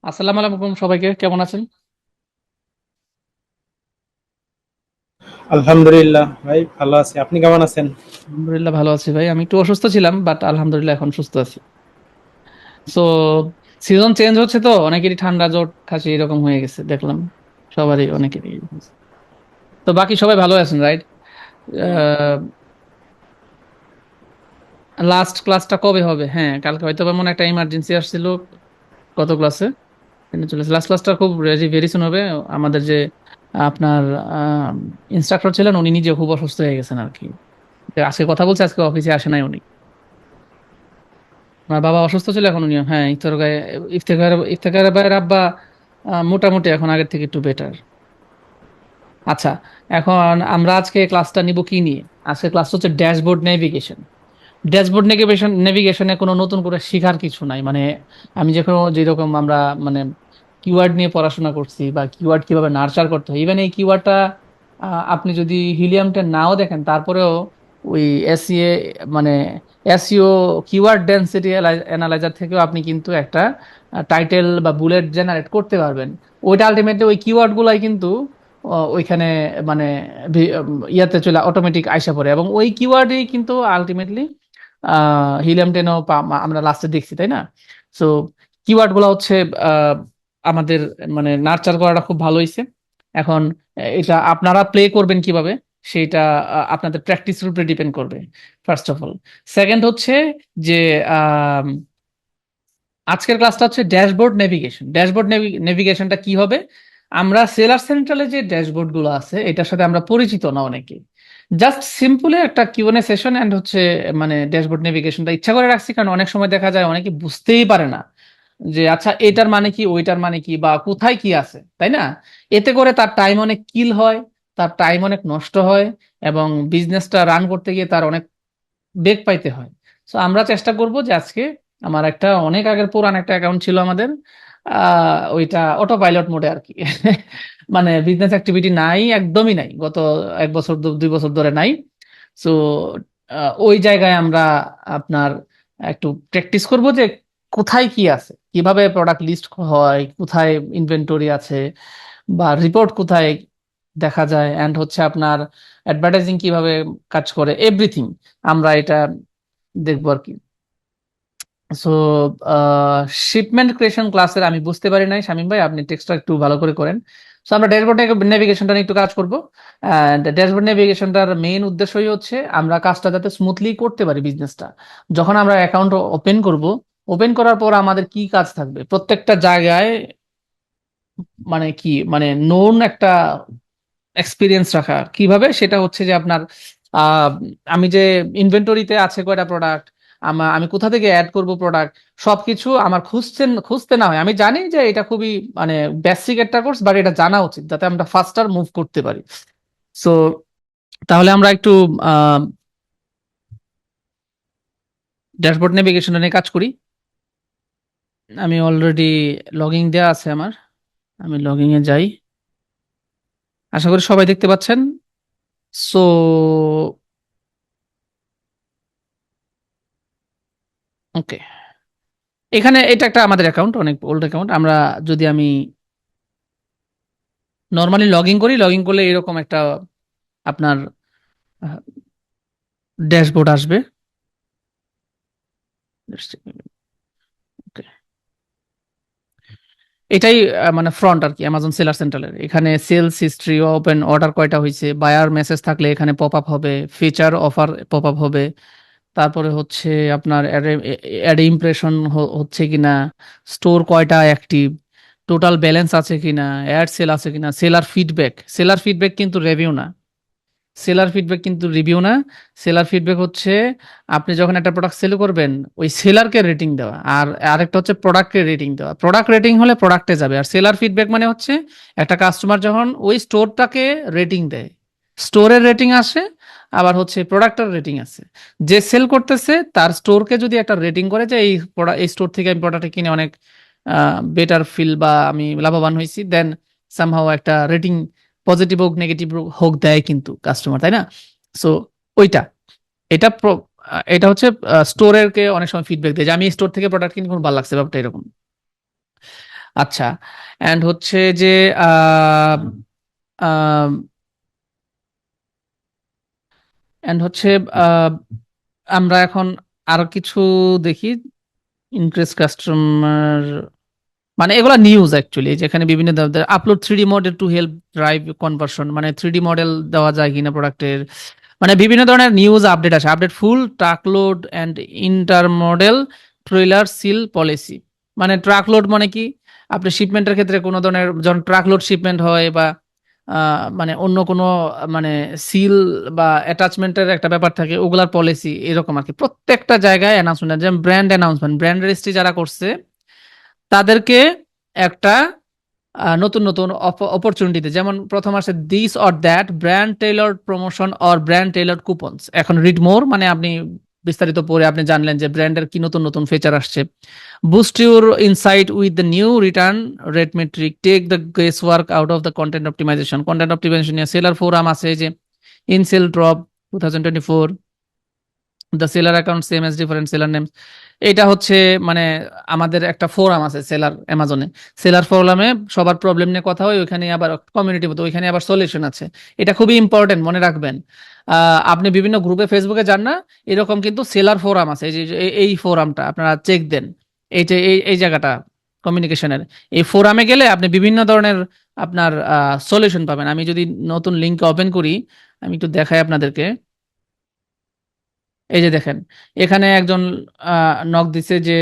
আসসালামু আলাইকুম সবাইকে, কেমন আছেন? আলহামদুলিল্লাহ ভাই, ভালো আছি। আপনি কেমন আছেন? আলহামদুলিল্লাহ ভালো আছি ভাই। আমি একটু অসুস্থ ছিলাম, বাট আলহামদুলিল্লাহ এখন সুস্থ আছি। সো সিজন চেঞ্জ হচ্ছে তো অনেকেরই ঠান্ডা জ্বর কাশি এরকম হয়ে গেছে দেখলাম, সবারই অনেকেরই। তো বাকি সবাই ভালো আছেন, রাইট? লাস্ট ক্লাসটা কবে হবে? হ্যাঁ, কালকে হয়তো বা মনে একটা ইমার্জেন্সি আসছিল। কত ক্লাসে চলেছে লাস্ট ক্লাসটা? খুব ভেরি সুন হবে। আমাদের যে আপনার ইনস্ট্রাক্টর ছিলেন উনি নিজে খুব অসুস্থ হয়ে গেছেন আর কি। আজকে কথা বলছে, আজকে অফিসে আসে নাই উনি। আমার বাবা অসুস্থ ছিল, এখন উনিও, হ্যাঁ, ইফতেখার ভাইয়ের আব্বা মোটামুটি এখন আগের থেকে একটু বেটার। আচ্ছা, এখন আমরা আজকে ক্লাসটা নিব কি নিয়ে? আজকে ক্লাস হচ্ছে ড্যাশবোর্ড নেভিগেশন। ড্যাশবোর্ড নেভিগেশনে কোনো নতুন করে শেখার কিছু নাই, মানে আমি যেরকম আমরা মানে কিওয়ার্ড নিয়ে পড়াশোনা করছি বা কিওয়ার্ড কিভাবে নার্চার করতে হয়, ইভেন এই কিওয়ার্ডটা আপনি যদি হিলিয়ামটা নাও দেখেন তারপরেও ওই এসইএ মানে এসইও কিওয়ার্ড ডেনসিটি অ্যানালাইজার থেকেও আপনি কিন্তু একটা টাইটেল বা বুলেট জেনারেট করতে পারবেন। ওইটা আলটিমেটলি ওই কিওয়ার্ড গুলাই কিন্তু ওইখানে মানে ইয়াতে চলে অটোমেটিক আইসা পড়ে, এবং ওই কিওয়ার্ডই কিন্তু আলটিমেটলি হিলিয়াম টেনও আমরা লাস্টে দেখছি, তাই না? সো কিওয়ার্ড গুলো হচ্ছে আহ, আমাদের মানে নার্চার করাটা খুব ভালো হয়েছে। এখন এটা আপনারা প্লে করবেন কিভাবে সেটা আপনাদের প্র্যাকটিসের উপরে ডিপেন্ড করবে, ফার্স্ট অফ অল। সেকেন্ড হচ্ছে যে আম, আজকের ক্লাসটা হচ্ছে ড্যাশবোর্ড নেভিগেশন। ড্যাশবোর্ড নেভিগেশনটা কি হবে? আমরা সেলার সেন্ট্রালে যে ড্যাশবোর্ড গুলো আছে এটার সাথে আমরা পরিচিত না অনেকে। জাস্ট সিম্পলি একটা কিউএনএ সেশন এন্ড হচ্ছে মানে ড্যাশবোর্ড নেভিগেশনটা ইচ্ছা করে রাখছি কারণ অনেক সময় দেখা যায় অনেকে বুঝতেই পারে না যে আচ্ছা এটার মানে কি, ওইটার মানে কি, বা কোথায় কি আছে, তাই না? এতে করে তার টাইম অনেক কিল হয়, তার টাইম অনেক নষ্ট হয়, এবং বিজনেসটা রান করতে গিয়ে তার অনেক বেগ পাইতে হয়। তো আমরা চেষ্টা করব যে আজকে, আমার একটা অনেক আগের পুরান একটা অ্যাকাউন্ট ছিল আমাদের, ওইটা অটো পাইলট মোডে আর কি মানে বিজনেস অ্যাক্টিভিটি নাই, একদমই নাই, গত 1 বছর 2 বছর ধরে নাই। সো ওই জায়গায় আমরা আপনার একটু প্র্যাকটিস করব যে কোথায় কি আছে, কিভাবে প্রোডাক্ট লিস্ট হয়, কোথায় ইনভেন্টরি আছে, বা রিপোর্ট কোথায় দেখা যায়, এন্ড হচ্ছে আপনার অ্যাডভার্টাইজিং কিভাবে কাজ করে, এভরিথিং আমরা এটা দেখবো আর কি। সো শিপমেন্ট ক্রিয়েশন ক্লাসের আমি বুঝতে পারি নাই, শামীম ভাই আপনি টেক্সটটা একটু ভালো করে করেন। সো আমরা ড্যাশবোর্ড নেভিগেশনটা নিয়ে একটু কাজ করব। ড্যাশবোর্ড নেভিগেশনটার মেইন উদ্দেশ্যই হচ্ছে আমরা কাজটা যাতে স্মুথলি করতে পারি বিজনেসটা। যখন আমরা অ্যাকাউন্ট ওপেন করব, ওপেন করার পর আমাদের কি কাজ থাকবে প্রত্যেকটা জায়গায়, মানে কি মানে নোন একটা এক্সপিরিয়েন্স রাখা কিভাবে, সেটা হচ্ছে যে আপনার আহ, আমি যে ইনভেন্টরিতে আছে কয়টা প্রোডাক্ট, আমি কোথা থেকে অ্যাড করব প্রোডাক্ট, সবকিছু আমার খুঁজতে না হয়। আমি জানি যে এটা খুবই মানে বেসিক একটা কোর্স, বাট এটা জানা উচিত যাতে আমরা ফাস্টার মুভ করতে পারি। সো তাহলে আমরা একটু ড্যাশবোর্ড নেভিগেশন নিয়ে কাজ করি। আমি অলরেডি লগইন দেওয়া আছে আমার, আমি লগইন এ যাই। আশা করি সবাই দেখতে পাচ্ছেন। সো ওকে, এখানে এটা একটা আমাদের অ্যাকাউন্ট, অনেক ওল্ড অ্যাকাউন্ট। আমরা যদি আমি নর্মালি লগ ইন করলে এরকম একটা আপনার ড্যাশবোর্ড আসবে। Okay. এটাই মানে ফ্রন্ট আর কি অ্যামাজন সেলার সেন্ট্রালের। এখানে সেলস হিস্ট্রি, ওপেন অর্ডার কয়টা হয়েছে, বায়ার মেসেজ থাকলে এখানে পপ আপ হবে, ফিচার অফার পপ আপ হবে, তারপরে হচ্ছে আপনার অ্যাড ইমপ্রেশন হচ্ছে কিনা, স্টোর কয়টা অ্যাক্টিভ, টোটাল ব্যালেন্স আছে কিনা, অ্যাড সেল আছে কিনা, সেলার ফিডব্যাক কিন্তু রিভিউ না। সেলার ফিডব্যাক কিন্তু রিভিউ না। সেলার ফিডব্যাক হচ্ছে আপনি যখন একটা প্রোডাক্ট সেল করবেন ওই সেলারকে রেটিং দেওয়া, আর আরেকটা হচ্ছে প্রোডাক্টকে রেটিং দেওয়া। প্রোডাক্ট রেটিং হলে প্রোডাক্টে যাবে, আর সেলার ফিডব্যাক মানে হচ্ছে একটা কাস্টমার যখন ওই স্টোরটাকে রেটিং দেয়, স্টোরের রেটিং আসে, আবার হচ্ছে প্রোডাক্টের রেটিং আছে। যে সেল করতেছে তার স্টোরকে যদি একটা রেটিং করে যে এই স্টোর থেকে আমি প্রোডাক্ট কিনে অনেক বেটার ফিল বা আমি লাভবান হয়েছি, দেন সামহাও একটা রেটিং, পজিটিভ হোক নেগেটিভ হোক দেয় কিন্তু কাস্টমার, তাই না? সো ওইটা, এটা এটা হচ্ছে স্টোরের কে অনেক সময় ফিডব্যাক দেয় যে আমি স্টোর থেকে প্রোডাক্ট কিনে খুব ভালো লাগছে, ব্যাপারটা এরকম। আচ্ছা, অ্যান্ড হচ্ছে যে অ্যান্ড হচ্ছে আহ, আমরা এখন আরো কিছু দেখি। ইনক্রিজ কাস্টমার, মানে এগুলা নিউজ অ্যাকচুয়ালি, যেখানে বিভিন্ন upload 3D model to help drive conversion, মানে 3D মডেল দেওয়া যায় কিনা প্রোডাক্টের, মানে বিভিন্ন ধরনের নিউজ আপডেট আসে, update full truckload and intermodal trailer seal policy. মানে ট্রাকলোড মানে কি, আপনি শিপমেন্টের ক্ষেত্রে কোনো ধরনের যখন ট্রাকলোড শিপমেন্ট হয় বা মানে অন্য কোনো মানে সিল বা অ্যাটাচমেন্টের একটা ব্যাপার থাকে, ওগুলার পলিসি এরকম আর কি। প্রত্যেকটা জায়গায় অ্যানাউন্সমেন্ট, যেমন ব্র্যান্ড অ্যানাউন্সমেন্ট, ব্র্যান্ড রেজিস্ট্রি যারা করছে তাদেরকে একটা নতুন নতুন অপরচুনিটিতে, যেমন প্রথম আসে this or that brand tailored promotion or brand tailored coupons. এখন রিড মোর মানে আপনি বিস্তারিত পড়ে আপনি জানলেন যে ব্র্যান্ডের কি নতুন নতুন ফিচার আসছে। Boost your insight with the new return rate metric, take the guesswork out of the content optimization. Content optimization নিয়ে সেলার ফোরাম আছে, যে ইনসেল drop 2024, the seller account same as different seller names. এটা হচ্ছে মানে আমাদের একটা forum আছে সেলার অ্যামাজনে, সেলার ফোরামে সবার প্রবলেম নিয়ে কথা হয়, ওইখানে আবার কমিউনিটি মতো ওইখানে আবার সলিউশন আছে। এটা খুবই ইম্পর্টেন্ট, মনে রাখবেন। আপনি বিভিন্ন গ্রুপে ফেসবুকে যান না, এরকম কিন্তু সেলার ফোরাম আছে, এই যে এই ফোরামটা আপনারা চেক দেন, এই যে এই জায়গাটা কমিউনিকেশনের, এই ফোরামে গেলে আপনি বিভিন্ন ধরনের আপনার সলিউশন পাবেন। আমি যদি নতুন লিঙ্ক ওপেন করি, আমি একটু দেখাই আপনাদেরকে। এই যে দেখেন, এখানে একজন নক দিছে যে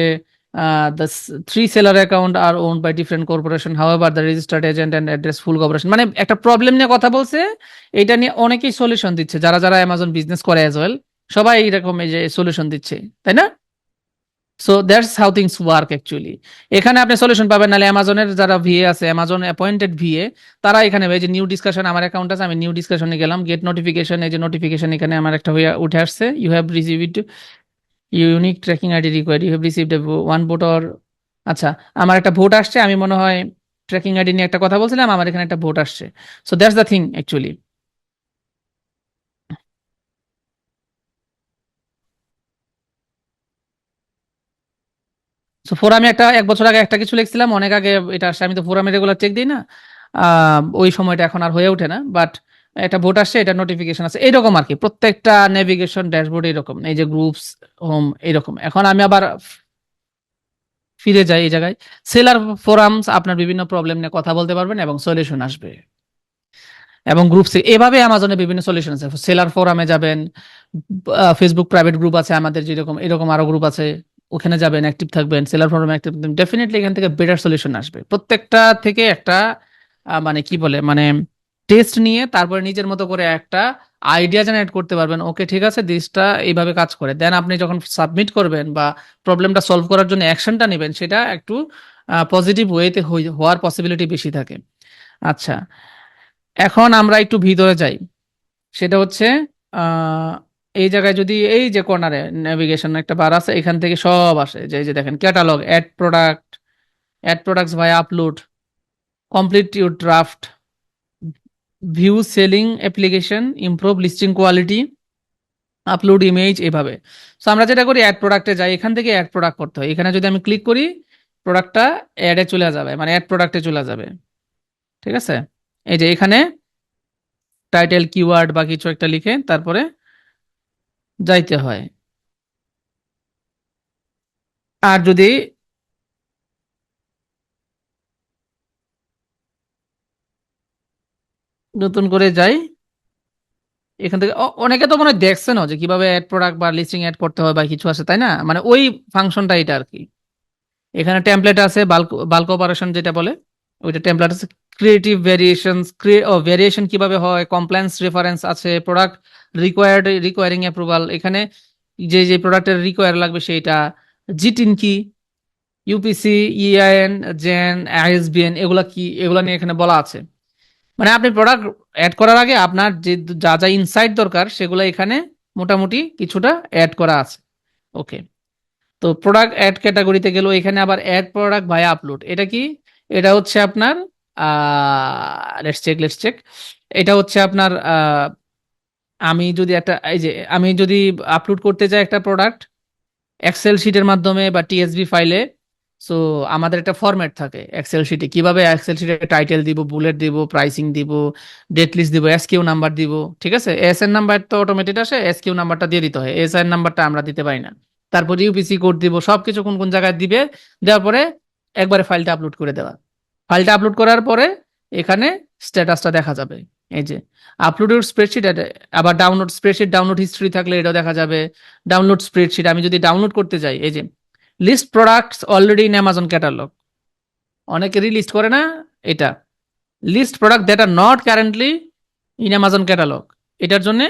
the three seller account are owned by different corporation, however the registered agent and address full corporation. মানে একটা প্রবলেম নিয়ে কথা বলছে, এটা নিয়ে অনেকেই সলিউশন দিচ্ছে, যারা যারা অ্যামাজন বিজনেস করে অ্যাজ ওয়েল, সবাই এরকম এই যে সলিউশন দিচ্ছে, তাই না? So that's how things work actually. এখানে আপনি সলিউশন পাবেন, নাহলে অ্যামাজনের যারা ভিএ আছে, অ্যামাজন অ্যাপয়েন্টেড ভিএ, তারা এখানে এই যে নিউ ডিসকাশন, আমার অ্যাকাউন্ট আছে, আমি নিউ ডিসকাশনে গেলাম, গেট নোটিফিকেশন, এই যে নোটিফিকেশন এখানে আমার একটা হয়ে উঠে আসছে, you have received unique tracking ID required, you have received one vote or. আচ্ছা, আমার একটা ভোট আসছে, আমি মনে হয় ট্র্যাকিং আইডি নিয়ে একটা কথা বলছিলাম, আমার এখানে একটা ভোট আসছে। So that's the thing actually. So ফোরামে একটা এক বছর আগে একটা কিছু লিখছিলাম, অনেক আগে এটা আসছে, আমি তো ফোরামে রেগুলার চেক দিই না, ওই সময়টা এখন আর হয়ে ওঠে না, বাট একটা ভোট আসছে, এটা নোটিফিকেশন আছে, এইরকম আর কি। প্রত্যেকটা নেভিগেশন ড্যাশবোর্ড এরকম, এই যে গ্রুপস, হোম, এরকম। এখন আমি আবার ফিরে যাই এই জায়গায়, সেলার ফোরামস, আপনার বিভিন্ন প্রবলেম নিয়ে কথা বলতে পারবেন এবং সলিউশন আসবে। এবং গ্রুপ এভাবে অ্যামাজনে বিভিন্ন সলিউশন আছে, সেলার ফোরামে যাবেন, ফেসবুক প্রাইভেট গ্রুপ আছে আমাদের, যেরকম এরকম আরো গ্রুপ আছে, ওখানে যাবেন, অ্যাক্টিভ থাকবেন, সেলার ফোরামে অ্যাক্টিভ থাকবেন, ডেফিনেটলি এখান থেকে বেটার সলিউশন আসবে। প্রত্যেকটা থেকে একটা মানে কি বলে, মানে টেস্ট নিয়ে তারপরে নিজের মতো করে একটা আইডিয়া জেনারেট করতে পারবেন। ওকে, ঠিক আছে, দিসটা এইভাবে কাজ করে, দেন আপনি যখন সাবমিট করবেন বা প্রবলেমটা সলভ করার জন্য অ্যাকশনটা নেবেন, সেটা একটু পজিটিভ ওয়েতে হওয়ার পসিবিলিটি বেশি থাকে। আচ্ছা, এখন আমরা একটু ভিতরে যাই, সেটা হচ্ছে আহ, এই জায়গায় যদি এই যে কর্নারে নেভিগেশন একটা বার আছে, এখান থেকে সব আসে, যে এই যে দেখেন ক্যাটালগ, অ্যাড প্রোডাক্টস ভাই upload, complete your draft, view selling application, improve listing quality, upload image, এভাবে। সো আমরা যেটা করি, অ্যাড প্রোডাক্টে যাই, এখান থেকে অ্যাড প্রোডাক্ট করতে হয়, এখানে যদি আমি ক্লিক করি, প্রোডাক্টটা অ্যাডে চলে যাবে, মানে অ্যাড প্রোডাক্টে চলে যাবে, ঠিক আছে? এই যে এখানে টাইটেল কিওয়ার্ড বা কিছু একটা লিখে তারপরে যাইতে হয়। আর যদি নতুন করে যাই, এখান থেকে অনেকে তো মনে হয় দেখছেনও যে কিভাবে অ্যাড প্রোডাক্ট বা লিস্টিং অ্যাড করতে হয় বা কিছু আছে, তাই না? মানে ওই ফাংশনটা এটা আর কি। এখানে টেমপ্লেট আছে, বাল্ক বাল্ক অপারেশন যেটা বলে, ওইটা টেমপ্লেট আছে। ক্রিয়েটিভ ভেরিয়েশনস, ভেরিয়েশন কিভাবে হয়, কমপ্লায়েন্স রেফারেন্স আছে, প্রোডাক্ট রিকোয়ারিং অ্যাপ্রুভাল, এখানে যে যে প্রোডাক্টের রিকোয়ার লাগবে সেইটা, জিটিন কি, ইউপিসি, ইআইএন, জেন, আইএসবিএন, এগুলা কি, এগুলা নিয়ে এখানে বলা আছে। মানে আপনি প্রোডাক্ট অ্যাড করার আগে আপনার যে যা যা ইনসাইট দরকার, সেগুলো এখানে মোটামুটি কিছুটা অ্যাড করা আছে। ওকে, তো প্রোডাক্ট অ্যাড ক্যাটাগরিতে গেল, এখানে আবার অ্যাড প্রোডাক্ট ভায়া আপলোড, এটা কি? এটা হচ্ছে আপনার লেটস চেক, এটা হচ্ছে আপনার আমি যদি একটা, এই যে আমি যদি আপলোড করতে চাই একটা প্রোডাক্ট এক্সেল শিটের মাধ্যমে বা টিএসবি ফাইলে, সো আমাদের একটা ফরম্যাট থাকে এক্সেল শিটে, কিভাবে এক্সেল শিটে টাইটেল দিব, বুলেট দিব, প্রাইসিং দিব, ডেট লিস্ট দিব, এসকিউ নাম্বার দিব। ঠিক আছে, এসএন নাম্বার তো অটোমেটেড আসে, এসকিউ নাম্বারটা দিয়ে দিতে হয়, এসআইএন নাম্বারটা আমরা দিতে পারি না। তারপর ইউপিসি কোড দিব, সবকিছু কোন কোন জায়গায় দিবে, দেওয়ার পরে একবারে ফাইলটা আপলোড করে দেওয়া। ফাইলটা আপলোড করার পরে এখানে স্ট্যাটাসটা দেখা যাবে, এই যে আপলোডেড স্প্রেডশিট। আবার ডাউনলোড স্প্রেডশিট, ডাউনলোড হিস্ট্রি থাকলে এটাও দেখা যাবে। ডাউনলোড স্প্রেডশিট আমি যদি ডাউনলোড করতে যাই, এই যে list products already in Amazon catalog, অনেকেরই লিস্ট করে না এটা, list product that are not currently in Amazon catalog, এটার জন্য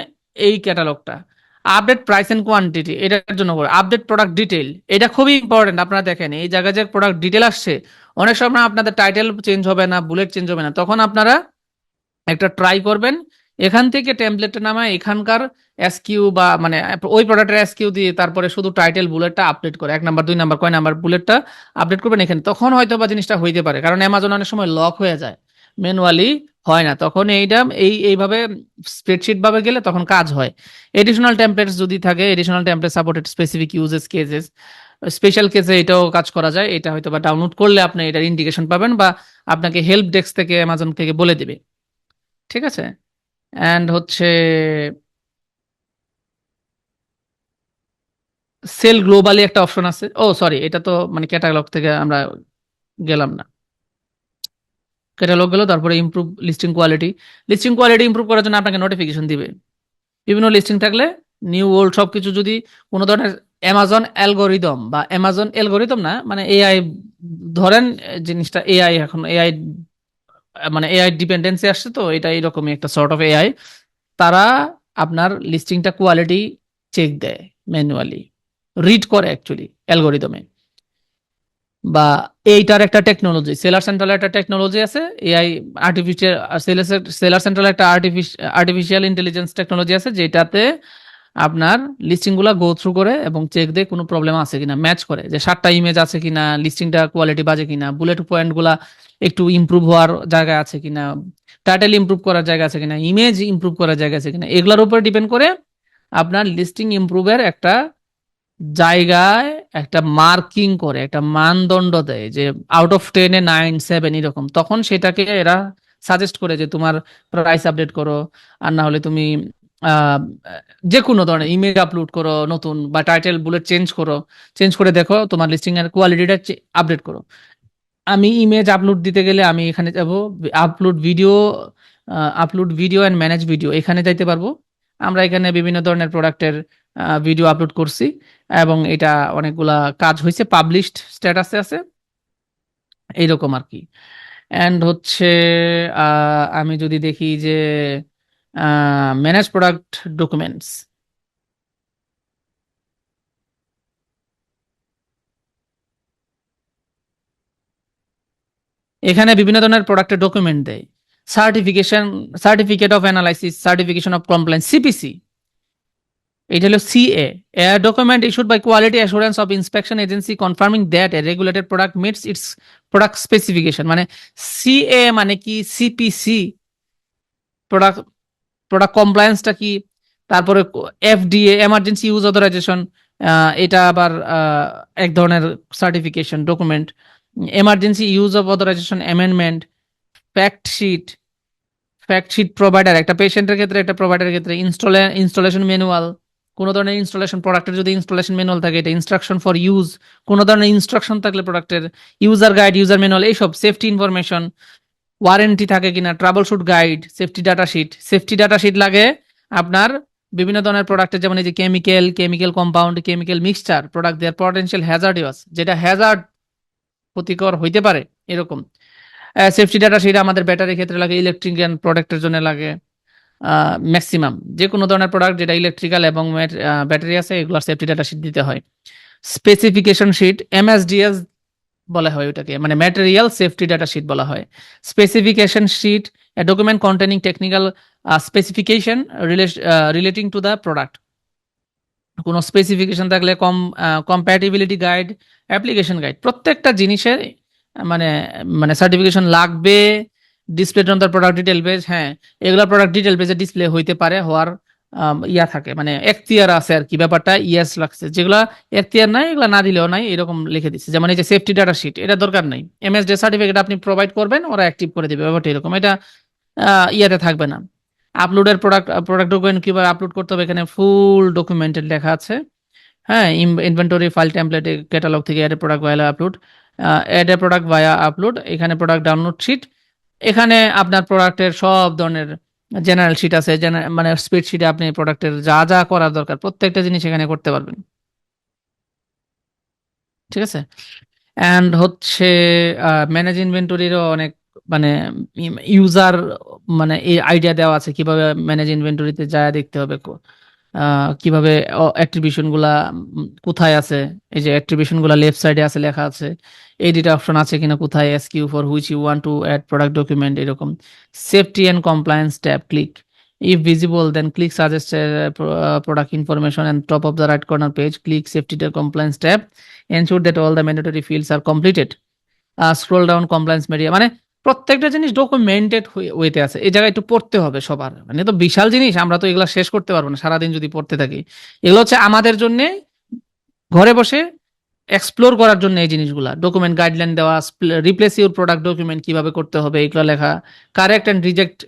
এই ক্যাটালগটা। আপডেট প্রাইস এন্ড কোয়ান্টিটি, এটার জন্য আপডেট প্রোডাক্ট ডিটেইল, এটা খুবই ইম্পর্টেন্ট। আপনারা দেখেন এই জায়গায় যে প্রোডাক্ট ডিটেল আসছে, অনেক সময় আপনাদের টাইটেল চেঞ্জ হবে না, বুলেট চেঞ্জ হবে না, তখন আপনারা একটা ট্রাই করবেন এখান থেকে টেমপ্লেটটা নামায় এখানকার এসকিউ বা মানে ওই প্রোডাক্টের এসকিউ দিয়ে তারপরে শুধু টাইটেল বুলেটটা আপডেট করে 1 নাম্বার 2 নাম্বার কয় নাম্বার বুলেটটা আপডেট করবেন এখানে, তখন হয়তো বা জিনিসটা হইতে পারে। কারণ অ্যামাজন অনেক সময় লক হয়ে যায়, ম্যানুয়ালি হয় না, তখন এইটা এইভাবে স্প্রেডশিট ভাবে গেলে তখন কাজ হয়। এডিশনাল টেমপ্লেটস যদি থাকে, additional template supported specific uses cases, special কেসে এটাও কাজ করা যায়। এটা হয়তো বা ডাউনলোড করলে আপনি এটার ইন্ডিকেশন পাবেন, বা আপনাকে হেল্প ডেস্ক থেকে অ্যামাজন থেকে বলে দিবে। ঠিক আছে, অ্যান্ড হচ্ছে সেল গ্লোবালি একটা অপশন আছে। ও সরি, এটা তো মানে ক্যাটালগ থেকে আমরা গেলাম না, ক্যাটালগ গেল, তারপরে improve listing quality. Listing quality improve করার জন্য আপনাকে নোটিফিকেশন দিবে, বিভিন্ন লিস্টিং থাকলে নিউ ওল্ড সবকিছু যদি কোনো ধরনের অ্যামাজন অ্যালগোরিদম বা অ্যামাজন অ্যালগোরিদম না মানে এআই, ধরেন জিনিসটা এআই, এখন এআই মানে এআই ডিপেন্ডেন্সি আসছে, তো এটা এরকমই একটা সর্ট অফ এআই। তারা আপনার লিস্টিংটা কোয়ালিটি চেক দেয় ম্যানুয়ালি, রিড করে অ্যাকচুয়ালি অ্যালগোরিদমে। বা এইটার একটা টেকনোলজি, সেলার সেন্ট্রাল একটা টেকনোলজি আছে, এআই আর্টিফিশিয়াল, সেলার সেন্ট্রাল একটা আর্টিফিশিয়াল ইন্টেলিজেন্স টেকনোলজি আছে, যেটাতে আপনার লিস্টিং গুলা গো থ্রু করে এবং চেক দিয়ে কোনো প্রবলেম আছে কিনা, ম্যাচ করে যে 7টা ইমেজ আছে কিনা, লিস্টিংটা কোয়ালিটি বাজে কিনা, বুলেট পয়েন্ট গুলা একটু ইমপ্রুভ হওয়ার জায়গা আছে কিনা, টাইটেল ইমপ্রুভ করার জায়গা আছে কিনা, ইমেজ ইমপ্রুভ করার জায়গা আছে কিনা, এগুলোর উপর ডিপেন্ড করে আপনার লিস্টিং ইমপ্রুভের একটা জায়গায় একটা মার্কিং করে একটা মানদণ্ড দেয়, যে আউট অফ 10-এ 9, 7 এরকম। তখন সেটাকে এরা সাজেস্ট করে যে তোমার প্রাইস আপডেট করো, আর না হলে তুমি আহ, যে কোনো ধরনের ইমেজ আপলোড করো নতুন, বা টাইটেল বুলেট চেঞ্জ করো, চেঞ্জ করে দেখো তোমার লিস্টিং এর কোয়ালিটিটা আপডেট করো। আমি ইমেজ আপলোড দিতে গেলে আমি এখানে যাব, upload video, upload video and manage video, এখানে যাইতে পারবো। আমরা এখানে বিভিন্ন ধরনের প্রোডাক্টের ভিডিও আপলোড করছি এবং এটা অনেকগুলা কাজ হয়েছে, পাবলিশড স্ট্যাটাসে আছে, এইরকম আর কি। অ্যান্ড হচ্ছে আমি যদি দেখি যে ম্যানেজ প্রোডাক্ট ডকুমেন্টস, এখানে বিভিন্ন ধরনের প্রোডাক্টের ডকুমেন্ট দেয়, certification, certificate of analysis, certification of compliance, CPC. এটা হলো CA, a document issued by quality assurance of inspection agency confirming that a regulated product meets its product specification. মানে CA মানে কি, সিপিসি, প্রোডাক্ট প্রোডাক্ট কমপ্লায়েন্সটা কি, তারপরে FDA emergency use authorisation, এটা আবার এক ধরনের certification document. Emergency use of authorization amendment, fact sheet, fact sheet provider একটা পেশেন্টের ক্ষেত্রে, একটা প্রোভাইডারের ক্ষেত্রে, ইনস্টলেশন ম্যানুয়াল, কোনো ধরনের ইনস্টলেশন প্রোডাক্টের যদি ইনস্টলেশন ম্যানুয়াল থাকে এটা, ইনস্ট্রাকশন ফর ইউজ, কোনো ধরনের ইনস্ট্রাকশন থাকলে প্রোডাক্টের, ইউজার গাইড, ইউজার ম্যানুয়াল, এইসব সেফটি ইনফরমেশন, ওয়ারেন্টি থাকে কিনা, troubleshoot guide, safety data sheet. Safety data sheet লাগে আপনার বিভিন্ন ধরনের প্রোডাক্টের, যেমন এই যে chemical compound, chemical mixture, product their potential hazardous, যেটা হ্যাজার্ড ক্ষতিকর হইতে পারে এরকম। সেফটি ডাটা শিট আমাদের ব্যাটারির ক্ষেত্রে লাগে, ইলেকট্রিক্যাল প্রোডাক্টের জন্য লাগে, ম্যাক্সিমাম যে কোনো ধরনের প্রোডাক্ট যেটা ইলেকট্রিক্যাল এবং ব্যাটারি আছে এগুলোর সেফটি ডাটা শিট দিতে হয়। স্পেসিফিকেশন শিট, এমএসডিএস বলা হয় ওটাকে, মানে ম্যাটেরিয়াল সেফটি ডাটা শিট বলা হয়। Specification sheet, a document containing technical specification relating to the product, কোনো স্পেসিফিকেশন থাকলে, কম্প্যাটিবিলিটি গাইড, অ্যাপ্লিকেশন গাইড, প্রত্যেকটা জিনিসের মানে মানে সার্টিফিকেশন লাগবে। Display on the product detail page, হ্যাঁ এগুলা প্রোডাক্ট ডিটেল পেজে ডিসপ্লে হইতে পারে, হওয়ার ইয়া থাকে, মানে এখতিয়ার আছে আর কি, ব্যাপারটা ইয়েস লাগছে। যেগুলা এখতিয়ার নাই এগুলা না দিলেও নাই, এরকম লিখে দিচ্ছে। যেমন এই যে সেফটি ডাটা শিট, এটা দরকার নাই, এমএসডি সার্টিফিকেট আপনি প্রোভাইড করবেন, ওরা অ্যাক্টিভ করে দিবে, ব্যাপারটা এরকম। এটা ইয়াতে থাকবে না। আপলোডের প্রোডাক্ট ডকুমেন্ট কিভাবে আপলোড করতে হবে, এখানে ফুল ডকুমেন্টেড লেখা আছে। হ্যাঁ, ইনভেন্টরি ফাইল টেমপ্লেট, ক্যাটালগ থেকে add product via upload, add a product via upload, এখানে প্রোডাক্ট ডাউনলোড শিট, এখানে আপনার প্রোডাক্টের সব ধরনের জেনারেল শিট আছে, মানে স্প্রেডশিটে আপনি প্রোডাক্টের যা যা করার দরকার প্রত্যেকটা জিনিস এখানে করতে পারবেন। ঠিক আছে। অ্যান্ড হচ্ছে ম্যানেজ ইনভেন্টরিরও অনেক মানে ইউজার মানে এই আইডিয়া দেওয়া আছে কিভাবে ম্যানেজ ইনভেন্টরিতে যায় দেখতে হবে, কিভাবে অ্যাট্রিবিউশন গুলা কোথায় আছে। এই যে অ্যাট্রিবিউশন গুলা লেফট সাইডে আছে, লেখা আছে এডিট অপশন আছে কিনা, কোথায় SKU for which you want to add product document, এরকম। Safety and compliance tab, click if visible then click suggest product information and top of the right corner page, click safety and compliance tab, ensure that all the mandatory fields are completed, scroll down compliance media, মানে প্রত্যেকটা জিনিস documented ওয়েতে আছে। এই জায়গায় একটু পড়তে হবে সবার, মানে তো বিশাল জিনিস, আমরা তো এগুলা শেষ করতে পারবো না সারাদিন যদি পড়তে থাকি। এগুলো হচ্ছে আমাদের জন্য ঘরে বসে এক্সপ্লোর করার জন্য এই জিনিসগুলা, ডকুমেন্ট গাইডলাইন দেওয়া, রিপ্লেস ইউর প্রোডাক্ট ডকুমেন্ট কিভাবে করতে হবে এগুলো লেখা, কারেক্ট অ্যান্ড রিজেক্ট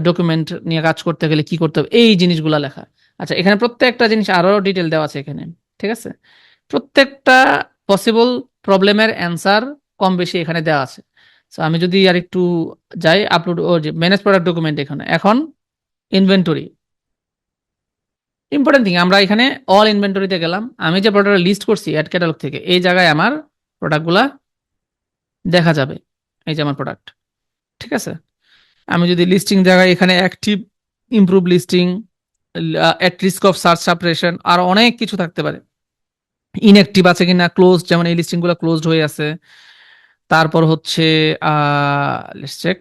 ডকুমেন্ট নিয়ে কাজ করতে গেলে কি করতে হবে, এই জিনিসগুলা লেখা। আচ্ছা, এখানে প্রত্যেকটা জিনিস আরো ডিটেল দেওয়া আছে এখানে। ঠিক আছে, প্রত্যেকটা পসিবল প্রবলেমের অ্যান্সার কম বেশি এখানে দেওয়া আছে। সো আমি যদি আর একটু যাই, আপলোড ও যে ম্যানেজ প্রোডাক্ট ডকুমেন্ট, এখানে এখন ইনভেন্টরি ইম্পর্টেন্ট থিং, আমরা এখানে অল ইনভেন্টরিতে গেলাম, আমি যে প্রোডাক্ট লিস্ট করছি অ্যাড ক্যাটালগ থেকে, এই জায়গায় আমার প্রোডাক্টগুলা দেখা যাবে। এই যে আমার প্রোডাক্ট। ঠিক আছে, আমি যদি লিস্টিং জায়গায় এখানে active, improve listing, at risk of search suppression, আর অনেক কিছু থাকতে পারে। ইনঅ্যাক্টিভ আছে কিনা, ক্লোজ, যেমন এই লিস্টিং গুলো ক্লোজড হয়ে আছে। তারপর হচ্ছে লেটস চেক,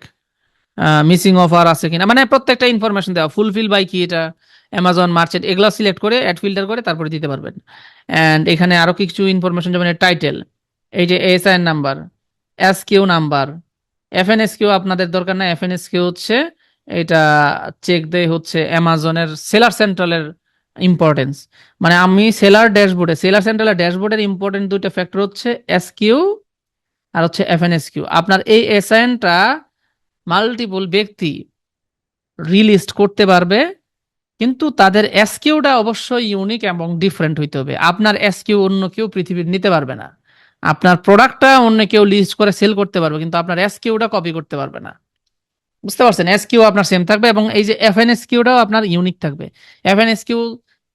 মিসিং অফার আছে কিনা, মানে প্রত্যেকটা ইনফরমেশন দেওয়া। ফুলফিল বাই কি, এটা অ্যামাজন মার্চেন্ট, এগুলো সিলেক্ট করে অ্যাড ফিল্টার করে তারপরে দিতে পারবেন। অ্যান্ড এখানে আরো কিছু ইনফরমেশন, যেমন টাইটেল, এই যে এসআইএন নাম্বার, এসকিউ নাম্বার, এফএনএসকিউ আপনাদের দরকার না, এফএনএসকিউ হচ্ছে এটা চেক দেয় হচ্ছে অ্যামাজনের সেলার সেন্ট্রালের ইম্পর্টেন্স। মানে আমি সেলার সেন্ট্রালের ড্যাশবোর্ডের ইম্পর্টেন্ট দুইটা ফ্যাক্টর হচ্ছে এসকিউ আর হচ্ছে এফএনএসকিউ। আপনার এই এসআইএনটা মাল্টিপল ব্যক্তি রিলিস্ট করতে পারবে, কিন্তু তাদের এসকিউটা অবশ্যই ইউনিক এবং ডিফারেন্ট হইতে হবে। আপনার এসকিউ অন্য কেউ পৃথিবীর নিতে পারবে না। আপনার প্রোডাক্টটা অন্য কেউ লিস্ট করে সেল করতে পারবে, কিন্তু আপনার এসকিউটা কপি করতে পারবে না। বুঝতে পারছেন? এসকিউ আপনার সেম থাকবে, এবং এই যে এফএনএসকিউটাও আপনার ইউনিক থাকবে। এফএনএসকিউ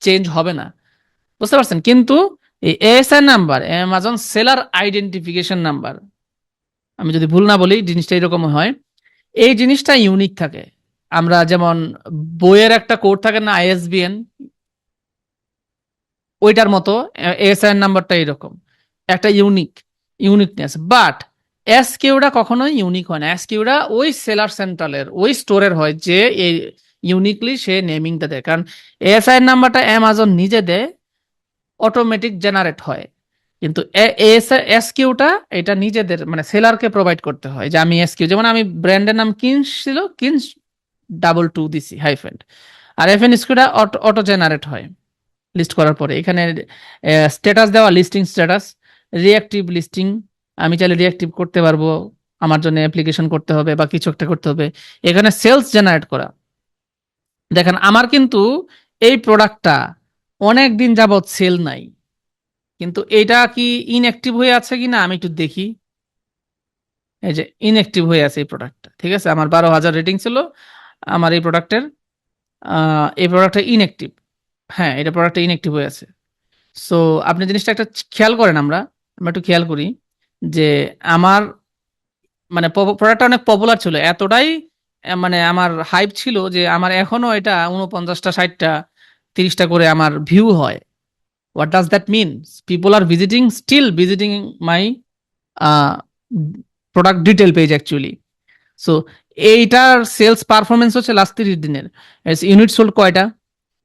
চেঞ্জ হবে না। বুঝতে পারছেন? কিন্তু এই ASI number, Amazon seller identification number, আমি যদি ভুল না বলি জিনিসটা এরকম হয়, এই জিনিসটা ইউনিক থাকে। আমরা যেমন বইয়ের একটা কোড থাকে না, আইএসবিএন, ওইটার মতো এএসআই নাম্বারটা এরকম একটা ইউনিকনেস। বাট এসকিউটা কখনোই ইউনিক হয় না। এসকিউটা ওই সেলার সেন্ট্রালের, ওই স্টোরের হয় যে এই ইউনিকলি সে নেমিংটা দেয়। কারণ এএসআই নাম্বারটা অ্যামাজন নিজে দেয়, অটোমেটিক জেনারেট হয়, কিন্তু এসকিউটা এটা নিজেদের মানে সেলারকে প্রোভাইড করতে হয়। যে আমি এসকিউ, যেমন আমি ব্র্যান্ডের নাম কিনস ছিল, কিনস ডাবল 2 দিছি হাইফেন, আর এফএনএসকিউটা অটো জেনারেট হয় লিস্ট করার পরে। এখানে স্ট্যাটাস দেওয়া, লিস্টিং স্ট্যাটাস, রিঅ্যাক্টিভ লিস্টিং, আমি চাইলে রিঅ্যাক্টিভ করতে পারবো, আমার জন্য অ্যাপ্লিকেশন করতে হবে বা কিছু একটা করতে হবে। এখানে সেলস জেনারেট করা, দেখেন আমার কিন্তু এই প্রোডাক্টটা অনেক দিন যাবৎ সেল নাই, কিন্তু এটা কি ইনঅ্যাক্টিভ হয়ে আছে কিনা আমি একটু দেখি। এই যে ইনঅ্যাক্টিভ হয়ে আছে এই প্রোডাক্টটা। ঠিক আছে, আমার 12,000 রেটিং ছিল আমার এই প্রোডাক্টের, এই প্রোডাক্টটা ইনঅ্যাক্টিভ। হ্যাঁ, এটা প্রোডাক্টটা ইনঅ্যাক্টিভ হয়ে আছে। সো আপনি জিনিসটা একটা খেয়াল করেন, আমরা একটু খেয়াল করি যে আমার মানে প্রোডাক্টটা অনেক পপুলার ছিল, এতটাই মানে আমার হাইপ ছিল যে আমার এখনো এটা 49টা 60টা 30টা করে আমার ভিউ হয়। What does that mean? People are still visiting my product detail page actually. So এইটার সেলস পারফরমেন্স হচ্ছে লাস্ট 30 দিনের। ইউনিট সোল্ড কয়টা,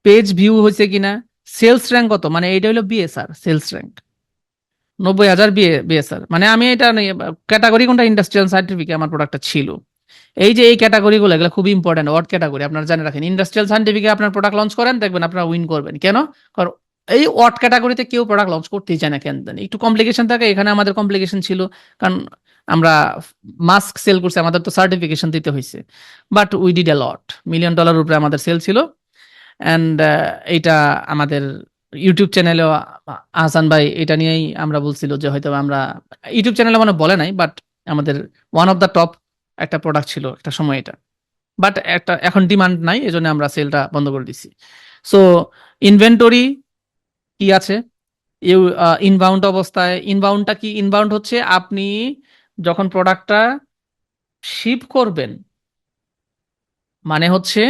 পেজ ভিউ হয়েছে কিনা, সেলস র্যাঙ্ক কত, মানে এইটা হলো বিএসআর সেলস র্যাঙ্ক 90,000 বিএসআর। মানে আমি এটা ক্যাটাগরি কোনটা, ইন্ডাস্ট্রিয়াল সার্টিফিকেট আমার প্রোডাক্টটা ছিল। এই যে এই ক্যাটাগরিগুলো এগুলো খুব ইম্পর্টেন্ট, ওয়ার্ড ক্যাটাগরি আপনারা জানে রাখেন। ইন্ডাস্ট্রিয়াল সায়েন্টিফিকে আপনার প্রোডাক্ট লঞ্চ করেন, দেখবেন আপনারা উইন করবেন। কেন? কারণ এই ওয়ার্ড ক্যাটাগরিতে কেউ প্রোডাক্ট লঞ্চ করতেই চায় না, কেন জানি একটু কমপ্লিকেশন থাকে। এখানে আমাদের কমপ্লিকেশন ছিল, কারণ আমরা মাস্ক সেল করছি, আমাদের তো সার্টিফিকেশন দিতে হয়েছে। But we did A lot, $1 million উপরে আমাদের সেল ছিল। অ্যান্ড এইটা আমাদের ইউটিউব চ্যানেলেও আহসান ভাই এটা নিয়েই আমরা বলছিল যে হয়তো আমরা ইউটিউব চ্যানেলে মানে বলে নাই, বাট আমাদের ওয়ান অফ দ্য টপ একটা প্রোডাক্ট ছিল একটা সময় এটা। বাট একটা এখন ডিমান্ড নাই, এজন্য আমরা সেলটা বন্ধ করে দিছি। সো ইনভেন্টরি কি আছে ইনবাউন্ড অবস্থায়? ইনবাউন্ডটা কি? ইনবাউন্ড হচ্ছে আপনি যখন প্রোডাক্টটা শিপ করবেন, মানে হচ্ছে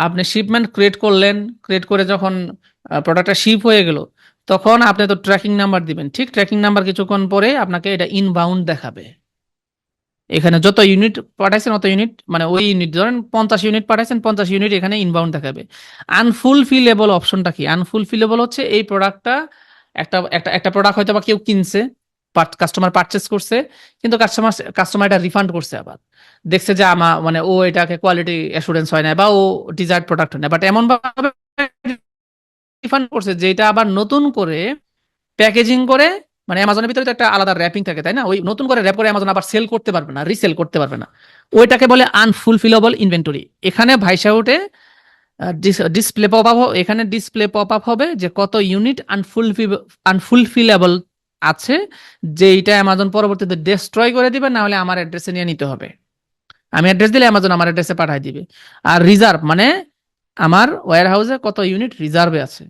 আপনি শিপমেন্ট ক্রিয়েট করলেন, ক্রিয়েট করে যখন প্রোডাক্টটা শিপ হয়ে গেল, তখন আপনি তো ট্র্যাকিং নাম্বার দিবেন। ঠিক ট্র্যাকিং নাম্বার কিছুক্ষণ পরে আপনাকে এটা ইনবাউন্ড দেখাবে। এখানে যত ইউনিট পাঠাইছেন অত ইউনিট, মানে ওই ইউনিট ধরেন 50 ইউনিট পাঠাইছেন, 50 ইউনিট এখানে ইনবাউন্ড দেখাবে। আনফুলফিলেবল অপশনটা কি? আনফুলফিলেবল হচ্ছে এই প্রোডাক্টটা একটা একটা একটা প্রোডাক্ট হয়তো বা কেউ কিনছে, কাস্টমার পারচেস করছে, কিন্তু কাস্টমার এটা রিফান্ড করছে। আবার দেখছে যে মানে ও এটাকে কোয়ালিটি অ্যাসুরেন্স হয় না, বা ও ডিজায়ার্ড প্রোডাক্ট হয় না, বাট এমন ভাবে রিফান্ড করছে যে এটা আবার নতুন করে প্যাকেজিং করে, মানে অ্যামাজনের ভিতরে তো একটা আলাদা র্যাপিং থাকে, তাই না? ওই নতুন করে র্যাপ করে অ্যামাজন আবার সেল করতে পারবে না, রিসেল করতে পারবে না। ওইটাকে বলে আনফুলফিলেবল ইনভেন্টরি। এখানে ভাইসা উঠে ডিসপ্লে পপ আপ, এখানে ডিসপ্লে পপ আপ হবে যে কত ইউনিট আনফুলফিলেবল আছে, যে এটা অ্যামাজন পরবর্তীতে ডেস্ট্রয় করে দিবে, না হলে আমার অ্যাড্রেসে নিয়ে নিতে হবে। আমি অ্যাড্রেস দিলে অ্যামাজন আমার অ্যাড্রেসে পাঠিয়ে দিবে। আর রিজার্ভ মানে আমার ওয়্যার হাউসে কত ইউনিট রিজার্ভে আছে।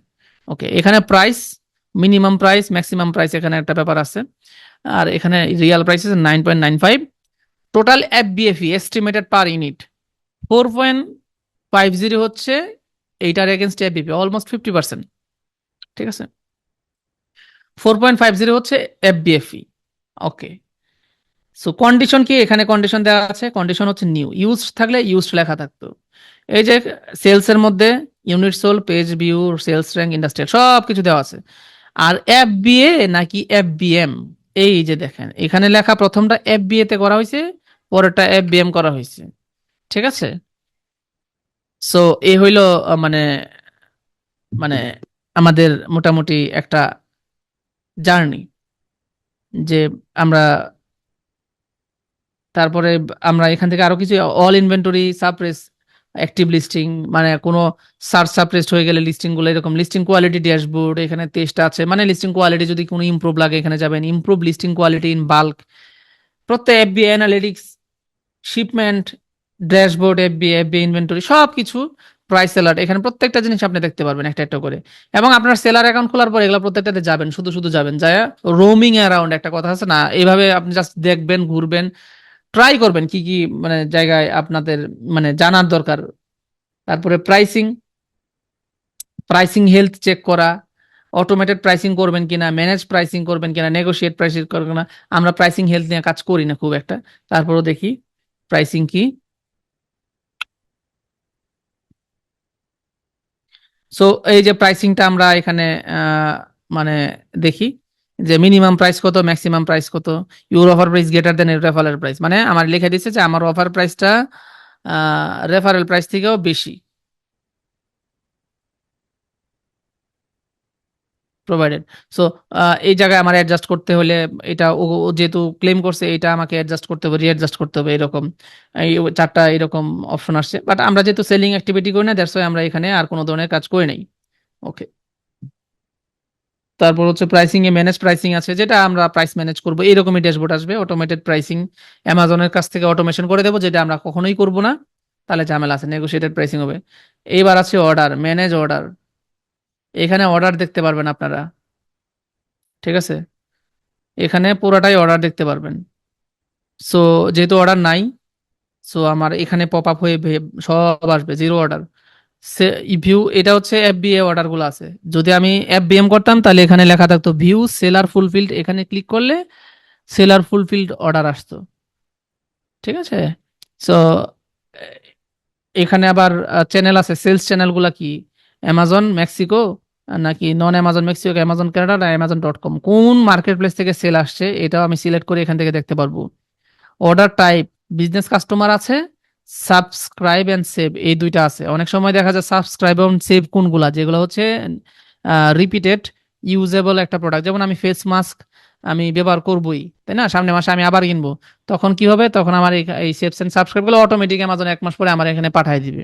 ওকে, এখানে price, minimum price, maximum price, এখানে একটা ব্যাপার আছে। আর এখানে রিয়াল প্রাইস আছে 9.95। টোটাল এফবিএফই এস্টিমেটেড পার ইউনিট 4.50 হচ্ছে এইটার এগেনস্ট এফবিপি, অলমোস্ট 50%। ঠিক আছে, 4.50 হচ্ছে এফবিএফই। ওকে, সো কন্ডিশন কি? এখানে কন্ডিশন দেওয়া আছে। কন্ডিশন হচ্ছে নিউ, ইউজ থাকলে ইউজড লেখা থাকতো। এই যে সেলস এর মধ্যে unit sold, page view, sales rank, industrial সব কিছু দেওয়া আছে। আর এফবিএ নাকি এফবিএম, এই যে দেখেন এখানে লেখা প্রথমটা এফবিএ তে করা হয়েছে, পরেরটা এফবিএম করা হয়েছে। ঠিক আছে, সো এই হইলো মানে মানে আমাদের মোটামুটি একটা জার্নি, যে আমরা তারপরে আমরা এখান থেকে আরো কিছু all inventory suppress, active listing, মানে কোনো সার্চ সাপ্রেসড হয়ে গেলে লিস্টিং গুলো এরকম, লিস্টিং কোয়ালিটি ড্যাশবোর্ড এখানে টেস্ট আছে, মানে লিস্টিং কোয়ালিটি যদি কোনো ইমপ্রুভ লাগে এখানে যাবেন, improve listing quality in bulk, প্রত্যেক FB analytics, shipment dashboard, FB inventory সবকিছু, প্রাইস অ্যালার্ট, এখানে প্রত্যেকটা জিনিস আপনি দেখতে পারবেন একটা একটা করে। এবং আপনার সেলার অ্যাকাউন্ট খোলার পর এগুলো প্রত্যেকটাতে যাবেন, শুধু শুধু যাবেন, যায় রোমিং অ্যারাউন্ড, একটা কথা আছে না, এইভাবে আপনি জাস্ট দেখবেন, ঘুরবেন, ট্রাই করবেন কি কি মানে জায়গায় আপনাদের মানে জানার দরকার। তারপরে প্রাইসিং, প্রাইসিং হেলথ চেক করা, অটোমেটেড প্রাইসিং করবেন কিনা, ম্যানেজ প্রাইসিং করবেন কিনা, নেগোশিয়েট প্রাইসিং করবেন কিনা। আমরা প্রাইসিং হেলথ নিয়ে কাজ করি না খুব একটা, তারপরেও দেখি প্রাইসিং কি। সো এই যে প্রাইসিংটা আমরা এখানে আহ, মানে দেখি যে মিনিমাম প্রাইস কত, ম্যাক্সিমাম প্রাইস কত, your offer price greater than referral price, মানে আমার লিখে দিচ্ছে যে আমার অফার প্রাইসটা রেফারেল প্রাইস থেকেও বেশি প্রোভাইডেড। সো এই জায়গায় আমার অ্যাডজাস্ট করতে হলে, এটা ও যেহেতু ক্লেম করছে এটা আমাকে অ্যাডজাস্ট করতে হবে, রিঅ্যাডজাস্ট করতে হবে, এরকম এই চারটা এরকম অপশন আসছে। বাট আমরা যেহেতু সেলিং অ্যাক্টিভিটি করি না, দ্যাটস ওয়াই আমরা এখানে আর কোনো ধরনের কাজ করি নাই। ওকে, তারপর হচ্ছে প্রাইসিং এ ম্যানেজ প্রাইসিং আছে, যেটা আমরা প্রাইস ম্যানেজ করবো, এইরকমই ড্যাশবোর্ড আসবে। অটোমেটেড প্রাইসিং, অ্যামাজনের কাছ থেকে অটোমেশন করে দেবো, যেটা আমরা কখনোই করব না, তাহলে ঝামেলা আছে, নেগোশিয়েটেড প্রাইসিং হবে। এইবার আছে অর্ডার, ম্যানেজ অর্ডার, এখানে অর্ডার দেখতে পারবেন আপনারা। ঠিক আছে, এখানে পুরোটাই অর্ডার দেখতে পারবেন। সো যেহেতু অর্ডার নাই, সো আমার এখানে পপ আপ হয়ে সব আসবে জিরো অর্ডার। ভিউ, এটা হচ্ছে এফবিএ অর্ডার গুলো আছে। যদি আমি এফবিএম করতাম তাহলে এখানে লেখা থাকতো ভিউ সেলার ফুলফিল্ড, এখানে ক্লিক করলে সেলার ফুলফিল্ড অর্ডার আসতো। ঠিক আছে, সো এখানে আবার চ্যানেল আছে, সেলস চ্যানেল গুলা কি, অ্যামাজন মেক্সিকো নাকি নন অ্যামাজন মেক্সিকো, অ্যামাজন কানাডা না অ্যামাজন.com, কোন মার্কেট প্লেস থেকে সেল আসছে এটাও আমি সিলেক্ট করে এখান থেকে দেখতে পারবো। অর্ডার টাইপ, বিজনেস কাস্টমার আছে, সাবস্ক্রাইব এন্ড সেভ এই দুইটা আছে। অনেক সময় দেখা যায় সাবস্ক্রাইব এবং সেভ কোনগুলা, যেগুলো হচ্ছে রিপিটেড ইউজেবল একটা প্রোডাক্ট। যেমন আমি ফেস মাস্ক আমি ব্যবহার করবই, তাই না, সামনের মাসে আমি আবার কিনবো, তখন কি হবে, তখন আমার এই সেভস এন্ড সাবস্ক্রাইব গুলো অটোমেটিক অ্যামাজন 1 মাস পরে আমার এখানে পাঠিয়ে দিবে।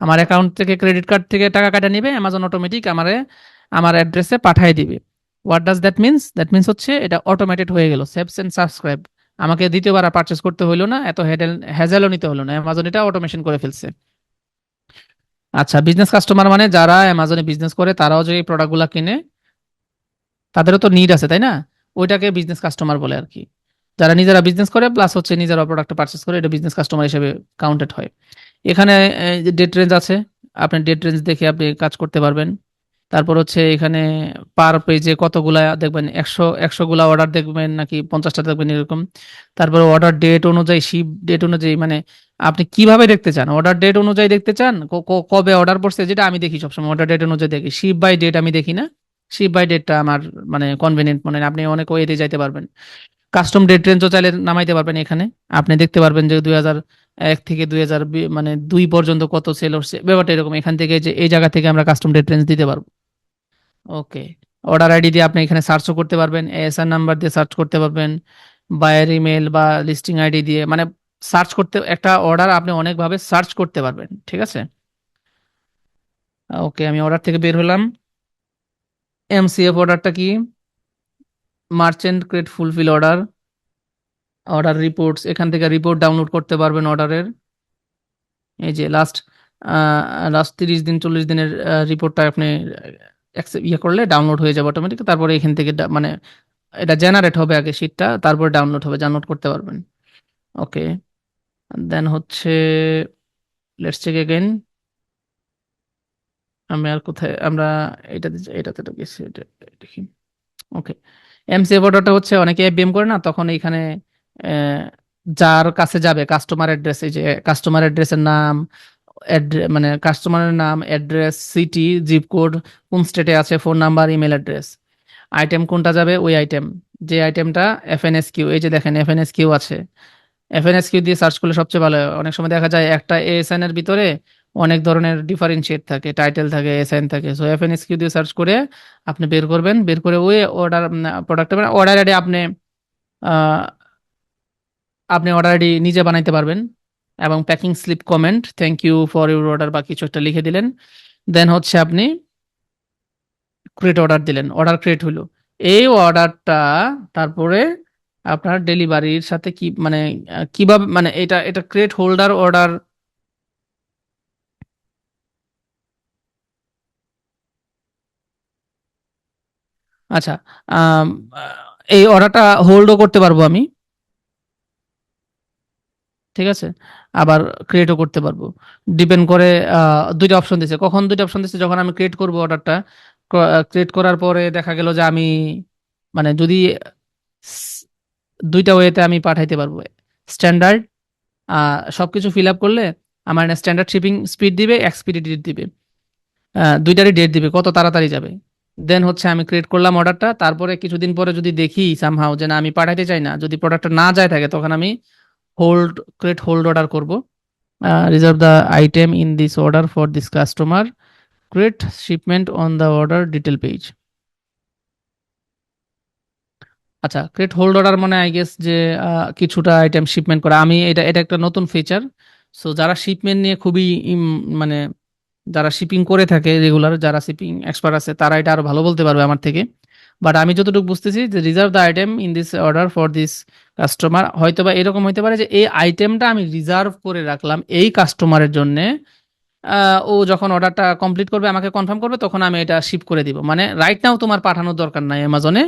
আমার অ্যাকাউন্ট থেকে ক্রেডিট কার্ড থেকে টাকা কাটা নিবে, অ্যামাজন অটোমেটিক আমারে আমার অ্যাড্রেসে পাঠিয়ে দিবে। What does that means? That means হচ্ছে এটা অটোমেটেড হয়ে গেল, সেভস এন্ড সাবস্ক্রাইব। আমাকে দ্বিতীয়বার আর পারচেস করতে হইলো না, এত হ্যাজেলও নিতে হলো না, অ্যামাজন এটা অটোমেশন করে ফেলছে। আচ্ছা, বিজনেস কাস্টমার মানে যারা অ্যামাজনে বিজনেস করে, তারাও যে এই প্রোডাক্টগুলো কিনে, তাদেরও তো নিড আছে, তাই না? ওইটাকে বিজনেস কাস্টমার বলে আর কি। যারা নিজেরা বিজনেস করে প্লাস হচ্ছে নিজেরা প্রোডাক্ট পারচেস করে, এটা বিজনেস কাস্টমার হিসেবে কাউন্টেড হয়। এখানে ডেট রেঞ্জ আছে, আপনি ডেট রেঞ্জ দেখে আপনি কাজ করতে পারবেন। তারপর হচ্ছে এখানে পার পেজে কতগুলা দেখবেন, 100 গুলা অর্ডার দেখবেন নাকি 50টা দেখবেন এরকম। তারপরে অর্ডার ডেট অনুযায়ী, শিপ ডেট অনুযায়ী, মানে আপনি কিভাবে দেখতে চান, অর্ডার ডেট অনুযায়ী দেখতে চান, কবে অর্ডার পড়ছে, যেটা আমি দেখি সবসময় অর্ডার ডেট অনুযায়ী দেখি, শিপ বাই ডেট আমি দেখি না। শিপ বাই ডেটটা আমার মানে কনভেনিয়েন্ট মনে হয়, আপনি অনেক ওয়েতে যাইতে পারবেন। কাস্টম ডেট রেঞ্জও চাইলে নামাইতে পারবেন এখানে। আপনি দেখতে পারবেন যে 2001 থেকে 2000 মানে 2 পর্যন্ত কত সেল হচ্ছে, ব্যাপারটা এরকম। এখান থেকে যে এই জায়গা থেকে আমরা কাস্টম ডেট রেঞ্জ দিতে পারবো। ওকে, অর্ডার আইডি দিয়ে আপনি এখানে সার্চও করতে পারবেন, এএসআর নাম্বার দিয়ে সার্চ করতে পারবেন, বায়ার ইমেল বা লিস্টিং আইডি দিয়ে, মানে সার্চ করতে, একটা অর্ডার আপনি অনেকভাবে সার্চ করতে পারবেন, ঠিক আছে। ওকে, আমি অর্ডার থেকে বের হলাম। এমসিএফ অর্ডারটা কি? Merchant create fulfill order. Order reports, এখান থেকে রিপোর্ট ডাউনলোড করতে পারবেন অর্ডারের। এই যে লাস্ট লাস্ট 30 দিন 40 দিনের রিপোর্টটা আপনি ইয়ে করলে ডাউনলোড হয়ে যাবে অটোমেটিক। তারপরে এখান থেকে মানে এটা জেনারেট হবে আগে শীটটা, তারপরে ডাউনলোড হবে, ডাউনলোড করতে পারবেন। ওকে, দেন হচ্ছে লেটস চেক এগেইন। আমি আর কোথায়, আমরা এটাতে এটাতে তো গেছি, এটা দেখি। ওকে, এমসিএফ অর্ডারটা হচ্ছে অনেকে এফবিএম করে না, তখন এইখানে আহ, যার কাছে যাবে কাস্টমার অ্যাড্রেস, এই যে কাস্টমার অ্যাড্রেসের নাম, মানে কাস্টমারের নাম, অ্যাড্রেস, সিটি, জিপ কোড, কোন স্টেটে আছে, phone number, email address, item কোনটা যাবে, ওই আইটেম, যে আইটেমটা এফএনএসকিউ, এই যে দেখেন এফএনএসকিউ আছে, এফএনএসকিউ দিয়ে সার্চ করলে সবচেয়ে ভালো হয়। অনেক সময় দেখা যায় একটা এএসএন এর ভিতরে অনেক ধরনের ডিফারেন্সিয়েট থাকে, টাইটেল থাকে, এসএন থাকে, সো এফএনএসকিউ দিয়ে সার্চ করে আপনি বের করবেন, বের করে ওই অর্ডার প্রোডাক্ট অর্ডার আইডি আপনি আহ, আপনি অর্ডার আইডি নিজে বানাইতে পারবেন, এবং packing slip comment thank you for your order বা কিছু একটা লিখে দিলেন। দেন হচ্ছে আপনি ক্রিয়েট অর্ডার দিলেন, অর্ডার ক্রিয়েট হলো। এই অর্ডারটা তারপরে আপনার ডেলিভারির সাথে কি মানে কিভাবে, মানে এটা এটা ক্রিয়েট হোল্ডার অর্ডার। আচ্ছা, আম, এই অর্ডারটা হোল্ডও করতে পারবো আমি, ঠিক আছে, আবার ক্রিয়েটও করতে পারবো। ডিপেন্ড করে, দুইটা অপশন দিছে। কখন দুইটা অপশন দিছে? যখন আমি ক্রিয়েট করব অর্ডারটা, ক্রিয়েট করার পরে দেখা গেল যে আমি মানে যদি স- দুইটা ওয়েতে আমি পাঠাইতে পারবো। স্ট্যান্ডার্ড, সবকিছু ফিল আপ করলে আমার স্ট্যান্ডার্ড শিপিং স্পিড দিবে, এক্সপিডিটেড দিবে, দুইটারই ডেট দিবে কত তাড়াতাড়ি যাবে। দেন হচ্ছে আমি ক্রিয়েট করলাম অর্ডারটা, তারপরে কিছুদিন পরে যদি দেখি সামহাও যে না আমি পাঠাইতে চাই না, যদি প্রোডাক্টটা না যায় থাকে, তখন আমি হোল্ড, ক্রিয়েট হোল্ড অর্ডার করব। Reserve the item in this order for this customer, create shipment on the order detail page. আচ্ছা, ক্রিয়েট হোল্ড অর্ডার মানে আই গেস যে কিছুটা আইটেম শিপমেন্ট করা। আমি এটা এটা একটা নতুন ফিচার। সো যারা শিপমেন্ট নিয়ে খুবই মানে যারা শিপিং করে থাকে রেগুলার, যারা শিপিং এক্সপার্ট আছে, তারা এটা আরো ভালো বলতে পারবে আমার থেকে। বাট আমি যতটুকু বুঝতেছি যে reserve the item in this order for this customer, হয়তো বা এরকম হইতে পারে যে এই আইটেমটা আমি রিজার্ভ করে রাখলাম এই কাস্টমারের জন্য। ও যখন অর্ডারটা কমপ্লিট করবে, আমাকে কনফার্ম করবে, তখন আমি এটা শিপ করে দিব। মানে রাইট নাও তোমার পাঠানোর দরকার নাই অ্যামাজনে,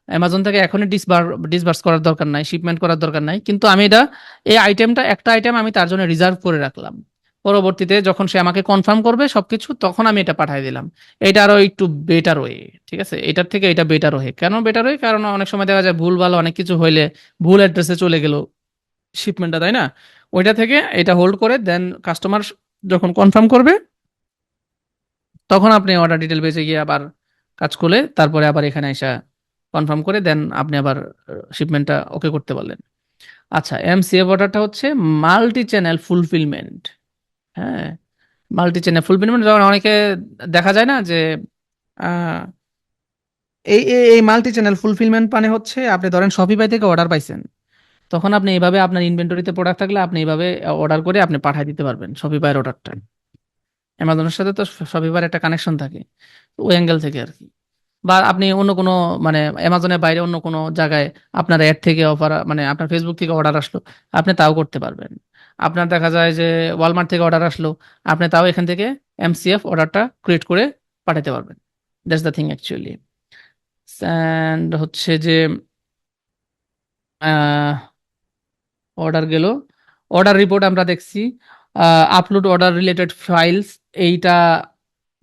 অ্যামাজন থেকে এখনই ডিসবার্স করার দরকার নাই, শিপমেন্ট করার দরকার নাই, কিন্তু আমি এটা, এই আইটেমটা, একটা আইটেম আমি তার জন্য রিজার্ভ করে রাখলাম। পরবর্তীতে যখন সে আমাকে কনফার্ম করবে সবকিছু, তখন আমি এটা পাঠিয়ে দিলাম। এটা আরো একটু বেটার ওয়ে, ঠিক আছে, এটার থেকে এটা বেটার ওয়ে। কেন বেটার ওয়ে? কারণ অনেক সময় দেখা যায় ভুল ভালো অনেক কিছু হইলে ভুল অ্যাড্রেসে চলে গেল শিপমেন্টটা, তাই না? ওইটা থেকে এটা হোল্ড করে দেন কাস্টমার যখন কনফার্ম করবে, তখন আপনি অর্ডার ডিটেল পেজে গিয়ে আবার কাজ করলে, তারপরে আবার এখানে এসে কনফার্ম করে দেন আপনি আবার শিপমেন্টটা ওকে করতে পারলেন। আচ্ছা, এমসিএফ অর্ডারটা হচ্ছে মাল্টি চ্যানেল ফুলফিলমেন্ট। হ্যাঁ, মাল্টি চ্যানেল ফুলফিলমেন্ট, যখন অনেকে দেখা যায় না যে আহ, এই মাল্টি চ্যানেল ফুলফিলমেন্ট মানে হচ্ছে আপনি ধরেন শপিফাই থেকে অর্ডার পাইছেন, তখন আপনি এইভাবে আপনার ইনভেন্টরিতে প্রোডাক্ট থাকলে আপনি এইভাবে অর্ডার করে আপনি পাঠিয়ে দিতে পারবেন শপিফাইয়ের অর্ডারটা। অ্যামাজনের সাথে তো শপিফাইয়ের একটা কানেকশন থাকে, ওই অ্যাঙ্গেল থেকে আর কি। বা আপনি অন্য কোনো মানে অ্যামাজনের বাইরে অন্য কোনো জায়গায় আপনার অ্যাড থেকে অফার, মানে আপনার ফেসবুক থেকে অর্ডার আসলো, আপনি তাও করতে পারবেন। আপনার দেখা যায় যে ওয়ালমার্ট থেকে অর্ডার আসলো, আপনি তাও এখান থেকে এমসিএফ অর্ডারটা ক্রিয়েট করে পাঠাতে পারবেন। That's the thing actually. And হচ্ছে যে অর্ডার গেল, অর্ডার রিপোর্ট আমরা দেখছি, আপলোড অর্ডার রিলেটেড ফাইলস, এইটা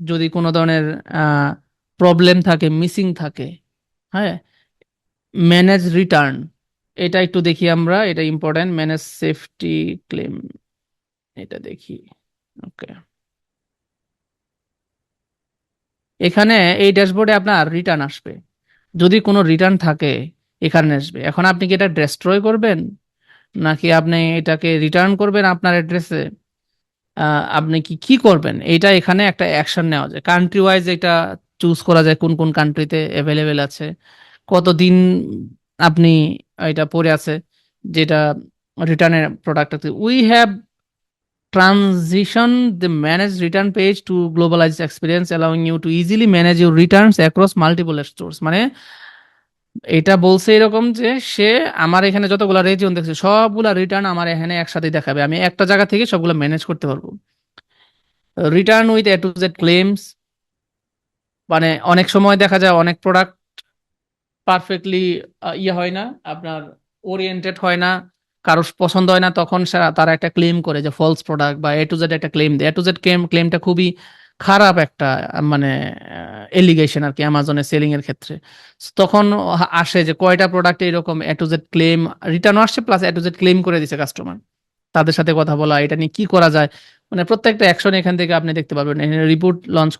যদি কোনো ধরনের প্রবলেম থাকে, মিসিং থাকে, হ্যাঁ। ম্যানেজ রিটার্ন, এটা একটু দেখি আমরা, এটা ইম্পর্টেন্ট। ম্যানেজ সেফটি ক্লেম, এটা দেখি। ওকে, এখানে এই ড্যাশবোর্ডে আপনার রিটার্ন আসবে, যদি কোনো রিটার্ন থাকে এখানে আসবে। এখন আপনি কি এটা ডেস্ট্রয় করবেন, নাকি আপনি এটাকে রিটার্ন করবেন আপনার অ্যাড্রেসে, আপনি কি কি করবেন, এইটা এখানে একটা অ্যাকশন নেওয়া যায়। কান্ট্রি ওয়াইজ এটা চুজ করা যায় কোন কোন কান্ট্রিতে অ্যাভেলেবেল আছে, কতদিন আপনি এটা পড়ে আছে যেটা রিটার্নের প্রোডাক্ট আছে। We have transition the manage return page to globalized experience allowing you to easily manage your returns across multiple stores। মানে এটা বলছে এরকম যে সে আমার এখানে যতগুলা রেজিয়ন দেখছে সবগুলা রিটার্ন আমার এখানে একসাথে দেখাবে, আমি একটা জায়গা থেকে সবগুলো ম্যানেজ করতে পারবো। Return with A to Z claims, মানে অনেক সময় দেখা যায় অনেক প্রোডাক্ট পারফেক্টলি ইয়ে হয় না, আপনার ওরিয়েন্টেড হয় না, কারোর পছন্দ হয় না, তখন তারা একটা ক্লেম করে যে ফলস প্রোডাক্ট, বা এ টু জেড একটা ক্লেম দেয়। এ টু জেড ক্লেমটা খুবই খারাপ একটা মানে এলিগেশন আর কি অ্যামাজনে সেলিং এর ক্ষেত্রে। তখন আসে যে কয়টা প্রোডাক্ট এরকম এ টু জেড ক্লেম, রিটার্ন আসছে plus A to Z claim করে দিছে কাস্টমার। তাদের সাথে কথা বলা, এটা নিয়ে কি করা যায়, মানে প্রত্যেকটা অ্যাকশন এখান থেকে আপনি দেখতে পারবেন। রিপোর্ট লঞ্চ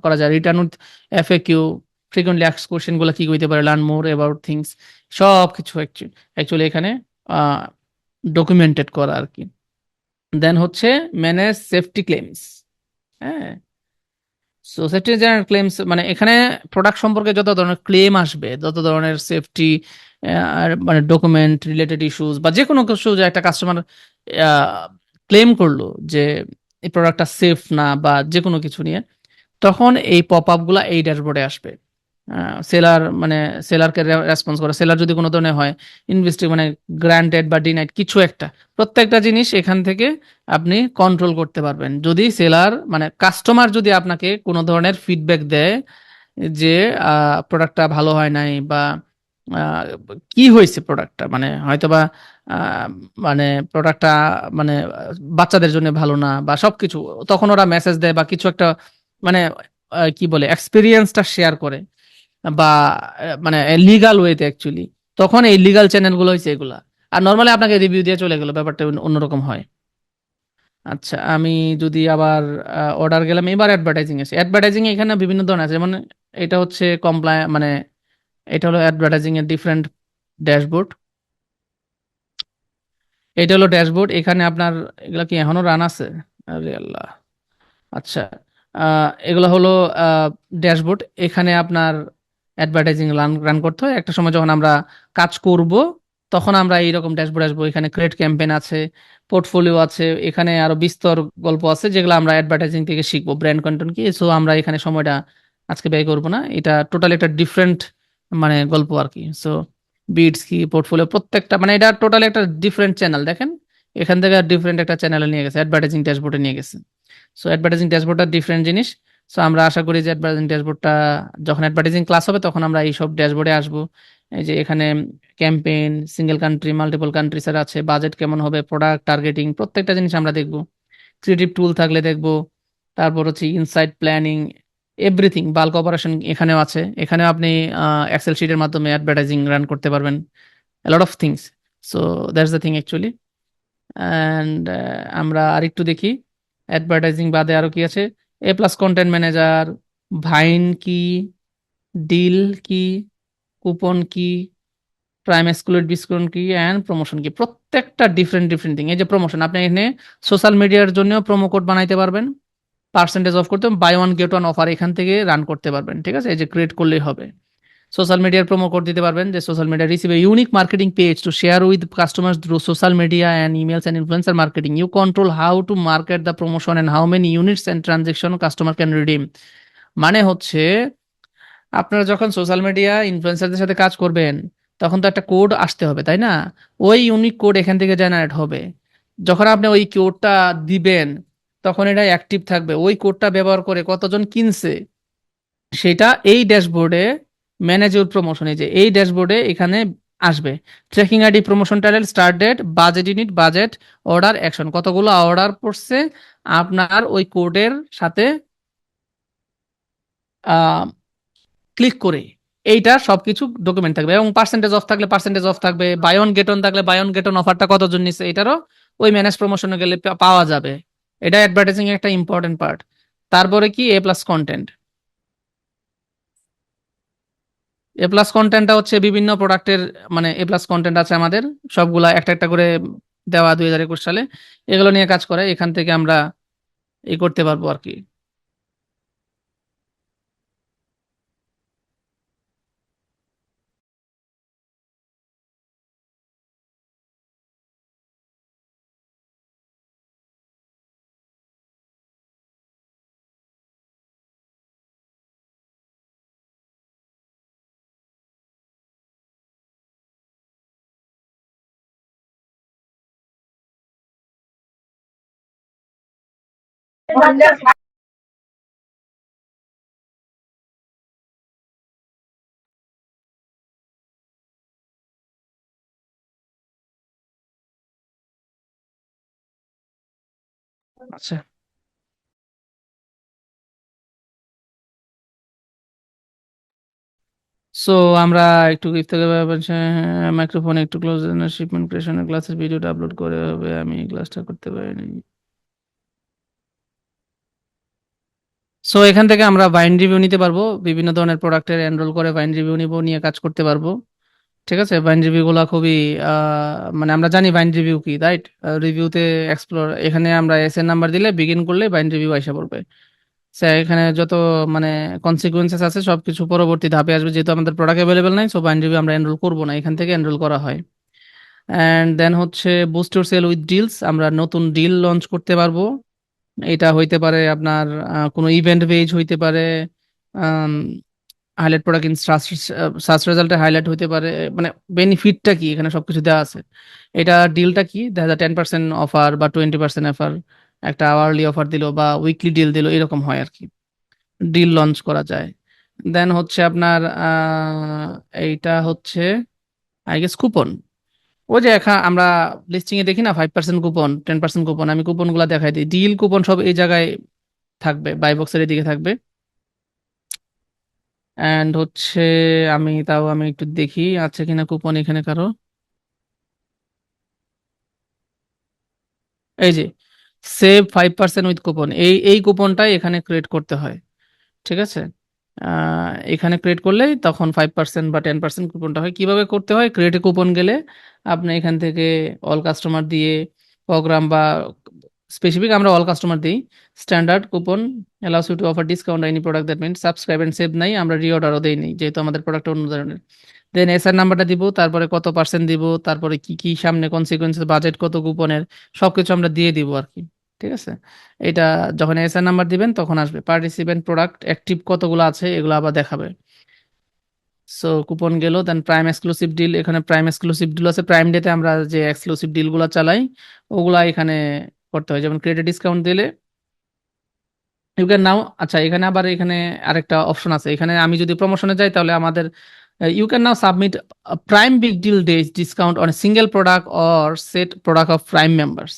করা যায়, return with FAQ, frequently asked question গুলো কি হইতে পারে, লার্ন মোর অ্যাবাউট থিংস, সব কিছু অ্যাকচুয়ালি এখানে ডকুমেন্টেড করা আর কি। দেন হচ্ছে ম্যানেজ সেফটি ক্লেমস। হ্যাঁ, সোসাইটি জেনারেল ক্লেমস মানে এখানে প্রোডাক্ট সম্পর্কে যত ধরনের ক্লেম আসবে, যত ধরনের সেফটি মানে ডকুমেন্ট রিলেটেড ইস্যুস বা যে কোনো কিছু, যে একটা কাস্টমার ক্লেম করলো যে এই প্রোডাক্টটা সেফ না বা যে কোনো কিছু নিয়ে, তখন এই পপ আপ গুলা এই ড্যাশবোর্ডে আসবে। সেলার মানে সেলারকে রেসপন্স করে, সেলার যদি কোনো ধরনের হয় ইনভেস্টিং মানে গ্রান্টেড বা ডিনাইড কিছু একটা, প্রত্যেকটা জিনিস এখান থেকে আপনি কন্ট্রোল করতে পারবেন। যদি সেলার মানে কাস্টমার যদি আপনাকে কোনো ধরনের ফিডব্যাক দেয় যে প্রোডাক্টটা ভালো হয় নাই, বা আহ, কি হয়েছে প্রোডাক্টটা, মানে হয়তোবা আহ, মানে প্রোডাক্টটা মানে বাচ্চাদের জন্য ভালো না বা সবকিছু, তখন ওরা মেসেজ দেয় বা কিছু একটা, মানে কি বলে এক্সপিরিয়েন্সটা শেয়ার করে, বা মানে লিগাল ওয়েতে অ্যাকচুয়ালি, তখন এই লিগাল চ্যানেলগুলো হচ্ছে এগুলা। আর নর্মালি আপনাকে রিভিউ দিয়ে চলে গেলো, ব্যাপারটা অন্যরকম হয়। আচ্ছা, আমি যদি আবার অর্ডার গেলাম, এবার অ্যাডভার্টাইজিং আছে। অ্যাডভার্টাইজিং এখানে বিভিন্ন ধরনের আছে, যেমন এটা হচ্ছে মানে এটা হলো অ্যাডভার্টাইজিং এর ডিফারেন্ট ড্যাশবোর্ড। এটা হলো ড্যাশবোর্ড, এখানে আপনার এগুলা কি এখনো রান আছে? আরে আল্লাহ। আচ্ছা, এগুলো হলো ড্যাশবোর্ড, এখানে আপনার অ্যাডভার্টাইজিং রান রান করতে হয়। একটা সময় যখন আমরা কাজ করব, তখন আমরা এইরকম ড্যাশবোর্ড আসবো। এখানে ক্রিয়েট ক্যাম্পেইন আছে, পোর্টফোলিও আছে, এখানে আরো বিস্তর গল্প আছে যেগুলো আমরা অ্যাডভার্টাইজিং থেকে শিখবো, ব্র্যান্ড কন্টেন্ট কি। সো আমরা এখানে সময়টা আজকে ব্যয় করবো না, এটা টোটাল একটা ডিফারেন্ট মানে গল্প আর কি। সো বিটস কি, পোর্টফোলিও, প্রত্যেকটা মানে এটা টোটালি একটা ডিফারেন্ট চ্যানেল। দেখেন এখান থেকে ডিফারেন্ট একটা চ্যানেলে নিয়ে গেছে, অ্যাডভার্টাইজিং ড্যাশবোর্ডে নিয়ে গেছে। সো অ্যাডভার্টাইজিং ড্যাশবোর্ডটা ডিফারেন্ট জিনিস। সো আমরা আশা করি যে অ্যাডভার্টাইজিং ড্যাশবোর্ডটা যখন অ্যাডভার্টাইজিং ক্লাস হবে তখন আমরা এই সব ড্যাশবোর্ডে আসবো। এই যে এখানে campaign, single country, multiple countries এর আছে, বাজেট কেমন হবে, প্রোডাক্ট টার্গেটিং, প্রত্যেকটা জিনিস আমরা দেখবো। ক্রিয়েটিভ টুল থাকলে দেখবো, তারপর হচ্ছে insight planning, everything, bulk operation এখানেও আছে। এখানেও আপনি এক্সেল শিটের মাধ্যমে অ্যাডভার্টাইজিং রান করতে পারবেন, a lot of things. So that's the thing actually. And আমরা আরেকটু দেখি অ্যাডভার্টাইজিং বাদে আরো কি আছে। এ প্লাস কন্টেন্ট ম্যানেজার, ভাইন কি, ডিল কি, কুপন কি, প্রাইম এক্সক্লুসিভ ডিসকাউন্ট কি অ্যান্ড প্রমোশন কি, প্রত্যেকটা ডিফারেন্ট ডিফারেন্ট থিং। এই যে প্রমোশন, আপনি এখানে সোশ্যাল মিডিয়ার জন্য প্রোমো কোড বানাইতে পারবেন, পার্সেন্টেজ অফ করতে buy one get one offer এখান থেকে রান করতে পারবেন। ঠিক আছে, এই যে ক্রিয়েট করলেই হবে। সোশ্যাল মিডিয়ার প্রোমো কোড দিতে পারবেন, যে social media receive a unique marketing page to share with customers through social media and emails and influencer marketing. You control how to market the promotion and how many units and transaction customer can redeem. মানে হচ্ছে আপনারা যখন social media ইনফ্লুয়েন্সারদের সাথে কাজ করবেন, তখন তো একটা কোড আসতে হবে, তাই না? ওই ইউনিক কোড এখান থেকে জেনারেট হবে। যখন আপনি ওই কোডটা দিবেন, তখন এটা অ্যাক্টিভ থাকবে। ওই কোডটা ব্যবহার করে কতজন কিনছে সেটা এই ড্যাশবোর্ডে, ম্যানেজ ইউর প্রমোশন, এই যে এই ড্যাশবোর্ডে এখানে আসবে। Tracking ID, promotion title, start date, budget unit, budget, order, action, কতগুলো অর্ডার পড়ছে আপনার ওই কোডের সাথে ক্লিক করে, এইটা সবকিছু ডকুমেন্ট থাকবে। এবং পার্সেন্টেজ অফ থাকলে পার্সেন্টেজ অফ থাকবে, বাই অন গেট অন থাকলে বাই অন গেট অন অফারটা কতজন নিচ্ছে এটারও ওই ম্যানেজ প্রমোশনে গেলে পাওয়া যাবে। এটা অ্যাডভার্টাইজিং একটা ইম্পর্টেন্ট পার্ট। তারপরে কি এ প্লাস কন্টেন্ট। এ প্লাস কন্টেন্টটা হচ্ছে বিভিন্ন প্রোডাক্টের, মানে এ প্লাস কন্টেন্ট আছে আমাদের সবগুলা একটা একটা করে দেওয়া 2021 সালে, এগুলো নিয়ে কাজ করে। এখান থেকে আমরা এই করতে পারবো আর কি। আচ্ছা, সো আমরা একটু গিফট থেকে মাইক্রোফোন একটু ক্লোজ, শিপমেন্ট ক্রিয়েশনের ক্লাসের ভিডিওটা আপলোড করে হবে, আমি এই ক্লাসটা করতে পারিনি। সো এখান থেকে আমরা বাইন্ড রিভিউ নিতে পারবো, বিভিন্ন ধরনের প্রোডাক্টের এনরোল করে বাইন্ড রিভিউ নিব, নিয়ে কাজ করতে পারবো। ঠিক আছে, বাইন্ড রিভিউ গুলা খুবই মানে আমরা জানি বাইন্ড রিভিউ কি, রাইট? রিভিউতে এক্সপ্লোর, এখানে আমরা এস এর নাম্বার দিলে বিগিন করলে বাইন্ড রিভিউ আইসা পড়বে। এখানে যত মানে কনসিকুয়েন্সেস আছে সবকিছু পরবর্তী ধাপে আসবে, যেহেতু আমাদের প্রোডাক্ট অ্যাভেলেবেল নাই, সো বাইন্ড রিভিউ আমরা এনরোল করবো না, এখান থেকে এনরোল করা হয়। অ্যান্ড দেন হচ্ছে boost your sale with deals, আমরা নতুন ডিল লঞ্চ করতে পারবো। এটা হইতে পারে আপনার কোনো ইভেন্ট পেজ হইতে পারে, হাইলাইট প্রোডাক্ট ইন সার্চ রেজাল্টে হাইলাইট হইতে পারে। মানে বেনিফিটটা কি এখানে সবকিছু দেওয়া আছে। এটা ডিলটা কি, দেখা যায় 10% অফার বা 20% অফার, একটা আওয়ারলি অফার দিল বা উইকলি ডিল দিল, এরকম হয় আর কি, ডিল লঞ্চ করা যায়। দেন হচ্ছে আপনার এইটা হচ্ছে আই গেস কুপন। ওই যে আমরা লিস্টিং এ দেখি না 5% কুপন, 10% কুপন, আমি কুপন গুলা দেখাই দিই। ডিল কুপন সব এই জায়গায় থাকবে, বাই বক্সের এদিকে থাকবে। অ্যান্ড হচ্ছে আমি একটু দেখি আছে কিনা কুপন এখানে কারো। এই যে সেভ 5% উইথ কুপন, এই কুপনটাই এখানে ক্রিয়েট করতে হয়। ঠিক আছে, এখানে ক্রিয়েট করলেই তখন 5% বা 10% কুপনটা হয়। কিভাবে করতে হয়, ক্রিয়েট কুপন গেলে আপনি এখান থেকে অল কাস্টমার দিয়ে প্রোগ্রাম বা স্পেসিফিক, আমরা অল কাস্টমার দিই। Standard coupon allows you to offer discount any product that means subscribe and save নাই, আমরা রিঅর্ডারও দেই নেই যেহেতু আমাদের প্রোডাক্ট অন্য ধরনের। দেন এসআর নাম্বারটা দিব, তারপরে কত পার্সেন্ট দিব, তারপরে কি কি সামনে কনসিকুয়েন্স, বাজেট কত কুপনের, সবকিছু আমরা দিয়ে দিব আর কি। ঠিক আছে, এটা যখন এসআর নাম্বার দিবেন তখন আসবে। পার্টিসিপেন্ট প্রোডাক্ট অ্যাক্টিভ কতগুলো আছে এগুলো আবার দেখাবে। সো কুপন গেল। দেন প্রাইম এক্সক্লুসিভ ডিল, এখানে প্রাইম এক্সক্লুসিভ ডিল আছে। প্রাইম ডেতে আমরা যে এক্সক্লুসিভ ডিলগুলো চালাই ওগুলা এখানে করতে হয়, যেমন ক্রেডিট ডিসকাউন্ট দিলে ইউ ক্যান নাও। আচ্ছা, এখানে আবার এখানে আরেকটা অপশন আছে, এখানে আমি যদি প্রমোশনে যাই তাহলে আমাদের you can now submit prime big deal days discount on single product or set product of prime members.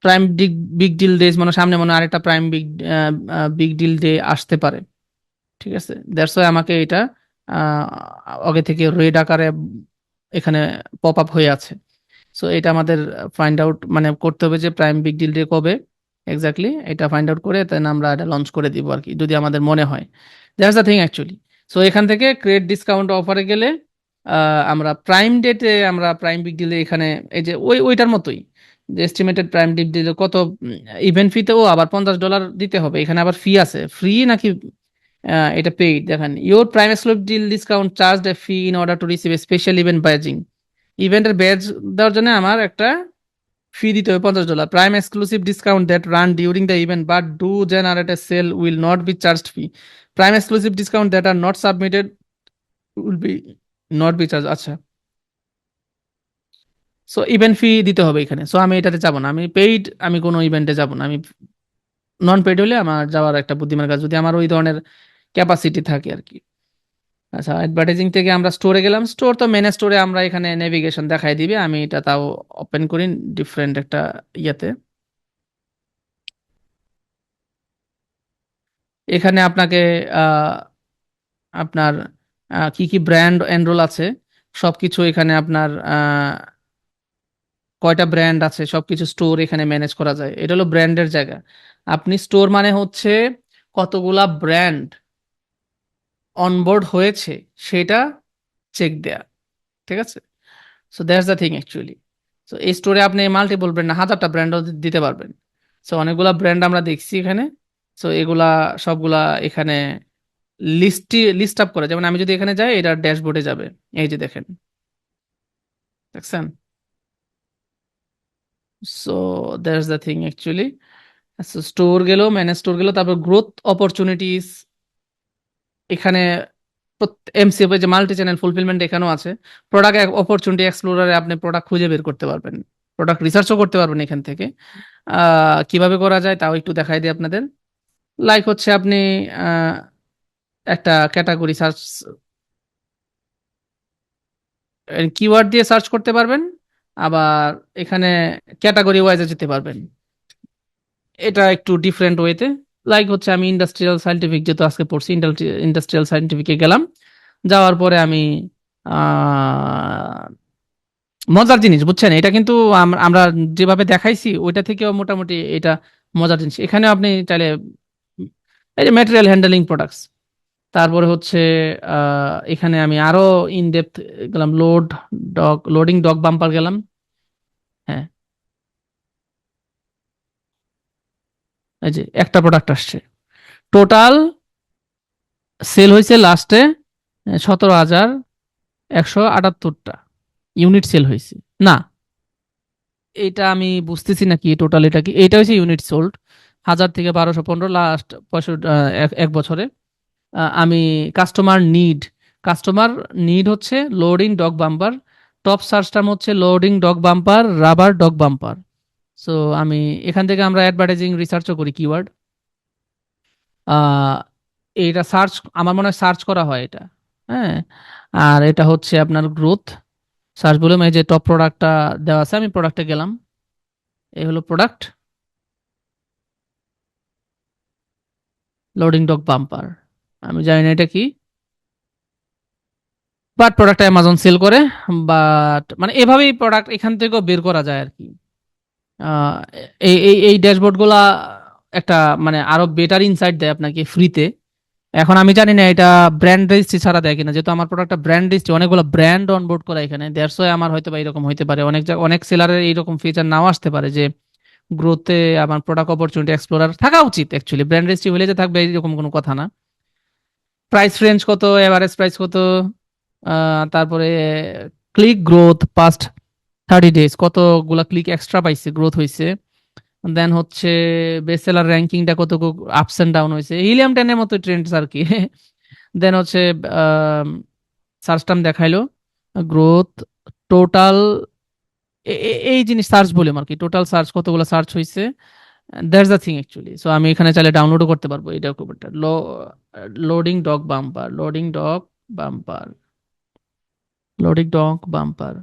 Prime big deal days মানে সামনে মনে হয় আরেকটা প্রাইম বিগ ডিল ডে আসতে পারে। ঠিক আছে, দ্যাটস ওয়াই আমাকে এটা আহ, আগে থেকে রেড আকারে এখানে পপ আপ হয়ে আছে। সো এটা আমাদের ফাইন্ড আউট মানে করতে হবে যে প্রাইম বিগ ডিল ডে কবে এক্স্যাক্টলি, এটা ফাইন্ড আউট করে দেন আমরা এটা লঞ্চ করে দিব আর কি, যদি আমাদের মনে হয়। That's the thing actually. So এখান থেকে ক্রেডিট ডিসকাউন্ট অফারে গেলে আমরা প্রাইম ডেটে, আমরা প্রাইম বিগ ডিলে এখানে এই যে ওইটার মতোই, যে এস্টিমেটেড প্রাইম বিগ ডিলে কত ইভেন্ট ফিতেও আবার $50 দিতে হবে, এখানে আবার ফি আছে, ফ্রি নাকি এটা পেইড দেখেন। Your prime exclusive deal discount charge a fee in order to receive a special event badging. ইভেন্টের ব্যাজ দেওয়ার জন্য আমার একটা ফি দিতে হবে $50। Prime exclusive discount that run during the event but do generate a sale will not be charged fee. Prime exclusive discount that are not submitted will be not be charge. আচ্ছা, so event fee দিতে হবে এখানে। So আমি এটাতে যাব না, আমি paid, আমি কোনো ইভেন্টে যাব না, আমি নন পেইড হলে আমার যাওয়ার একটা বুদ্ধিমান কাজ, যদি আমার ওই ধরনের ক্যাপাসিটি থাকে আর কি। আচ্ছা, অ্যাডভার্টাইজিং থেকে আমরা স্টোরে গেলাম। স্টোর তো মেন স্টোরে আমরা এখানে নেভিগেশন দেখাই দিবে, আমি এটা তাও ওপেন করি ডিফারেন্ট একটা ইয়েতে। এখানে আপনাকে আহ, আপনার কি কি ব্র্যান্ড এনরোল আছে সবকিছু এখানে আপনার কয়টা ব্র্যান্ড আছে সবকিছু স্টোর এখানে ম্যানেজ করা যায়। এটা হলো ব্র্যান্ডের জায়গা। আপনি স্টোর মানে হচ্ছে কতগুলা ব্র্যান্ড অনবোর্ড হয়েছে সেটা চেক দেয়া, ঠিক আছে? So that's the thing actually. So এই স্টোরে আপনি মাল্টিপল ব্র্যান্ড না, হাজারটা ব্র্যান্ডও দিতে পারবেন। সো অনেকগুলা ব্র্যান্ড আমরা দেখছি এখানে। সো এগুলা সবগুলা এখানে লিস্ট আপ করে, যেমন আমি যদি এখানে যাই এটা ড্যাশবোর্ডে যাবে, এই যে দেখেন, দেখছেন? So that's the thing actually. Store গেল, ম্যানেজ স্টোর গেল, তারপর গ্রোথ অপরচুনিটিস এখানে এমসিএফ যে মাল্টি চ্যানেল ফুলফিলমেন্ট এখানেও আছে। প্রোডাক্ট অপরচুনিটি এক্সপ্লোরারে আপনি প্রোডাক্ট খুঁজে বের করতে পারবেন, প্রোডাক্ট রিসার্চও করতে পারবেন এখান থেকে। কিভাবে করা যায় তাও একটু দেখাই দিই আপনাদের। লাইক হচ্ছে আপনি আহ, একটা ক্যাটাগরি সার্চ, কিওয়ার্ড দিয়ে সার্চ করতে পারবেন, আবার এখানে ক্যাটাগরি ওয়াইজে যেতে পারবেন, এটা একটু ডিফারেন্ট ওয়েতে। লাইক হচ্ছে আমি ইন্ডাস্ট্রিয়াল সায়েন্টিফিক যেহেতু আজকে পড়ছি, ইন্ডাস্ট্রিয়াল সায়েন্টিফিকে গেলাম, যাওয়ার পরে আমি আহ, মজার জিনিস বুঝছেন, এটা কিন্তু আমরা যেভাবে দেখাইছি ওইটা থেকেও মোটামুটি এটা মজার জিনিস। এখানে আপনি চাইলে এই যে ম্যাটেরিয়াল হ্যান্ডলিং প্রোডাক্টস, তারপরে হচ্ছে এখানে আমি আরো ইন ডেপথ গেলাম, লোডিং ডক বাম্পার গেলাম। হ্যাঁ, এই যে একটা প্রোডাক্ট আসছে, টোটাল সেল হয়েছে লাস্টে 17,178টা ইউনিট সেল হয়েছে। না, এটা আমি বুঝতেছি না কি টোটাল, এটা কি এটা হচ্ছে ইউনিট সোল্ড 1,000 থেকে 1,215 লাস্ট 65 এক বছরে। আমি কাস্টমার নিড হচ্ছে loading dog bumper, top search term হচ্ছে loading dog bumper, rubber dog bumper. So আমি এখান থেকে আমরা অ্যাডভার্টাইজিং রিসার্চও করি কিওয়ার্ড। এটা সার্চ, আমার মনে হয় সার্চ করা হয় এটা। হ্যাঁ, আর এটা হচ্ছে আপনার গ্রোথ সার্চ বলে এই যে টপ প্রোডাক্টটা দেওয়া আছে, আমি প্রোডাক্টে গেলাম, এই হলো প্রোডাক্ট লোডিং ডক বাম্পার। আমি জানি না এটা কি, বাট প্রোডাক্টটা অ্যামাজন সেল করে। বাট মানে এভাবেই প্রোডাক্ট এখান থেকেও বের করা যায় আর কি। আহ, এই ড্যাশবোর্ড গুলা একটা মানে আরো বেটার ইনসাইট দেয় আপনাকে ফ্রিতে। এখন আমি জানি না এটা ব্র্যান্ড রেজিস্ট্রি ছাড়া দেয় কিনা, যেহেতু আমার প্রোডাক্টটা ব্র্যান্ড রেজিস্ট্রি, অনেকগুলো ব্র্যান্ড অনবোর্ড করা এখানে, দ্যাটস ওয়াই আমার হয়তো বা এরকম হইতে পারে। অনেক সেলারের এইরকম ফিচার নাও আসতে পারে যে গ্রোথে আমার প্রোডাক্ট অপরচুনিটি এক্সপ্লোরার থাকা উচিত। অ্যাকচুয়ালি ব্র্যান্ড রেজিস্ট্রি হলে যে থাকবে এরকম কোনো কথা না। প্রাইস রেঞ্জ কত, এভারেজ প্রাইস কত, তারপরে ক্লিক গ্রোথ পাস্ট 30 ডেজ কতগুলা ক্লিক এক্সট্রা পাইছে, গ্রোথ হয়েছে। দেন হচ্ছে বেস্ট সেলার র্যাঙ্কিংটা কত আপস এন্ড ডাউন হয়েছে, হিলিয়াম টেনের মতো ট্রেন্ডস আর কি। দেন হচ্ছে সার্চ টার্ম দেখাইলো, গ্রোথ, টোটাল, এই জিনিস সার্চ বলে আর কি, টোটাল সার্চ কতগুলো সার্চ হয়েছে, that's the thing actually. So আমি এখানে চাইলে ডাউনলোডও করতে পারবো এই ডকুমেন্টটা। Loading dog bumper, bumper loading dog bumper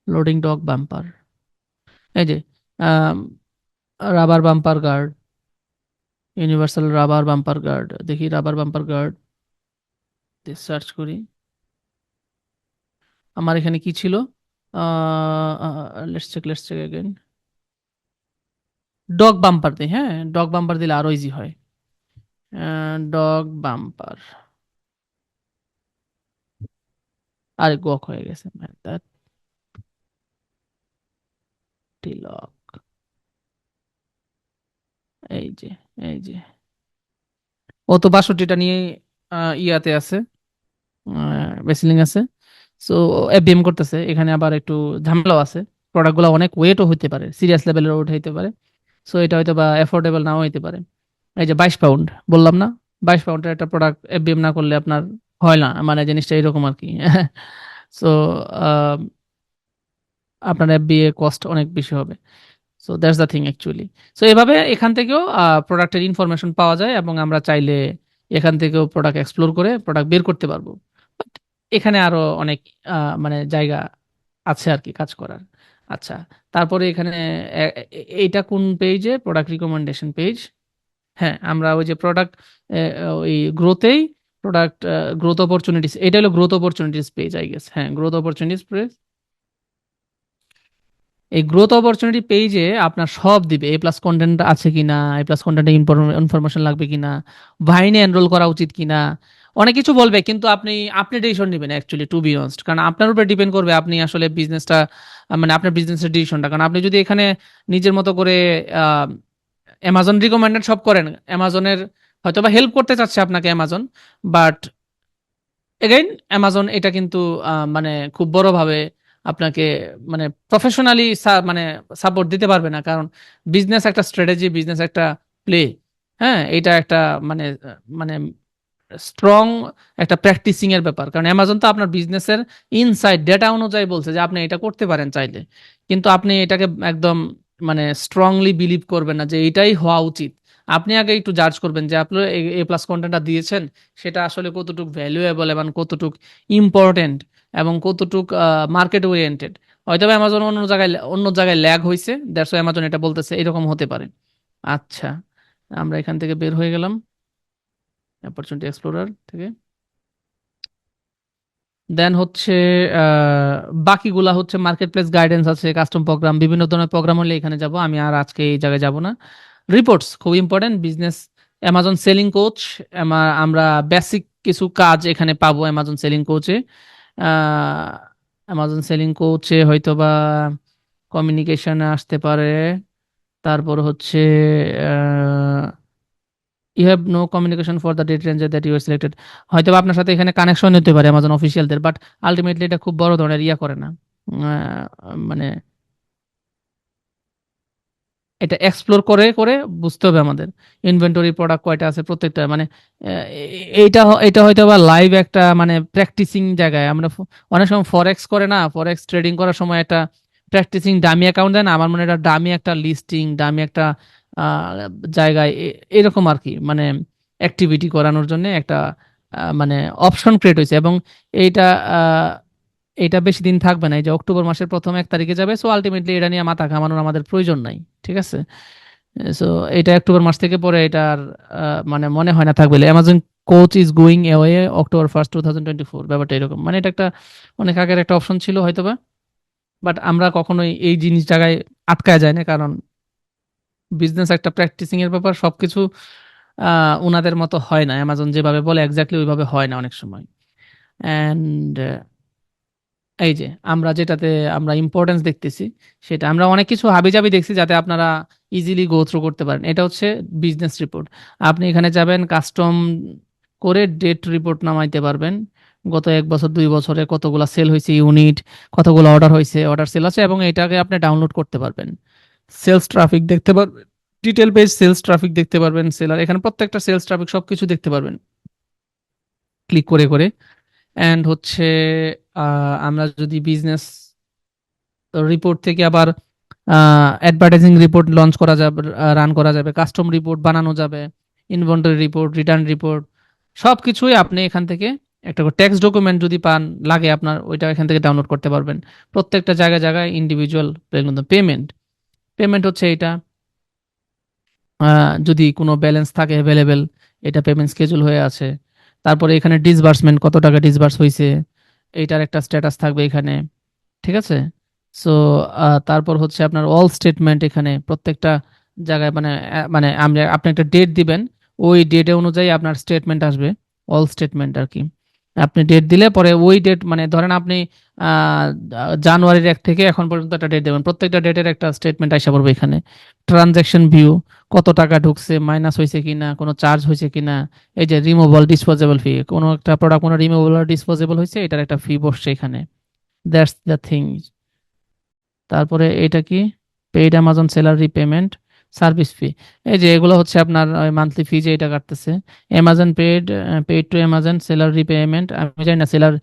loading dog bumper, এই যে rubber bumper guard, universal rubber bumper guard, দেখি রাবার বাম্পার গার্ড সার্চ করি, আমার এখানে কি ছিল, let's check again. Dog bumper দিই, হ্যাঁ ডগ বাম্পার দিলে আরো ইজি হয়। ডগ বাম্পার, আরে গক হয়ে গেছে দ্যাট লক। এই যে, এই যে, ও তো 62টা নিয়ে ইয়াতে আছে, বেসিলিং আছে। সো এফবিএম করতেছে এখানে, আবার একটু ঝামেলাও আছে। প্রোডাক্টগুলো অনেক ওয়েটও হইতে পারে, সিরিয়াস লেভেলের ওয়েট হইতে পারে। সো এটা হয়তো বা এফোর্ডেবল নাও হইতে পারে। এই যে 22 পাউন্ড বললাম না, 22 পাউন্ডের একটা প্রোডাক্ট এফবিএম না করলে আপনার হয় না, মানে জিনিসটা এরকম আর কি। সো আপনার এফবিএ কস্ট অনেক বেশি হবে। So that's the thing actually. So এভাবে এখান থেকেও প্রোডাক্টের ইনফরমেশন পাওয়া যায়, এবং আমরা চাইলে এখান থেকেও প্রোডাক্ট এক্সপ্লোর করে প্রোডাক্ট বের করতে পারবো। বাট এখানে আরো অনেক মানে জায়গা আছে আর কি কাজ করার। আচ্ছা, তারপরে এখানে এইটা কোন পেজে? Product recommendation page. হ্যাঁ, আমরা ওই যে প্রোডাক্ট ওই গ্রোথেই প্রোডাক্ট গ্রোথ অপরচুনিটিস, এটা হলো growth opportunities page I guess. হ্যাঁ, গ্রোথ অপরচুনিটিস পেজ। এই গ্রোথ অপরচুনিটি পেজে আপনার সব দিবে, এ প্লাস কন্টেন্ট আছে কিনা, এ প্লাস কন্টেন্টে ইনফরমেশন লাগবে কিনা, ভাইনে এনরোল করা উচিত কিনা, অনেক কিছু বলবে। কিন্তু আপনি আপনি ডিসিশন নেবেন অ্যাকচুয়ালি, টু বি অনেস্ট, কারণ আপনার উপরে ডিপেন্ড করবে আপনি আসলে বিজনেসটা, মানে আপনার বিজনেসের ডিসিশনটা। কারণ আপনি যদি এখানে নিজের মতো করে অ্যামাজন রিকমেন্ডেড সব করেন, অ্যামাজনের হয়তো বা হেল্প করতে চাচ্ছে আপনাকে অ্যামাজন, বাট এগেইন অ্যামাজন এটা কিন্তু মানে খুব বড়ভাবে আপনাকে মানে প্রফেশনালি মানে সাপোর্ট দিতে পারবে না, কারণ বিজনেস একটা স্ট্র্যাটেজি, বিজনেস একটা প্লে। হ্যাঁ, এটা একটা মানে মানে স্ট্রং একটা প্র্যাকটিসিং এর ব্যাপার, কারণ অ্যামাজন তো আপনার বিজনেসের ইনসাইড ডেটা অনুযায়ী বলছে যে আপনি এটা করতে পারেন চাইলে, কিন্তু আপনি এটাকে একদম মানে স্ট্রংলি বিলিভ করবেন না যে এটাই হওয়া উচিত। আপনি আগে একটু জাজ করবেন যে আপনি এ প্লাস কন্টেন্টটা দিয়েছেন সেটা আসলে কতটুকু ভ্যালুয়েবল এবং কতটুকু ইম্পর্টেন্ট এবং কতটুকু মার্কেট ওরিয়েন্টেড। হয়তো অ্যামাজন অন্য জায়গায় ল্যাগ হয়েছে, দ্যাটস অ্যামাজন এটা বলতেছে, এরকম হতে পারে। আচ্ছা, আমরা এখান থেকে বের হয়ে গেলাম অপরচুনিটি এক্সপ্লোরার থেকে। দেন হচ্ছে বাকিগুলা হচ্ছে মার্কেট প্লেস গাইডেন্স আছে, কাস্টম প্রোগ্রাম, বিভিন্ন ধরনের প্রোগ্রাম হলে এখানে যাব। আমি আর আজকে এই জায়গায় যাব না। রিপোর্টস খুব important, business Amazon selling coach. আমরা বেসিক কিছু কাজ এখানে পাবো অ্যামাজন সেলিং কোচে। অ্যামাজন সেলিং কোচে হয়তো বা কমিউনিকেশনে আসতে পারে। তারপর হচ্ছে you have no communication for the date range that you are selected. হয়তো বা আপনার সাথে এখানে কানেকশন হতে পারে অ্যামাজন অফিসিয়ালদের, বাট আলটিমেটলি এটা খুব বড় ধরনের ইয়া করে না। মানে এটা এক্সপ্লোর করে করে বুঝতে হবে আমাদের ইনভেন্টরি প্রোডাক্ট কয়টা আছে প্রত্যেকটা, মানে এটা হয়তো বা লাইভ একটা মানে প্র্যাকটিসিং জায়গায়। আমরা অনেক সময় ফরেক্স করে না, ফরেক্স ট্রেডিং করার সময় একটা প্র্যাকটিসিং ডামি অ্যাকাউন্ট দেয় না, আমার মনে হয় এটা ডামি একটা লিস্টিং, ডামি একটা আহ, জায়গায় এরকম আর কি, মানে অ্যাক্টিভিটি করানোর জন্য একটা মানে অপশন ক্রিয়েট হয়েছে। এবং এইটা আহ, এটা বেশি দিন থাকবে না, এই যে অক্টোবর মাসের প্রথম 1 তারিখে যাবে। সো আলটিমেটলি এটা নিয়ে মাথা ঘামানোর আমাদের প্রয়োজন নাই, ঠিক আছে। সো এটা অক্টোবর মাস থেকে পরে এটা আর মানে মনে হয় না থাকবে। Amazon coach is going away October 1, 2024, ব্যাপারটা এরকম, মানে এটা একটা অনেক আগের একটা অপশন ছিল হয়তোবা, বাট আমরা কখনোই এই জিনিস জায়গায় আটকায় যায় না, কারণ বিজনেস একটা প্র্যাকটিসিং এর ব্যাপার। সবকিছু ওনাদের মতো হয় না, অ্যামাজন যেভাবে বলে এক্স্যাক্টলি ওইভাবে হয় না অনেক সময়। অ্যান্ড এই যে আমরা যেটাতে আমরা ইম্পর্টেন্স দেখতেছি, সেটা আমরা অনেক কিছু হাবিজাবি দেখছি যাতে আপনারা ইজিলি গো থ্রু করতে পারেন। এটা হচ্ছে বিজনেস রিপোর্ট। আপনি এখানে যাবেন, কাস্টম করে ডেট রিপোর্ট নামাইতে পারবেন। গত 1 বছর 2 বছরে কতগুলা সেল হয়েছে ইউনিট, কতগুলো অর্ডার হয়েছে, অর্ডার সেল আছে, এবং এটাকে আপনি ডাউনলোড করতে পারবেন। সেলস ট্রাফিক দেখতে পারবেন, ডিটেল পেজ সেলস ট্রাফিক দেখতে পারবেন, সেলার এখানে প্রত্যেকটা সেলস ট্রাফিক সবকিছু দেখতে পারবেন ক্লিক করে করে। অ্যান্ড হচ্ছে আমরা যদি বিজনেস রিপোর্ট থেকে আবার অ্যাডভার্টাইজিং রিপোর্ট লঞ্চ করা যাবে, রান করা যাবে, কাস্টম রিপোর্ট বানানো যাবে, ইনভেন্টরি রিপোর্ট, রিটার্ন রিপোর্ট, সব কিছুই আপনি এখান থেকে একটা টেক্সট ডকুমেন্ট যদি পান লাগে আপনার, ওইটা এখান থেকে ডাউনলোড করতে পারবেন। প্রত্যেকটা জায়গায় জায়গায় ইন্ডিভিজুয়াল পেমেন্ট, পেমেন্ট হচ্ছে এটা যদি কোনো ব্যালেন্স থাকে অ্যাভেলেবেল, এটা পেমেন্ট স্কেজুল হয়ে আছে। তারপরে এখানে ডিসবার্সমেন্ট, কত টাকা ডিসবার্স হয়েছে, এইটার একটা স্ট্যাটাস থাকবে এখানে, ঠিক আছে। সো তারপর হচ্ছে আপনার অল স্টেটমেন্ট এখানে প্রত্যেকটা জায়গায়, মানে মানে আপনি একটা ডেট দিবেন, ওই ডেট অনুযায়ী আপনার স্টেটমেন্ট আসবে, অল স্টেটমেন্ট আর কি। আপনি ডেট দিলে পরে ওই ডেট, মানে ধরেন আপনি আহ, জানুয়ারির 1 থেকে এখন পর্যন্ত একটা ডেট দেবেন, প্রত্যেকটা ডেটের একটা স্টেটমেন্ট আসা পড়বে এখানে। ট্রানজ্যাকশন ভিউ, কত টাকা ঢুকছে, মাইনাস হয়েছে কিনা, কোনো চার্জ হয়েছে কিনা, এই যে রিমুভাল ডিসপোজেবল ফি, কোনো একটা প্রোডাক্ট কোনো রিমুভাল ডিসপোজেবল হয়েছে, এটার একটা ফি বসছে এখানে। That's the thing. তারপরে এটা কি, paid Amazon seller repayment, service ফি। এই যে এগুলো হচ্ছে আপনার মান্থলি ফি যে এটা কাটতেছে। Amazon paid, paid two Amazon seller repayment, আমি জানি না সেলার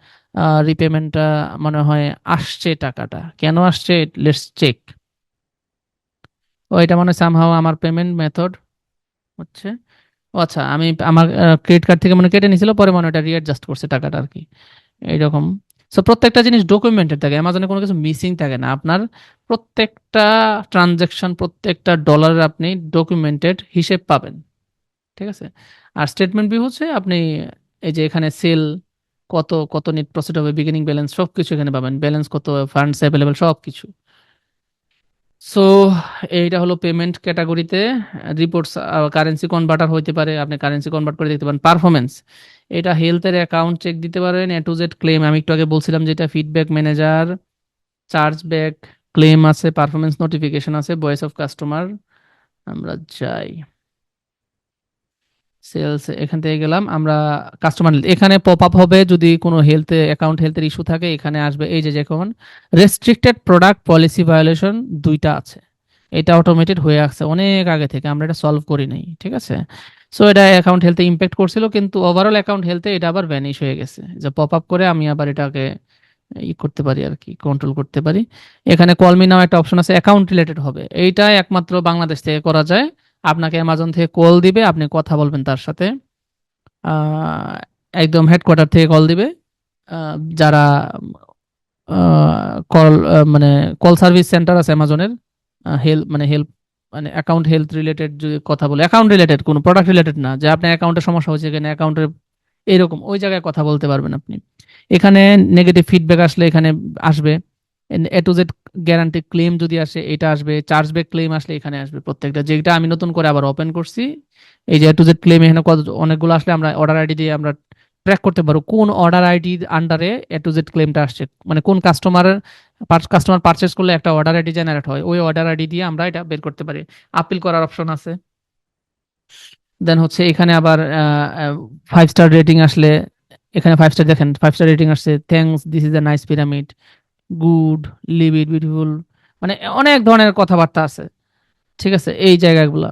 রিপেমেন্টটা মনে হয় আসছে, টাকাটা কেন আসছে, লেটস চেক। ও এটা মনে হয় সামহাও আমার পেমেন্ট মেথড হচ্ছে, ও আচ্ছা, আমি আমার ক্রেডিট কার্ড থেকে মনে হয় কেটে নিয়েছিল, পরে মনে হয় এটা রিঅ্যাডজাস্ট করছে টাকাটা আর কি, এইরকম। সো প্রত্যেকটা জিনিস ডকুমেন্টেড থাকে, অ্যামাজনে কোনো কিছু মিসিং থাকে না আপনার। প্রত্যেকটা ট্রানজ্যাকশন, প্রত্যেকটা ডলারের আপনি ডকুমেন্টেড হিসেব পাবেন, ঠিক আছে। আর স্টেটমেন্ট ভিউ হচ্ছে আপনি এই যে এখানে সেল কত, কত নেট প্রফিট হবে, বিগিনিং ব্যালেন্স সব কিছু এখানে পাবেন, ব্যালেন্স কত, ফান্ডস অ্যাভেলেবেল সব কিছু। সো এইটা হলো পেমেন্ট ক্যাটাগরিতে রিপোর্টস। কারেন্সি কনভার্টার হইতে পারে, আপনি কারেন্সি কনভার্ট করে দেখতে পারেন। পারফরমেন্স, এটা হেলথের অ্যাকাউন্ট চেক দিতে পারেন, এ টু জেড ক্লেম, আমি একটু আগে বলছিলাম যেটা feedback manager, charge back, claim আছে, পারফরমেন্স নোটিফিকেশন আছে, ভয়েস অফ কাস্টমার। আমরা যাই সেলস, এখান থেকে গেলাম আমরা কাস্টমার, এখানে পপ আপ হবে যদি কোনো হেলথ অ্যাকাউন্ট হেলথের ইস্যু থাকে, এখানে আসবে এই যে যখন রেস্ট্রিক্টেড প্রোডাক্ট পলিসি ভায়োলেশন দুইটা আছে, এটা অটোমেটেড হয়ে আসছে অনেক আগে থেকে, আমরা এটা সলভ করি নাই, ঠিক আছে। সো এটা অ্যাকাউন্ট হেলথে ইম্প্যাক্ট করছিল, কিন্তু ওভারঅল অ্যাকাউন্ট হেলথে এটা আবার ভ্যানিশ হয়ে গেছে, যে পপ আপ করে আমি আবার এটাকে করতে পারি আর কি, কন্ট্রোল করতে পারি। এখানে কল মি নাও একটা অপশন আছে, অ্যাকাউন্ট রিলেটেড হবে, এইটা একমাত্র বাংলাদেশ থেকে করা যায়। আপনাকে অ্যামাজন থেকে কল দিবে, আপনি কথা বলবেন তার সাথে, আহ, একদম হেডকোয়ার্টার থেকে কল দিবে, যারা কল মানে কল সার্ভিস সেন্টার আছে অ্যামাজনের, হেল্প মানে হেল্প, মানে অ্যাকাউন্ট হেলথ রিলেটেড যদি কথা বলে, অ্যাকাউন্ট রিলেটেড, কোনো প্রোডাক্ট রিলেটেড না, যে আপনার অ্যাকাউন্টের সমস্যা হয়েছে কিনা, অ্যাকাউন্টের এরকম ওই জায়গায় কথা বলতে পারবেন আপনি। এখানে নেগেটিভ ফিডব্যাক আসলে এখানে আসবে, এ টু জেড গ্যারান্টি ক্লেম যদি আসে এটা আসবে, চার্জব্যাক ক্লেম আসলে এখানে আসবে প্রত্যেকটা, যেটা আমি নতুন করে আবার ওপেন করছি। এই যে এ টু জেড ক্লেম এখানে কত অনেকগুলো আসলে আমরা অর্ডার আইডি দিয়ে আমরা ট্র্যাক করতে পারবো কোন অর্ডার আইডির আন্ডারে এ টু জেড ক্লেমটা আসছে, মানে কোন কাস্টমার পারচেস করলে একটা অর্ডার আইডি জেনারেট হয়, ওই অর্ডার আইডি দিয়ে আমরা এটা বের করতে পারি। আপিল করার অপশন আছে। দেন হচ্ছে এখানে আবার 5 স্টার রেটিং আসলে, এখানে 5 স্টার দেখেন, 5 স্টার রেটিং আসছে, thanks, this is the nice pyramid, good, live it beautiful, মানে অনেক ধরনের কথাবার্তা আছে, ঠিক আছে এই জায়গাগুলো।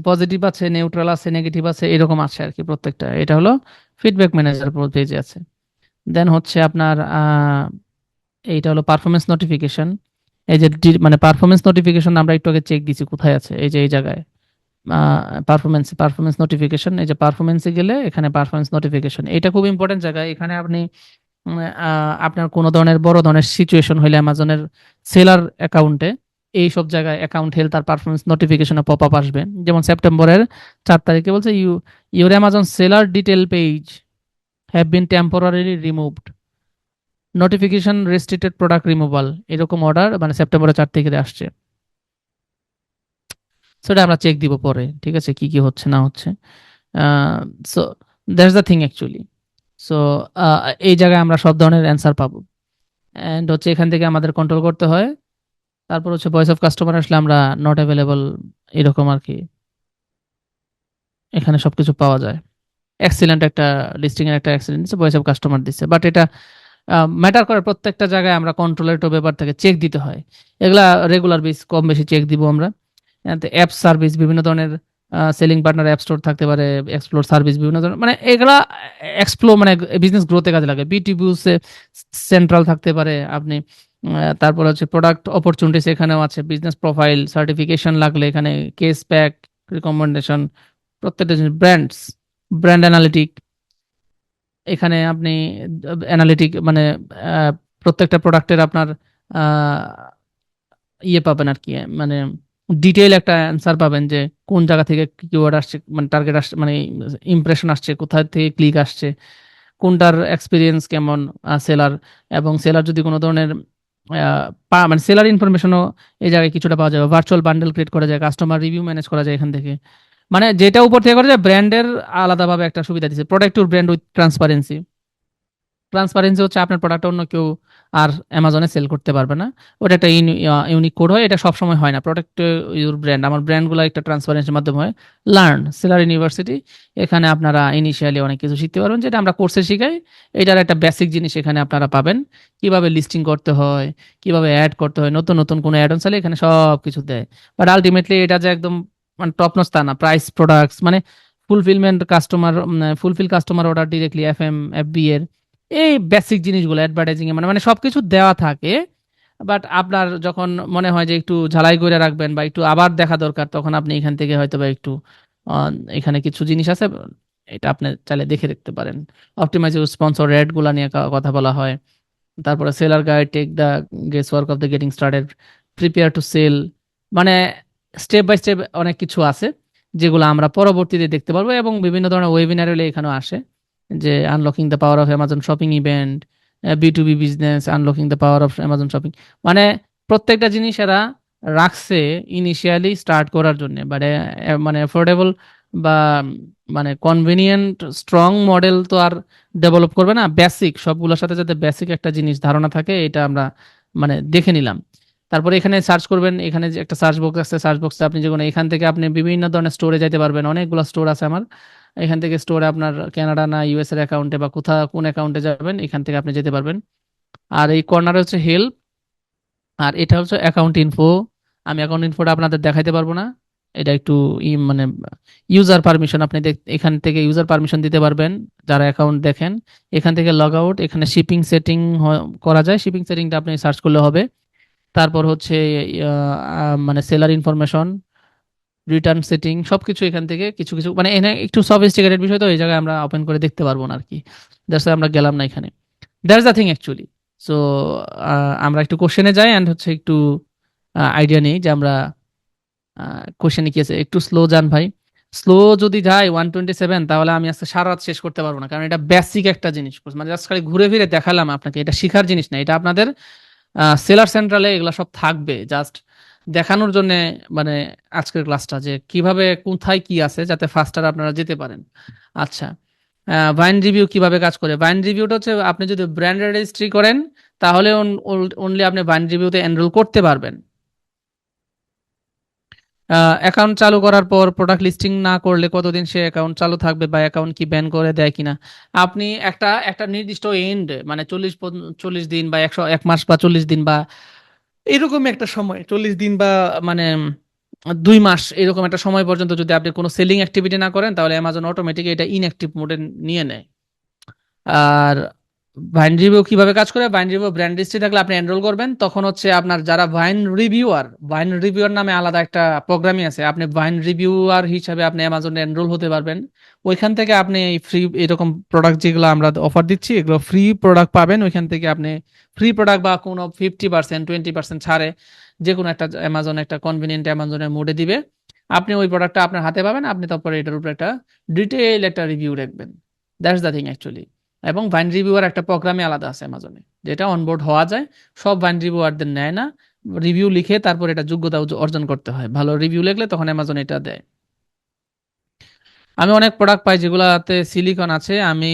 পজিটিভ আছে, নিউট্রাল আছে, নেগেটিভ আছে, এরকম আছে আর কি প্রত্যেকটা। এটা হলো ফিডব্যাক ম্যানেজার পেজে আছে। দেন হচ্ছে আপনার এইটা হলো পারফরমেন্স নোটিফিকেশন। এই যে মানে পারফরমেন্স নোটিফিকেশন আমরা একটু আগে চেক দিছি, কোথায় আছে, এই যে এই জায়গায় পারফরমেন্স নোটিফিকেশন, এই যে পারফরমেন্সে গেলে এখানে পারফরমেন্স নোটিফিকেশন, এটা খুব ইম্পর্টেন্ট জায়গা। এখানে আপনি আপনার কোনো ধরনের বড় ধরনের সিচুয়েশন হইলে অ্যামাজনের সেলার অ্যাকাউন্টে এই সব জায়গায় অ্যাকাউন্ট হেলথ আর পারফরমেন্স নোটিফিকেশনে পপ আপ আসবে। যেমন সেপ্টেম্বরের 4 তারিখে বলছে your Amazon seller detail page have been temporarily removed, notification restricted product removal, এরকম অর্ডার মানে সেপ্টেম্বরের 4 তারিখে আসছে। সেটা আমরা চেক দিব পরে, ঠিক আছে, কি কি হচ্ছে না হচ্ছে। So that's the thing actually. So এই জায়গায় আমরা সব ধরনের অ্যান্সার পাবো, অ্যান্ড হচ্ছে এখান থেকে আমাদের কন্ট্রোল করতে হয়। তারপর হচ্ছে ভয়েস অফ কাস্টমার আসলে আমরা নট অ্যাভেলেবল, এরকম আর কি, এখানে সবকিছু পাওয়া যায়। এক্সিলেন্ট একটা লিস্টিং এর একটা এক্সিলেন্ট দিচ্ছে, ভয়েস অফ কাস্টমার দিচ্ছে, বাট এটা ম্যাটার করে, প্রত্যেকটা জায়গায় আমরা কন্ট্রোলের তো ব্যাপার থেকে চেক দিতে হয়, এগুলা রেগুলার বেস কম বেশি চেক দিব আমরা। অ্যাপ সার্ভিস, বিভিন্ন ধরনের সেলিং পার্টনার অ্যাপ স্টোর থাকতে পারে, এক্সপ্লোর সার্ভিস, বিভিন্ন ধরনের, মানে এগুলা এক্সপ্লোর মানে বিজনেস গ্রোথে কাজে লাগে, বিটিবিউসে সেন্ট্রাল থাকতে পারে আপনি। তারপর হচ্ছে প্রোডাক্ট অপরচুনিটিস এখানেও আছে, বিজনেস প্রোফাইল, সার্টিফিকেশন লাগলে এখানে, কেস প্যাক, রিকমেন্ডেশন, প্রত্যেকটা জিনিস, ব্র্যান্ড অ্যানালিটিক, এখানে আপনি অ্যানালিটিক মানে আহ, প্রত্যেকটা প্রোডাক্টের আপনার আহ, ইয়ে পাবেন আর কি, মানে ডিটেইল একটা অ্যান্সার পাবেন যে কোন জায়গা থেকে কিওয়ার্ড আসছে, মানে টার্গেট আসছে, মানে ইমপ্রেশন আসছে, কোথায় থেকে ক্লিক আসছে, কোনটার এক্সপিরিয়েন্স কেমন সেলার, এবং সেলার যদি কোনো ধরনের মানে সেলার ইনফরমেশনও এই জায়গায় কিছুটা পাওয়া যাবে, ভার্চুয়াল বান্ডেল ক্রিয়েট করা যায়, কাস্টমার রিভিউ ম্যানেজ করা যায় এখান থেকে, মানে যেটা উপর থেকে করে যে ব্র্যান্ডের আলাদাভাবে একটা সুবিধা দিচ্ছে, product to brand with transparency. Transparency হচ্ছে আপনার প্রোডাক্ট অন্য কেউ আর অ্যামাজনে সেল করতে পারবে না। ওটা একটা ইউনিক কোড হয়, এটা সবসময় হয় না। প্রোডাক্ট ইউর ব্র্যান্ড, আমার ব্র্যান্ডগুলো একটা ট্রান্সপারেন্সির মাধ্যমে হয়। লার্ন সেলার ইউনিভার্সিটি, এখানে আপনারা ইনিশিয়ালি অনেক কিছু শিখতে পারবেন, যেটা আমরা কোর্সে শিখাই। এটার একটা বেসিক জিনিস এখানে আপনারা পাবেন, কিভাবে লিস্টিং করতে হয়, কিভাবে অ্যাড করতে হয়, নতুন নতুন কোনো অ্যাড অন চাইলে এখানে সব কিছু দেয়। বাট আলটিমেটলি এটা যে একদম মানে টপ নচ তা না। প্রাইস, প্রোডাক্টস মানে fulfilment customer, fulfill customer order directly FM FB এর এই বেসিক জিনিসগুলো অ্যাডভার্টাইজিং এ মানে মানে সবকিছু দেওয়া থাকে। বাট আপনার যখন মনে হয় যে একটু ঝালাই করে রাখবেন বা একটু আবার দেখা দরকার, তখন আপনি এখান থেকে হয়তো বা একটু এখানে কিছু জিনিস আছে, এটা আপনি চাইলে দেখে দেখতে পারেন। অপটিমাইজ স্পন্সর রেট গুলা নিয়ে কথা বলা হয়। তারপরে seller guide, take the guesswork of the getting started, prepare to sell, মানে স্টেপ বাই স্টেপ অনেক কিছু আছে যেগুলো আমরা পরবর্তীতে দেখতে পারবো। এবং বিভিন্ন ধরনের ওয়েবিনার এখানেও আসে, যে unlocking the power of Amazon shopping event, B to B business, unlocking the power of Amazon shopping. মানে প্রত্যেকটা জিনিস এরা রাখছে ইনিশিয়ালি স্টার্ট করার জন্য, বাট মানে অ্যাফোর্ডেবল বা মানে কনভিনিয়েন্ট স্ট্রং মডেল তো আর ডেভেলপ করবে না। বেসিক সবগুলোর সাথে যাতে বেসিক একটা জিনিস ধারণা থাকে, এটা আমরা মানে দেখে নিলাম। তারপরে এখানে সার্চ করবেন, এখানে যে একটা সার্চ বক্স আছে, সার্চ বক্সে আপনি যে কোনো এখান থেকে আপনি বিভিন্ন ধরনের স্টোরে যাইতে পারবেন। অনেকগুলো স্টোর আছে আমার এখান থেকে। স্টোরে আপনার কানাডা না ইউএস এর অ্যাকাউন্টে বা কোন অ্যাকাউন্টে যাবেন, এখান থেকে আপনি যেতে পারবেন। আর এই কর্নারে হচ্ছে হেল্প, আর এটা হচ্ছে অ্যাকাউন্ট ইনফো। আমি অ্যাকাউন্ট ইনফোটা আপনাদের দেখাইতে পারবো না, এটা একটু মানে ইউজার পারমিশন, আপনি এখান থেকে ইউজার পারমিশন দিতে পারবেন যারা অ্যাকাউন্ট দেখেন। এখান থেকে লগ আউট, এখানে শিপিং সেটিং করা যায়, শিপিং সেটিংটা আপনি সার্চ করলে হবে। তারপর হচ্ছে মানে সেলার ইনফরমেশন, রিটার্ন সেটিং, সবকিছু এখান থেকে কিছু কিছু মানে এখানে একটু সফিস্টিকেটেড বিষয়, তো এই জায়গায় আমরা ওপেন করে দেখতে পারবো না আর কি। দ্যাটস আমরা গেলাম না এখানে। That's the thing actually. So আমরা একটু কোশ্চেনে যাই অ্যান্ড হচ্ছে একটু আইডিয়া নেই যে আমরা কোশ্চেনে কি আছে। একটু স্লো যান ভাই, স্লো যদি যাই 127, তাহলে আমি আজকে সারা রাত শেষ করতে পারবো না, কারণ এটা বেসিক একটা জিনিস, মানে জাস্ট খালি ঘুরে ফিরে দেখালাম আপনাকে, এটা শিখার জিনিস না, এটা আপনাদের সেলার সেন্ট্রালে এগুলো সব থাকবে জাস্ট দেখানোর জন্য। মানে আজকের ক্লাসটা যে কিভাবে কোথায় কি আছে যাতে ফাস্টার আপনারা যেতে পারেন। আচ্ছা, ভাইন রিভিউ কিভাবে কাজ করে? ভাইন রিভিউটা হচ্ছে আপনি যদি ব্র্যান্ড রেজিস্ট্রি করেন, তাহলে অনলি আপনি ভাইন রিভিউতে এনরোল করতে পারবেন। অ্যাকাউন্ট চালু করার পর প্রোডাক্ট লিস্টিং না করলে কতদিন সে অ্যাকাউন্ট চালু থাকবে, বা অ্যাকাউন্ট কি ব্যান করে দেয় কিনা। আপনি একটা একটা নির্দিষ্ট এন্ড মানে 40 দিন বা 1 মাস বা 40 দিন বা এরকম একটা সময়, 40 দিন বা মানে 2 মাস, এরকম একটা সময় পর্যন্ত যদি আপনি কোনো সেলিং অ্যাক্টিভিটি না করেন, তাহলে অ্যামাজন অটোমেটিক এটা ইনঅ্যাক্টিভ মোডে নিয়ে নেয়। আর ভাইন রিভিউ কিভাবে কাজ করে? ভাইন রিভিউ ব্র্যান্ড লিস্টে থাকলে আপনি এনরোল করবেন, তখন হচ্ছে আপনার যারা ভাইন রিভিউয়ার নামে আলাদা একটা প্রোগ্রামই আছে, আপনি ভাইন রিভিউয়ার হিসাবে আপনি অ্যামাজনে এনরোল হতে পারবেন। ওইখান থেকে আপনি এই ফ্রি এরকম প্রোডাক্ট যেগুলো আমরা অফার দিচ্ছি, এগুলো ফ্রি প্রোডাক্ট পাবেন। ওইখান থেকে আপনি ফ্রি প্রোডাক্ট বা কোনো 50% 20% ছাড়ে যে কোনো একটা অ্যামাজন একটা কনভিনিয়েন্ট অ্যামাজনের মোডে দিবে, আপনি ওই প্রোডাক্টটা আপনার হাতে পাবেন। আপনি তারপরে এটার উপরে একটা ডিটেইল একটা রিভিউ রাখবেন। That's the thing actually. এবং ভাইন রিভিউয়ার একটা প্রোগ্রামে আলাদা আছে অ্যামাজনে, যেটা অনবোর্ড হওয়া যায়। সব ভাইন রিভিউয়ারদের নেয় না, রিভিউ লিখে তারপর এটা যোগ্যতা অর্জন করতে হয়। ভালো রিভিউ লিখলে তখন অ্যামাজন এটা দেয়। আমি অনেক প্রোডাক্ট পাই যেগুলাতে সিলিকন আছে। আমি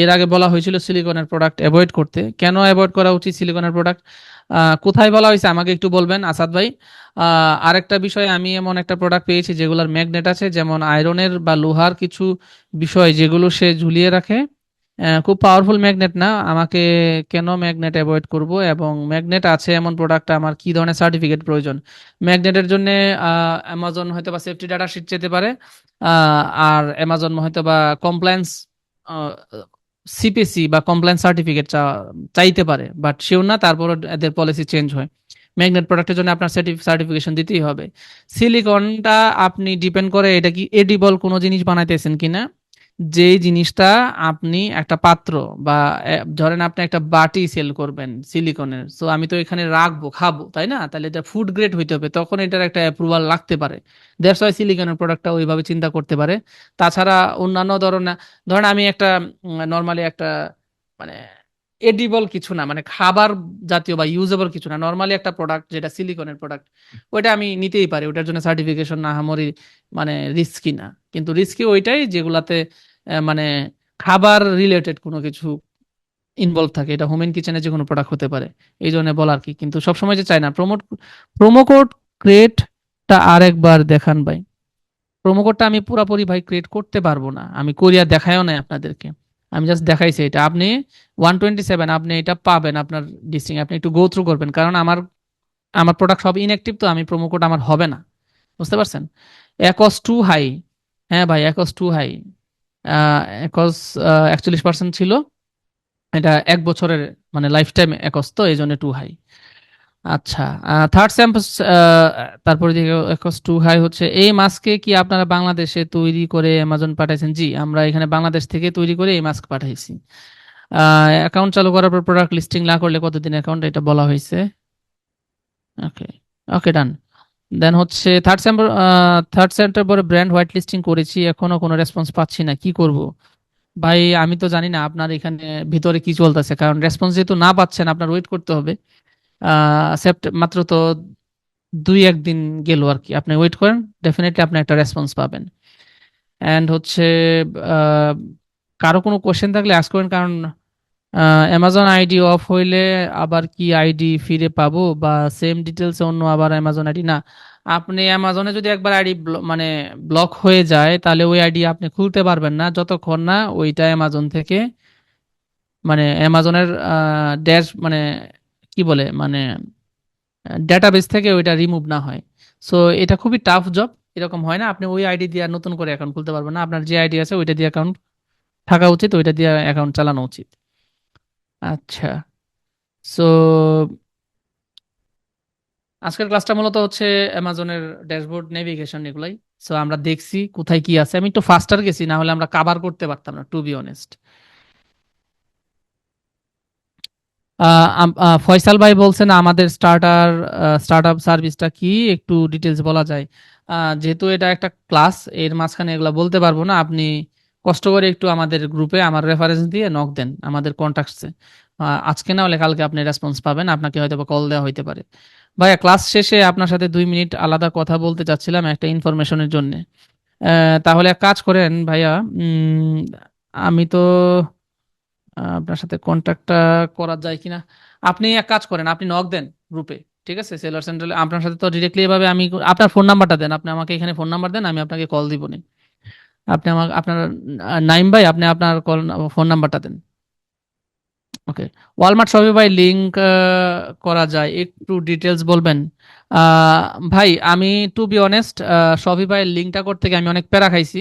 এর আগে বলা হয়েছিল সিলিকনের প্রোডাক্ট অ্যাভয়েড করতে। কেন অ্যাভয়েড করা উচিত সিলিকনের প্রোডাক্ট? কোথায় বলা হয়েছে আমাকে একটু বলবেন আসাদ ভাই। আরেকটা বিষয়, আমি এমন একটা প্রোডাক্ট পেয়েছি যেগুলোর ম্যাগনেট আছে, যেমন আয়রনের বা লোহার কিছু বিষয় যেগুলো সে ঝুলিয়ে রাখে। খুব পাওয়ারফুল ম্যাগনেট না, আমাকে কেন ম্যাগনেট অ্যাভয়েড করব? এবং ম্যাগনেট আছে এমন প্রোডাক্ট আমার কি ধরনের সার্টিফিকেট প্রয়োজন? ম্যাগনেটের জন্য অ্যামাজন হয়তো বা সেফটি ডাটা শিট যেতে পারে, আর অ্যামাজন হয়তো বা কমপ্লায়েন্স সিপিসি বা কমপ্লায়েন্স সার্টিফিকেট চাইতে পারে, বাট শিওর না, তারপর এদের পলিসি চেঞ্জ হয়। ম্যাগনেট প্রোডাক্টের জন্য আপনার সার্টিফিকেশন দিতেই হবে। সিলিকনটা আপনি ডিপেন্ড করে এটা কি এডিবল কোনো জিনিস বানাইতেছেন কিনা। যেই জিনিসটা আপনি একটা পাত্র বা ধরেন আপনি একটা বাটি সেল করবেন সিলিকনের, সো আমি তো এখানে রাখবো খাবো, তাই না? তাহলে এটা ফুড গ্রেড হইতে হবে, তখন এটার একটা অ্যাপ্রুভাল লাগতে পারে। দ্যাটস ওয়াই সিলিকনের প্রোডাক্টটা ওইভাবে চিন্তা করতে পারে। তাছাড়া অন্যান্য ধরেন আমি একটা নর্মালি একটা মানে এডিবল কিছু না, মানে খাবার জাতীয় বা ইউজেবল কিছু না, নর্মালি একটা প্রোডাক্ট যেটা সিলিকনের প্রোডাক্ট, ওইটা আমি নিতেই পারি, ওটার জন্য সার্টিফিকেশন না আহামরি মানে রিস্কি না। কিন্তু রিস্কি ওইটাই যেগুলাতে মানে খাবার রিলেটেড কোনো কিছু ইনভলভ থাকে, এটা হোম এন্ড কিচেনে যে কোনো প্রোডাক্ট হতে পারে, এই জন্য বলা আর কি। কিন্তু সবসময় যে চাই না প্রোমো কোড ক্রিয়েটটা আরেকবার দেখান ভাই। প্রোমো কোডটা আমি পুরোপুরি ভাই ক্রিয়েট করতে পারবো না, আমি করিয়া দেখাইও না আপনাদেরকে, আমি জাস্ট দেখাইছি এটা। আপনি 127 আপনি এটা পাবেন আপনার ডিস্টিং, আপনি একটু গো থ্রু করবেন, কারণ আমার আমার প্রোডাক্ট সব ইনঅ্যাক্টিভ, তো আমি প্রোমো কোড আমার হবে না, বুঝতে পারছেন? একস টু হাই, হ্যাঁ ভাই একস টু হাই, একস 41% ছিল, এটা 1 বছরের মানে লাইফ টাইম একস, তো এই জন্য টু হাই। আচ্ছা, থার্ড স্যাম্পল, তারপরে দিকে একস টু হাই হচ্ছে এই মাস্কে কি আপনারা বাংলাদেশে তৈরি করে অ্যামাজন পাঠাইছেন? জি, আমরা এখানে বাংলাদেশ থেকে তৈরি করে এই মাস্ক পাঠাইছি। অ্যাকাউন্ট চালু করার পর প্রোডাক্ট লিস্টিং না করলে কতদিন অ্যাকাউন্ট, এটা বলা হয়েছে। ওকে, ওকে ডান। দেন হচ্ছে থার্ড সেপ্টেম্বরে ব্র্যান্ড হোয়াইট লিস্টিং করেছি, এখনো কোনো রেসপন্স পাচ্ছি না, কি করব? ভাই আমি তো জানি না আপনার এখানে ভিতরে কি চলতেছে, কারণ রেসপন্স যেহেতু না পাচ্ছেন আপনার ওয়েট করতে হবে। মাত্র তো 2-1 দিন গেল আর কি, আপনি ওয়েট করেন, ডেফিনেটলি আপনি একটা রেসপন্স পাবেন। অ্যান্ড হচ্ছে আহ, কারো কোনো কোশ্চেন থাকলে আস্ক করেন, কারণ অ্যামাজন আইডি অফ হইলে আবার কি আইডি ফিরে পাবো, বা সেম ডিটেলস অন্য আবার অ্যামাজন আইডি না? আপনি অ্যামাজনে যদি একবার আইডি মানে ব্লক হয়ে যায়, তাহলে ওই আইডি আপনি খুলতে পারবেন না যতক্ষণ না ওইটা অ্যামাজন থেকে মানে অ্যামাজনের ড্যাশ মানে কি বলে মানে ডেটাবেস থেকে ওইটা রিমুভ না হয়। সো এটা খুবই টাফ জব, এরকম হয় না আপনি ওই আইডি দিয়ে আর নতুন করে অ্যাকাউন্ট খুলতে পারবেন না, আপনার যে আইডি আছে ওইটা দিয়ে অ্যাকাউন্ট থাকা উচিত, ওইটা দিয়ে অ্যাকাউন্ট চালানো উচিত। আচ্ছা, সো আজকের ক্লাসটা মূলত হচ্ছে অ্যামাজনের ড্যাশবোর্ড নেভিগেশন এগুলাই। সো আমরা দেখছি কোথায় কি আছে, আমি একটু ফাস্টার গেছি, না হলে আমরা কাভার করতে পারতাম না টু বি অনেস্ট। ফয়সাল ভাই বলছেন আমাদের স্টার্টআপ সার্ভিসটা কি, একটু ডিটেলস বলা যায়? যেহেতু এটা একটা ক্লাস, এর মাঝখানে এগুলো বলতে পারবো না, আপনি কষ্ট করে একটু আমাদের গ্রুপে আমার রেফারেন্স দিয়ে নক দেন আমাদের কন্ট্যাক্টসে, আজকে না হলে কালকে আপনি রেসপন্স পাবেন, আপনাকে হয়তো কল দেওয়া হইতে পারে। ভাইয়া ক্লাস শেষে আপনার সাথে 2 মিনিট আলাদা কথা বলতে চাচ্ছিলাম একটা ইনফরমেশনের জন্য। তাহলে এক কাজ করেন ভাইয়া, আমি তো আপনার সাথে কন্ট্যাক্টটা করা যায় কিনা, আপনি এক কাজ করেন, আপনি নক দেন গ্রুপে, ঠিক আছে? সেলার সেন্টারে আপনার সাথে তো ডিরেক্টলি এভাবে আমি, আপনার ফোন নাম্বারটা দেন, আপনি আমাকে এখানে ফোন নাম্বার দেন, আমি আপনাকে কল দিব নি। আপনি আমাকে আপনার নাইম ভাই, আপনি আপনার ফোন নাম্বারটা দেন। ওকে, ওয়ালমার্ট শপিফাই লিংক করা যায়, একটু ডিটেলস বলবেন? আহ, ভাই আমি টু বি অনেস্ট, শপিফাই লিংকটা করতে গিয়ে আমি অনেক প্যারা খাইছি,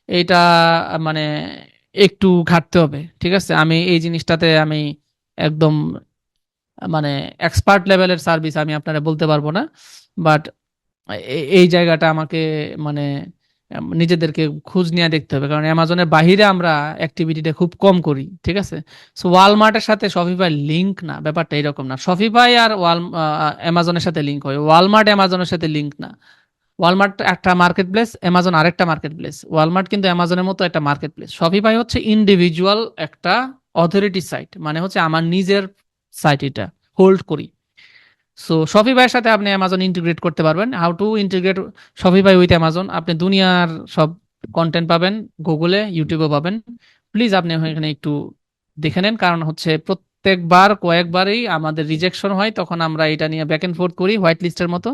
এইটা মানে একটু ঘাটতে হবে, ঠিক আছে? আমি এই জিনিসটাতে আমি একদম মানে এক্সপার্ট লেভেলের সার্ভিস আমি আপনারা বলতে পারবো না, বাট এই জায়গাটা আমাকে মানে নিজেদেরকে খোঁজ নিয়ে দেখতে হবে, কারণ অ্যামাজনের বাইরে আমরা অ্যাক্টিভিটিটা খুব কম করি, ঠিক আছে? সো ওয়ালমার্টের সাথে শপিফাই লিংক না, ব্যাপারটা এরকম না, শপিফাই আর অ্যামাজনের সাথে লিংক হয়, ওয়ালমার্ট অ্যামাজনের সাথে লিংক না। ওয়ালমার্ট একটা মার্কেট প্লেস, অ্যামাজন আরেকটা মার্কেট প্লেস, ওয়ালমার্ট কিন্তু অ্যামাজনের মতো একটা মার্কেট প্লেস, শপিফাই হচ্ছে ইন্ডিভিজুয়াল একটা অথরিটি সাইট, মানে হচ্ছে আমার নিজের সাইট, এটা হোল্ড করি। সো শপিফাইয়ের সাথে আপনি অ্যামাজন ইন্টিগ্রেট করতে পারবেন। How to integrate Shopify with Amazon, আপনি দুনিয়ার সব কন্টেন্ট পাবেন, গুগলে ইউটিউবে পাবেন, প্লিজ আপনি এখানে একটু দেখে নেন, কারণ হচ্ছে প্রত্যেকবার কয়েকবারই আমাদের রিজেকশন হয়, তখন আমরা এটা নিয়ে ব্যাক এন্ড ফোর্থ করি হোয়াইট লিস্টের মতো।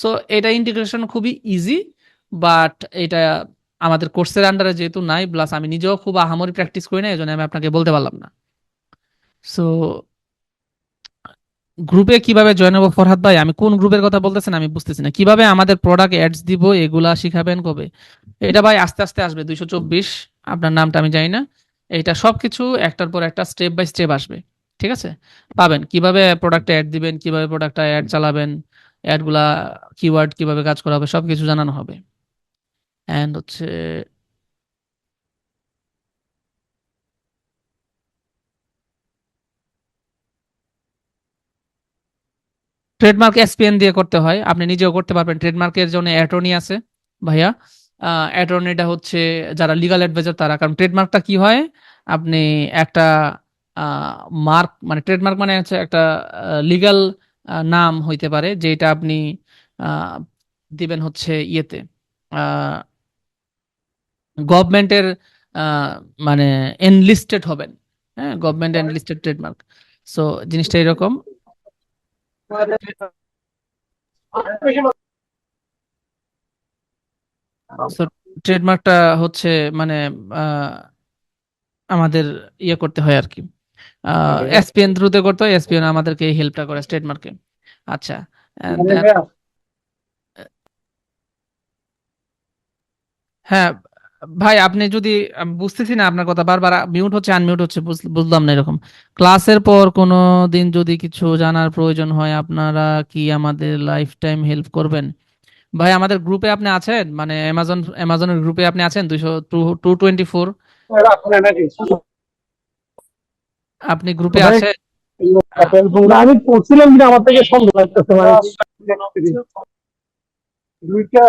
সো এটা ইন্টিগ্রেশন খুবই ইজি, বাট এটা আমাদের কোর্সের আন্ডারে যেহেতু নাই, প্লাস আমি নিজেও খুব আহামরি প্র্যাকটিস করি না, এই জন্য আমি আপনাকে বলতে পারলাম না। সো গ্রুপে কিভাবে জয়েন হবো ফরহাদ ভাই? আমি কোন গ্রুপের কথা বলতেছেন আমি বুঝতেছি না, কিভাবে আমাদের প্রোডাক্ট অ্যাডস দিব এগুলা শিখাবেন কবে? এটা ভাই আস্তে আস্তে আসবে, 224 আপনার নামটা আমি জানি না, এটা সবকিছু একটার পর একটা স্টেপ বাই স্টেপ আসবে, ঠিক আছে? পাবেন কিভাবে প্রোডাক্টে অ্যাড দিবেন, কিভাবে প্রোডাক্টটা অ্যাড চালাবেন, অ্যাডগুলা কিওয়ার্ড কিভাবে কাজ করা হবে, সবকিছু জানানো হবে। এন্ড হচ্ছে ট্রেডমার্ক এসপিএন দিয়ে করতে হয়, আপনি নিজেও করতে পারবেন, ট্রেডমার্কের জন্য অ্যাটর্নি আছে ভাইয়া। অ্যাটর্নিটা হচ্ছে যারা লিগাল অ্যাডভাইজার তারা, কারণ ট্রেডমার্কটা কি হয়, আপনি একটা মার্ক, মানে ট্রেডমার্ক মানে হচ্ছে একটা লিগ্যাল নাম হইতে পারে, যেটা আপনি আহ, দিবেন হচ্ছে ইয়েতে, গভর্নমেন্টের মানে এনলিস্টেড হবেন। হ্যাঁ, গভর্নমেন্ট এনলিস্টেড ট্রেডমার্ক। সো জিনিসটা এরকম। সো ট্রেডমার্কটা হচ্ছে মানে আহ, আমাদের ইয়ে করতে হয় আর কি, এসপিএন থ্রুতে করতে হয়। এসপিএন আমাদেরকে এই হেল্পটা করে ট্রেডমার্কে। আচ্ছা, then হ্যাঁ ভাই, আপনি যদি, আমি বুঝতেছি না আপনার কথা, বারবার মিউট হচ্ছে আনমিউট হচ্ছে, বুঝলাম না এরকম। ক্লাসের পর কোনো দিন যদি কিছু জানার প্রয়োজন হয়, আপনারা কি আমাদের লাইফ টাইম হেল্প করবেন? ভাই, আমাদের গ্রুপে আপনি আছেন? মানে অ্যামাজনের গ্রুপে আপনি আছেন 224? আপনি গ্রুপে ভাই আছেন? আহ, আমি পড়ছিলাম কিনা আমার থেকে সন্দেহ লাগতেছে মানে দুইটা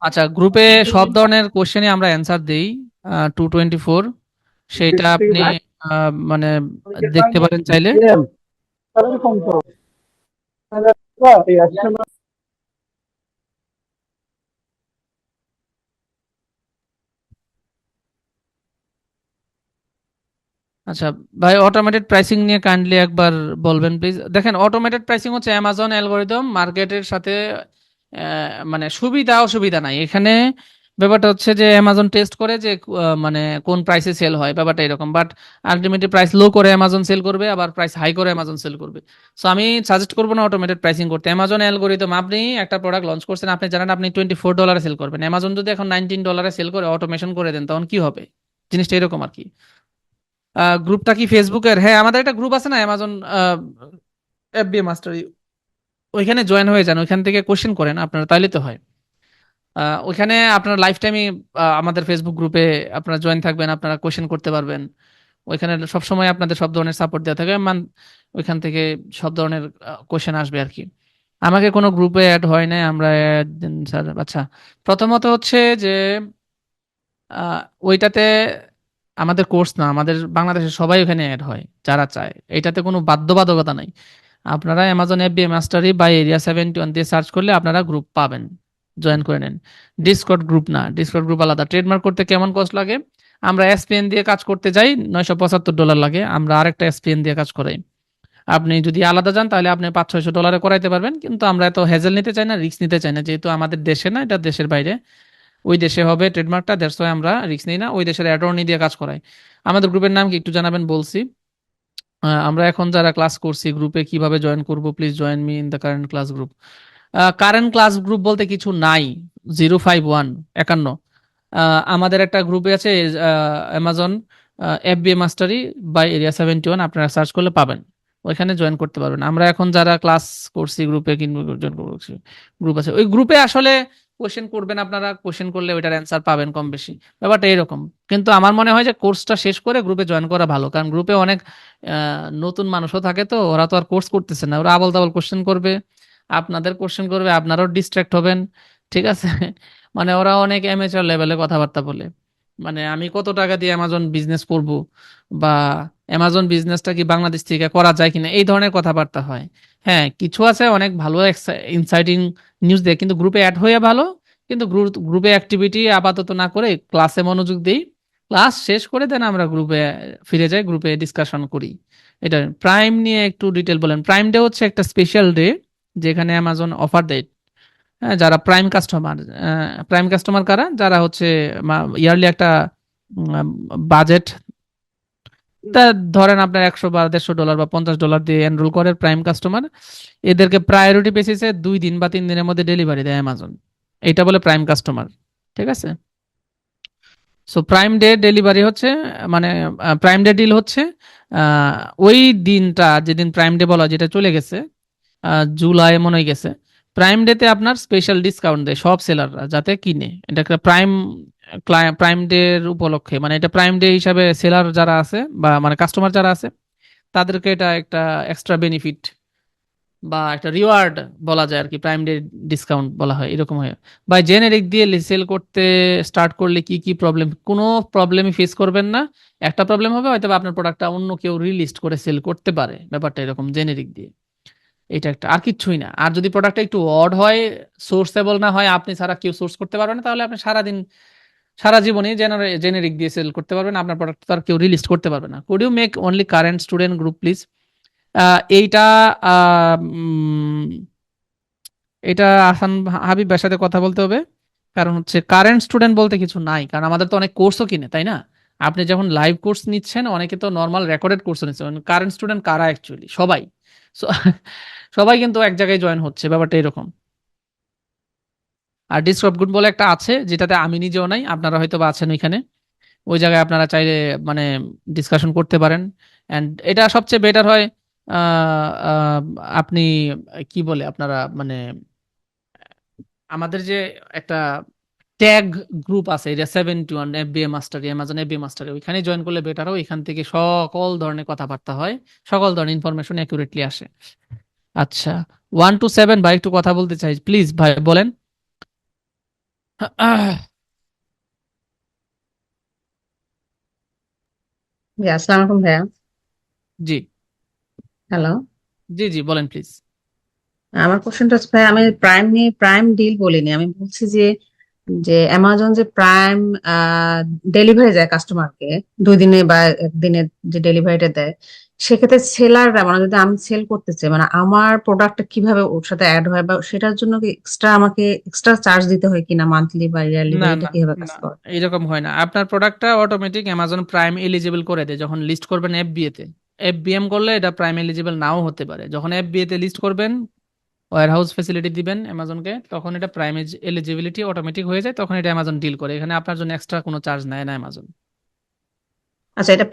আচ্ছা, গ্রুপে সব ধরনের কোশ্চেনই আমরা অ্যান্সার দেই। 224, সেইটা আপনি মানে দেখতে পারেন চাইলে। কম তো আচ্ছা ভাই, অটোমেটেড প্রাইসিং নিয়ে কাইন্ডলি একবার বলবেন প্লিজ। দেখেন, অটোমেটেড প্রাইসিং হচ্ছে অ্যামাজন অ্যালগোরিদম মার্কেটের সাথে মানে সুবিধা অসুবিধা নাই এখানে। ব্যাপারটা হচ্ছে যে অ্যামাজন টেস্ট করে যে মানে কোন প্রাইসে সেল হয়, ব্যাপারটা এরকম। বাট আলটিমেটলি প্রাইস লো করে অ্যামাজন সেল করবে, আবার প্রাইস হাই করে অ্যামাজন সেল করবে। সো আমি সাজেস্ট করবো না অটোমেটেড প্রাইসিং করতে। অ্যামাজন অ্যালগোরিদম, আপনি একটা প্রোডাক্ট লঞ্চ করছেন, আপনি জানেন আপনি $24 সেল করবেন, অ্যামাজন যদি এখন $19 সেল করে অটোমেশন করে দেন, তখন কি হবে? জিনিসটা এরকম আর কি। গ্রুপটা কি ফেসবুকের? হ্যাঁ, আমাদের একটা গ্রুপ আছে না, অ্যামাজন এফবিএ মাস্টার, ওইখানে জয়েন হয়ে যান, ওইখান থেকে কোশ্চেন করেন আপনারা, তাইলে তো হয়। ওইখানে আপনার লাইফ টাইমই আমাদের ফেসবুক গ্রুপে আপনারা জয়েন থাকবেন, আপনারা কোশ্চেন করতে পারবেন। ওইখানে সবসময় আপনাদের সব ধরনের সাপোর্ট দেওয়া থাকে, ওইখান থেকে সব ধরনের কোশ্চেন আসবে আর কি। আমাকে কোনো গ্রুপে অ্যাড হয় নাই, আমরা অ্যাড দেন স্যার। আচ্ছা, প্রথমত হচ্ছে যে আহ, ওইটাতে আমাদের কোর্স না, আমাদের বাংলাদেশের সবাই ওখানে অ্যাড হয় যারা চায়, এটাতে কোনো বাধ্যবাধকতা নাই। আপনারা অ্যামাজন এফবিএ মাস্টারি বা এরিয়া 71 দিয়ে সার্চ করলে আপনারা গ্রুপ পাবেন, জয়েন করে নেন। ডিসকর্ড গ্রুপ না, ডিসকর্ড গ্রুপ আলাদা। ট্রেডমার্ক করতে কেমন কস্ট লাগে? আমরা এসপিএন দিয়ে কাজ করতে যাই, $975 লাগে, আমরা আরেকটা এসপিএন দিয়ে কাজ করাই। আপনি যদি আলাদা যান তাহলে আপনি $500-600 করাইতে পারবেন, কিন্তু আমরা এত হেজেল নিতে চাই না, রিস্ক নিতে চাই না, যেহেতু আমাদের দেশে না, এটা দেশের বাইরে। ওই দেশে হবে ট্রেডমার্কটা, দ্যাটস ওয়াই আমরা রিস্ক নিই না, ওই দেশের অ্যাটর্নি দিয়ে কাজ করাই। আমাদের গ্রুপের নাম কি একটু জানাবেন বলছি। আমরা এখন যারা ক্লাস করছি গ্রুপে কিভাবে জয়েন করব, please join me in the current class group. Current class group বলতে কিছু নাই। 051 51 আমাদের একটা গ্রুপে আছে, Amazon FBA Mashrafe by area 71, আপনারা সার্চ করলে পাবেন, ওইখানে জয়েন করতে পারবেন। আমরা এখন যারা ক্লাস করছি গ্রুপে কিংবা জয়েন করছি, গ্রুপ আছে, ওই গ্রুপে আসলে কোশ্চেন করবেন, আপনারা কোশ্চেন করলে ওইটার অ্যান্সার পাবেন কম বেশি, ব্যাপারটা এরকম। কিন্তু আমার মনে হয় যে কোর্সটা শেষ করে গ্রুপে জয়েন করা ভালো, কারণ গ্রুপে অনেক নতুন মানুষও থাকে, তো ওরা তো আর কোর্স করতেছে না, ওরা আবল তাবল কোশ্চেন করবে, আপনাদের কোশ্চেন করবে, আপনারাও ডিস্ট্রাক্ট হবেন। ঠিক আছে? মানে ওরা অনেক অ্যামেচার লেভেলে কথাবার্তা বলে, মানে আমি কত টাকা দিয়ে অ্যামাজন বিজনেস করব, বা অ্যামাজন বিজনেসটা কি বাংলাদেশ থেকে করা যায় কিনা, এই ধরনের কথাবার্তা হয়। হ্যাঁ, কিছু আছে অনেক ভালো ইনসাইটিং নিউজ দেয়, কিন্তু গ্রুপে অ্যাড হয়ে ভালো। কিন্তু গ্রুপে অ্যাক্টিভিটি আপাতত না করে ক্লাসে মনোযোগ দেই, ক্লাস শেষ করে দেন আমরা গ্রুপে ফিরে যাই, গ্রুপে ডিসকাশন করি। এটা প্রাইম নিয়ে একটু ডিটেল বলেন। প্রাইম ডে হচ্ছে একটা স্পেশাল ডে যেখানে অ্যামাজন অফার দেয়। হ্যাঁ, যারা প্রাইম কাস্টমার, প্রাইম কাস্টমার কারা? যারা হচ্ছে ইয়ারলি একটা বাজেট, তা ধরেন আপনার 100 বা $150 বা $50 দিয়ে এনরোল করে প্রাইম কাস্টমার, এদেরকে প্রায়োরিটি বেসিসে 2 দিন বা 3 দিনের মধ্যে ডেলিভারি দেয় অ্যামাজন, এটা বলে প্রাইম কাস্টমার। ঠিক আছে? সো প্রাইম ডে ডেলিভারি হচ্ছে, মানে প্রাইম ডে ডিল হচ্ছে আহ, ওই দিনটা, যেদিন প্রাইম ডে বলা হয়, যেটা চলে গেছে, জুলাই মনে হয় গেছে। প্রাইম ডেতে আপনার স্পেশাল ডিসকাউন্ট দেয় সব সেলাররা যাতে কিনে, এটা একটা প্রাইম প্রাইম ডে এর উপলক্ষে, মানে এটা প্রাইম ডে হিসাবে সেলার যারা আছে বা মানে কাস্টমার যারা আছে, তাদেরকে এটা একটা এক্সট্রা বেনিফিট বা একটা রিওয়ার্ড বলা যায় আর কি, প্রাইম ডে ডিসকাউন্ট বলা হয়, এরকম হয়। বা জেনেরিক দিয়ে সেল করতে স্টার্ট করলে কি কি প্রবলেম, কোনো প্রবলেমই ফেস করবেন না। একটা প্রবলেম হবে হয়তো বা আপনার প্রোডাক্টটা অন্য কেউ রিলিস্ট করে সেল করতে পারে, ব্যাপারটা এরকম জেনেরিক দিয়ে। এটা একটা, আর কিচ্ছুই না। আর যদি প্রোডাক্টটা একটু অড হয়, সোর্সেবল না হয়, আপনি ছাড়া কেউ সোর্স করতে পারবে না, তাহলে আপনি সারাদিন সারা জীবনে জেনেরিক দিয়ে সেল করতে পারবেন, আপনার প্রোডাক্ট তো আর কেউ রিলিস্ট করতে পারবে না। Could you make only current student group please? এইটা এটা আহসান হাবিবের সাথে কথা বলতে হবে। কারণ হচ্ছে কারেন্ট স্টুডেন্ট বলতে কিছু নাই, কারণ আমাদের তো অনেক কোর্সও কিনে, তাই না? আপনি যখন লাইভ কোর্স নিচ্ছেন, অনেকে তো নর্মাল রেকর্ডেড কোর্সও নিচ্ছেন। কারেন্ট স্টুডেন্ট কারা অ্যাকচুয়ালি? সবাই। So, সবাই কিন্তু এক জায়গায় জয়েন হচ্ছে, ব্যাপারটা এরকম। আর ডিসকর্ড গ্রুপ বলে একটা আছে, যেটাতে আমি নিজেও নাই, আপনারা হয়তো বা আছেন ওইখানে। ওই জায়গায় আপনারা চাইলে মানে ডিসকাশন করতে পারেন। অ্যান্ড এটা সবচেয়ে বেটার হয়। আহ, আহ, আপনি কি বলে আপনারা মানে আমাদের যে একটা ট্যাগ গ্রুপ আছে, এটা 71 FBA master, Amazon FBA master, ওইখানে জয়েন করলে বেটার হয়। ওইখান থেকে সকল ধরনের কথাবার্তা হয়, সকল ধরনের ইনফরমেশন অ্যাকুরেটলি আসে। আচ্ছা, 1 to 7 ভাই একটু কথা বলতে চাই, প্লিজ ভাই বলেন। জি, আসসালামু আলাইকুম ভাইয়া। জি হ্যালো। জি জি, বলেন প্লিজ। আমার কোশ্চেনটা হচ্ছে ভাই, আমি প্রাইম নিয়ে প্রাইম ডিল বলিনি, আমি বলছি যে যে অ্যামাজন যে প্রাইম ডেলিভারি দেয় কাস্টমারকে 2 দিনে বা 1 দিনে, যে ডেলিভারিটা দেয়, সেক্ষেত্রে সেলাররা মানে যদি আমি সেল করতে চাই, মানে আমার প্রোডাক্টটা কিভাবে ওর সাথে অ্যাড হয়, বা সেটার জন্য কি আমাকে এক্সট্রা চার্জ দিতে হয় কিনা মান্থলি বা ইয়ারলি, বা না এটা না কিভাবে কাজ না, করে? এরকম হয় না। আপনার প্রোডাক্টটা অটোমেটিক অ্যামাজন প্রাইম এলিজিবল করে দেয় যখন লিস্ট করবেন এফবিএ তে। এফবিএম করলে এটা প্রাইম এলিজিবল নাও হতে পারে। যখন এফবিএ তে লিস্ট করবেন, ওয়্যার হাউস ফ্যাসিলিটি দিবেন অ্যামাজনকে, তখন এটা প্রাইম এলিজিবিলিটি অটোমেটিক হয়ে যায়, তখন এটা অ্যামাজন ডিল করে। এখানে আপনার জন্য এক্সট্রা কোনো চার্জ নেয় না অ্যামাজন। আচ্ছা, এটা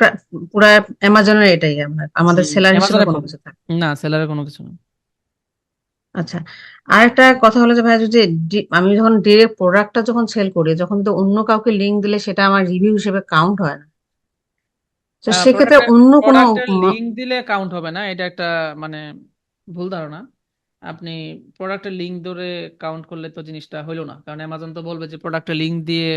পুরা অ্যামাজনের এটাই, আমাদের সেলার হিসেবে অ্যামাজনে কোনো কিছু থাকে? না, সেলারের কোনো কিছু না। আচ্ছা, আরেকটা কথা হলো যে ভাই, যদি আমি যখন ডিরেক্ট প্রোডাক্টটা যখন সেল করি, যখন তো অন্য কাউকে লিংক দিলে সেটা আমার রিভিউ হিসেবে কাউন্ট হয় না, তো সেক্ষেত্রে প্রোডাক্টের অন্য কোনো প্রোডাক্টের লিঙ্ক দিলে কাউন্ট হবে না, এটা একটা মানে ভুল ধারণা। আপনি প্রোডাক্টের লিঙ্ক ধরে কাউন্ট করলে তো জিনিসটা হইলো না, কারণ অ্যামাজন তো বলবে যে প্রোডাক্টের লিঙ্ক দিয়ে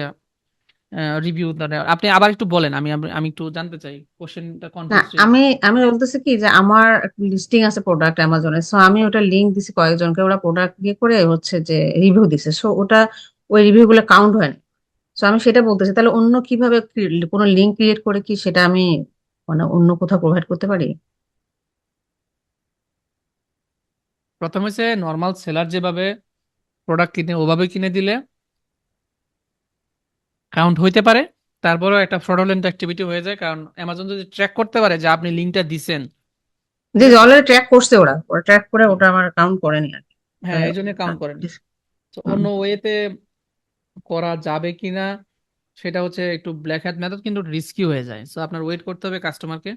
রিভিউ। আপনি আবার একটু বলেন, আমি আমি আমি একটু জানতে চাই, কোশ্চেনটা না, কনফিউজ। আমি আমি বলতেছি কি যে আমার লিস্টিং আছে প্রোডাক্ট অ্যামাজনে, সো আমি ওটা লিংক দিছি কয়েকজনকে, ওরা প্রোডাক্ট দিয়ে করে হচ্ছে যে রিভিউ দিছে, সো ওটা ওই রিভিউ গুলো কাউন্ট হয় না। সো আমি সেটা বলতেছি, তাহলে অন্য কিভাবে কোনো লিংক ক্রিয়েট করে কি সেটা আমি মানে অন্য কোথাও প্রোভাইড করতে পারি? প্রথম হচ্ছে নর্মাল সেলার যেভাবে প্রোডাক্ট কিনে ওভাবে কিনে দিলে কাউন্ট হইতে পারে। তারপরেও একটা ফ্রডুলেন্ট অ্যাক্টিভিটি হয়ে যায়, কারণ অ্যামাজন যদি ট্র্যাক করতে পারে যে আপনি লিঙ্কটা দিছেন, ঠিক যে আছে। অলরেডি ট্র্যাক করছে, ওরা ওরা ট্র্যাক করে ওটা আমার কাউন্ট করেনি আর কি। হ্যাঁ, এই জন্য কাউন্ট করেনি। তো হুম। অন্য ওয়েতে করা যাবে কিনা সেটা হচ্ছে একটু ব্ল্যাক হ্যাট মেথড, কিন্তু রিস্কি হয়ে যায়। সো আপনার ওয়েট করতে হবে কাস্টমারকে।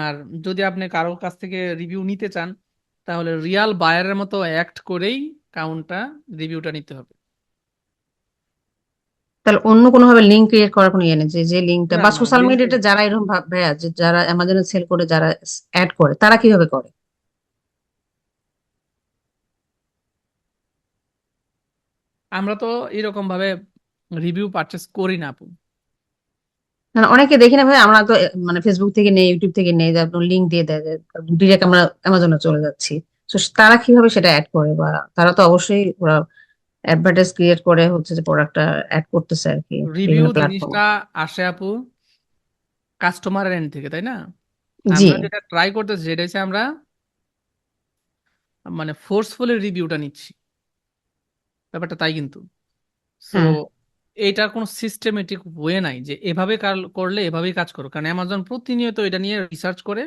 আর যদি আপনি কারোর কাছ থেকে রিভিউ নিতে চান, তাহলে রিয়াল বায়ারের মতো অ্যাক্ট করেই কাউন্টটা রিভিউটা নিতে হবে। তাহলে অন্য কোনো ভাবে লিঙ্ক ক্রিয়েট করার কোনো ইয়ে নেই, যে যে লিঙ্কটা না বা না, সোশ্যাল লিঙ্ক মিডিয়াতে যারা এরকম ভাইয়া, যে যারা অ্যামাজনে সেল করে, যারা অ্যাড করে, তারা কিভাবে করে? আমরা তো এরকম ভাবে রিভিউ পারচেস করি না আপু। মানে অনেকে দেখি না ভাই, আমরা তো মানে ফেসবুক থেকে নেই, ইউটিউব থেকে নেই, যে লিঙ্ক দিয়ে দেয়, ডিরেক্ট আমরা অ্যামাজনে চলে যাচ্ছি। তো তারা কিভাবে সেটা অ্যাড করে? বা তারা তো অবশ্যই ওরা অ্যাডভার্টাইজ ক্রিয়েট করে হচ্ছে যে প্রোডাক্টটা অ্যাড করতেছে আর কি, রিভিউ বিভিন্ন প্ল্যাটফর্মে। জিনিসটা আসে আপু কাস্টমারের এন্ড থেকে, তাই না? জি। আমরা যেটা ট্রাই করতেছি সেটা হচ্ছে আমরা মানে ফোর্সফুলি রিভিউটা নিচ্ছি, ব্যাপারটা তাই কিন্তু। সো হ্যাঁ, এইটার কোনো সিস্টেমেটিক ওয়ে নাই যে এভাবে করলে এভাবেই কাজ করো, কারণ অ্যামাজন প্রতিনিয়ত এটা নিয়ে রিসার্চ করে,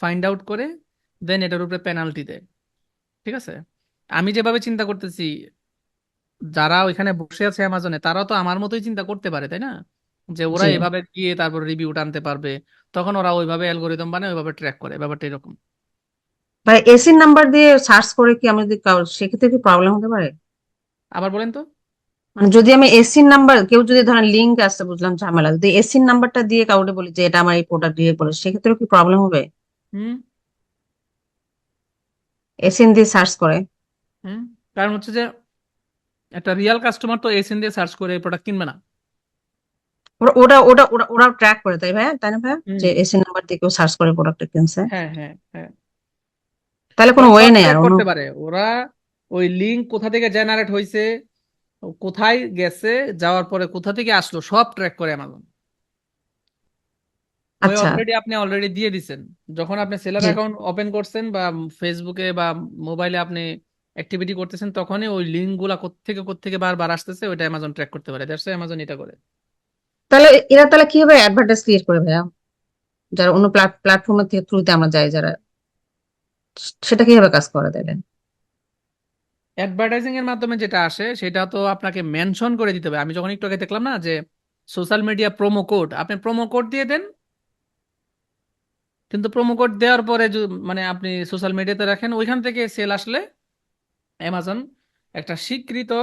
ফাইন্ড আউট করে, দেন এটার উপরে পেনাল্টি দেয়। ঠিক আছে, আমি যেভাবে চিন্তা করতেছি, যারা ওইখানে বসে আছে অ্যামাজনে, তারাও তো আমার মতোই চিন্তা করতে পারে, তাই না? যে ওরা জি এভাবে গিয়ে তারপর রিভিউ টানতে পারবে, তখন ওরা ওইভাবে অ্যালগোরিদম বানায়, ওইভাবে ট্র্যাক করে, ব্যাপারটা এরকম। ভাই, এসির নাম্বার দিয়ে সার্চ করে কি আমি যদি সেক্ষেত্রে কি প্রবলেম হতে পারে? আবার বলেন তো। মানে যদি আমি এসির নাম্বার, কেউ যদি ধরেন লিঙ্ক আসছে, বুঝলাম ঝামেলা, যদি এসির নাম্বারটা দিয়ে কাউকে বলি যে এটা আমার এই প্রোডাক্ট দিয়ে বলে, সেক্ষেত্রে কি প্রবলেম হবে? হুম, এসএন দিয়ে সার্চ করে। হুম, কারণ হচ্ছে যে একটা রিয়েল কাস্টমার তো এসএন দিয়ে সার্চ করে প্রোডাক্ট কিনবে না। ওরা ট্র্যাক করে, তাই না ভাইয়া, যে হুম, এসএন নাম্বার দিয়ে কেউ সার্চ করে প্রোডাক্টটা কিনছে? হ্যাঁ হ্যাঁ হ্যাঁ, তাহলে কোনো ওরা ওয়ে সব নেই আর ট্র্যাক অন্য। করতে পারে। ওরা ওই লিঙ্ক কোথা থেকে জেনারেট হয়েছে, কোথায় গেছে, যাওয়ার পরে কোথা থেকে আসলো, সব ট্র্যাক করে অ্যামাজন। ওই আচ্ছা। আপনি অলরেডি দিয়ে দিছেন। যখন আপনি সেলার জি। অ্যাকাউন্ট ওপেন করছেন বা ফেসবুকে বা মোবাইলে আপনি অ্যাক্টিভিটি করতেছেন, তখনই ওই লিঙ্ক গুলা কোত্থেকে বারবার আসতেছে, ওইটা অ্যামাজন ট্র্যাক করতে পারে। দ্যাটস অ্যামাজন এটা করে। তাহলে এরা তাহলে কিভাবে অ্যাডভার্টাইজ ক্রিয়েট করে ভাইয়া, যারা অন্য প্ল্যাটফর্মের থেকে থ্রুতে আমরা যাই যারা, সেটা কিভাবে কাজ করে তাহলে? অ্যাডভার্টাইজিং এর মাধ্যমে যেটা আসে সেটা তো আপনাকে মেনশন করে দিতে হবে। আমি যখন একটু আগে দেখলাম না যে সোশ্যাল মিডিয়া প্রোমো কোড, আপনি প্রোমো কোড দিয়ে দেন, কিন্তু প্রোমো কোড দেওয়ার পরে মানে আপনি সোশ্যাল মিডিয়াতে রাখেন, ওইখান থেকে সেল আসলে অ্যামাজন একটা স্বীকৃত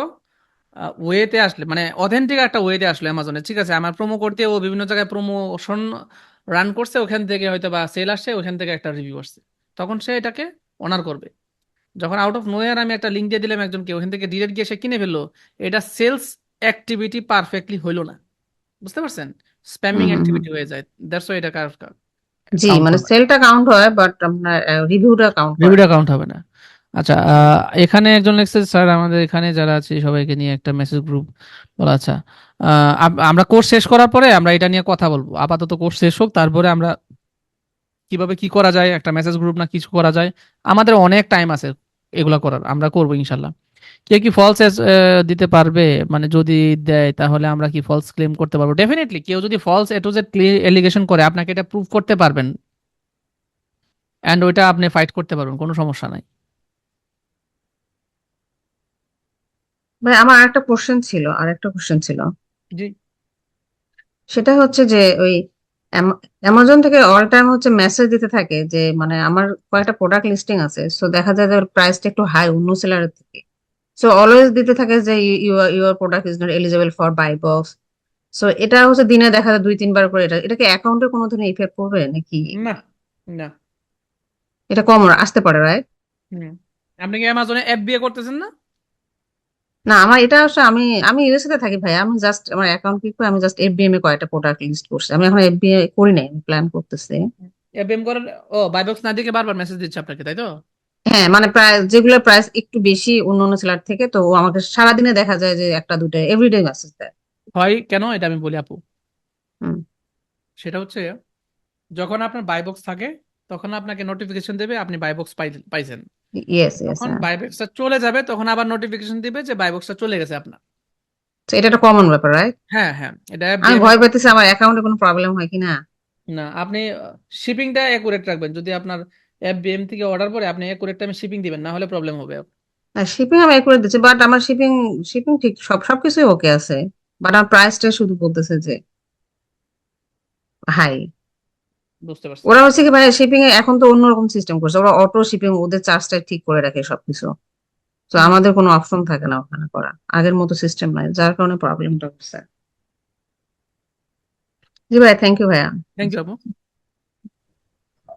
ওয়েতে আসলে, মানে অথেন্টিক একটা ওয়েতে আসলে অ্যামাজনে, ঠিক আছে আমার প্রোমো কোড দিয়ে ও বিভিন্ন জায়গায় প্রমোশন রান করছে, ওখান থেকে হয়তো বা সেল আসছে, ওখান থেকে একটা রিভিউ আসছে, তখন সে এটাকে অনার করবে। যখন আউট অফ নোয়ার আমি একটা লিঙ্ক দিয়ে দিলাম একজনকে, ওখান থেকে ডিরেক্ট গিয়ে সে কিনে ফেললো, এটা সেলস অ্যাক্টিভিটি পারফেক্টলি হইলো না। বুঝতে পারছেন? স্প্যামিং হুম হুম হুম। অ্যাক্টিভিটি হয়ে যায়। দ্যাটস ওয়াই এটা জি, কাউন্ট মানে হবে না, সেলটা কাউন্ট হয় বাট আপনার রিভিউটা কাউন্ট করে রিভিউটা না। কাউন্ট হবে না। আচ্ছা, এখানে একজন লিখছে, স্যার আমাদের এখানে যারা আছে সবাইকে নিয়ে একটা মেসেজ গ্রুপ বলা। আচ্ছা, আমরা কোর্স শেষ করার পরে আমরা এটা নিয়ে কথা বলবো। আপাতত কোর্স শেষ হোক, তারপরে আমরা কিভাবে কি করা যায়, একটা মেসেজ গ্রুপ না কিছু করা যায়, আমাদের অনেক টাইম আছে এগুলা করার, আমরা করবো ইনশাল্লাহ। কে কি ফলস দিতে পারবে? মানে যদি দেয় তাহলে আমরা কি ফলস ক্লেম করতে পারবো? ডেফিনেটলি কেউ যদি false A to Z allegation করে, আপনাকে এটা প্রুভ করতে পারবেন, অ্যান্ড ওইটা আপনি ফাইট করতে পারবেন, কোনো সমস্যা নাই। ভাই আমার আরেকটা কোশ্চেন ছিল। জি। সেটা হচ্ছে যে ওই অ্যামাজন থেকে অল টাইম হচ্ছে মেসেজ দিতে থাকে যে মানে আমার কয়েকটা প্রোডাক্ট লিস্টিং আছে, সো দেখা যায় যে ওর প্রাইসটা একটু হাই অন্য সেলারের থেকে। সো অলওয়েজ দিতে থাকে যে your product is not eligible for buy box. So এটা হচ্ছে দিনে দেখা যায় 2-3 বার করে। এটা কি অ্যাকাউন্টে কোনো ধরনের ইফেক্ট পড়বে নাকি? না, না। এটা কম আসতে পারে, রাইট? হুম, আপনি কি অ্যামাজনে এফবিএ করতেছেন না? না, আমার এটা হচ্ছে আমি আমি ইউএসএ তে থাকি ভাই, আমি জাস্ট আমার অ্যাকাউন্ট কি করে, আমি জাস্ট এফবিএম এ কয়েকটা প্রোডাক্ট লিস্ট করছি, আমি এখন এফবিএ করি নাই, আমি প্ল্যান করতেছি। এফবিএম করেন? ও, বাইবক্স না দেখে বারবার মেসেজ দিচ্ছে আপনাকে, তাই তো? হ্যাঁ, মানে প্রায় যেগুলোর প্রাইস একটু বেশি অন্য অন্য সেলার থেকে, তো ও আমাকে সারাদিনে দেখা যায় যে একটা দুটো এভরিডে মেসেজ দেয়। হয় কেন এটা আমি বলি আপু। হুম। সেটা হচ্ছে, যখন আপনার বাইবক্স থাকে তখন আপনাকে নোটিফিকেশন দেবে আপনি বাইবক্স পাইছেন। ইয়েস ইয়েস, যখন হ্যাঁ। বাইবক্সটা চলে যাবে তখন আবার নোটিফিকেশন দিবে যে বাইবক্সটা চলে গেছে আপনার। তো এটা একটা কমন ব্যাপার, রাইট? হ্যাঁ হ্যাঁ, এটা আমি এফবিএম এর ভয় সাথে। পেতেছি আমার অ্যাকাউন্টে কোনো প্রবলেম হয় কিনা। না, আপনি শিপিংটা একুরেট রাখবেন। যদি আপনার এফবিএম থেকে অর্ডার করে আপনি একুরেট টাইমে শিপিং দিবেন, না হলে প্রবলেম হবে। শিপিং আমি করে দিচ্ছি, বাট আমার শিপিং শিপিং ঠিক সবকিছুই ওকে আছে, বাট আমার প্রাইসটা শুধু বলতেছে যে হাই। বুঝতে পারছি। ওরা হচ্ছে কি ভাই, শিপিং এ এখন তো অন্যরকম সিস্টেম করছে, ওরা অটো শিপিং, ওদের চার্জটা ঠিক করে রাখে সবকিছু। তো হুম, আমাদের কোনো অপশন থাকে না ওখানে করা, আগের মতো সিস্টেম নাই, যার কারণে প্রবলেমটা হচ্ছে। জি ভাই, থ্যাংক ইউ ভাইয়া। থ্যাংক ইউ আপু।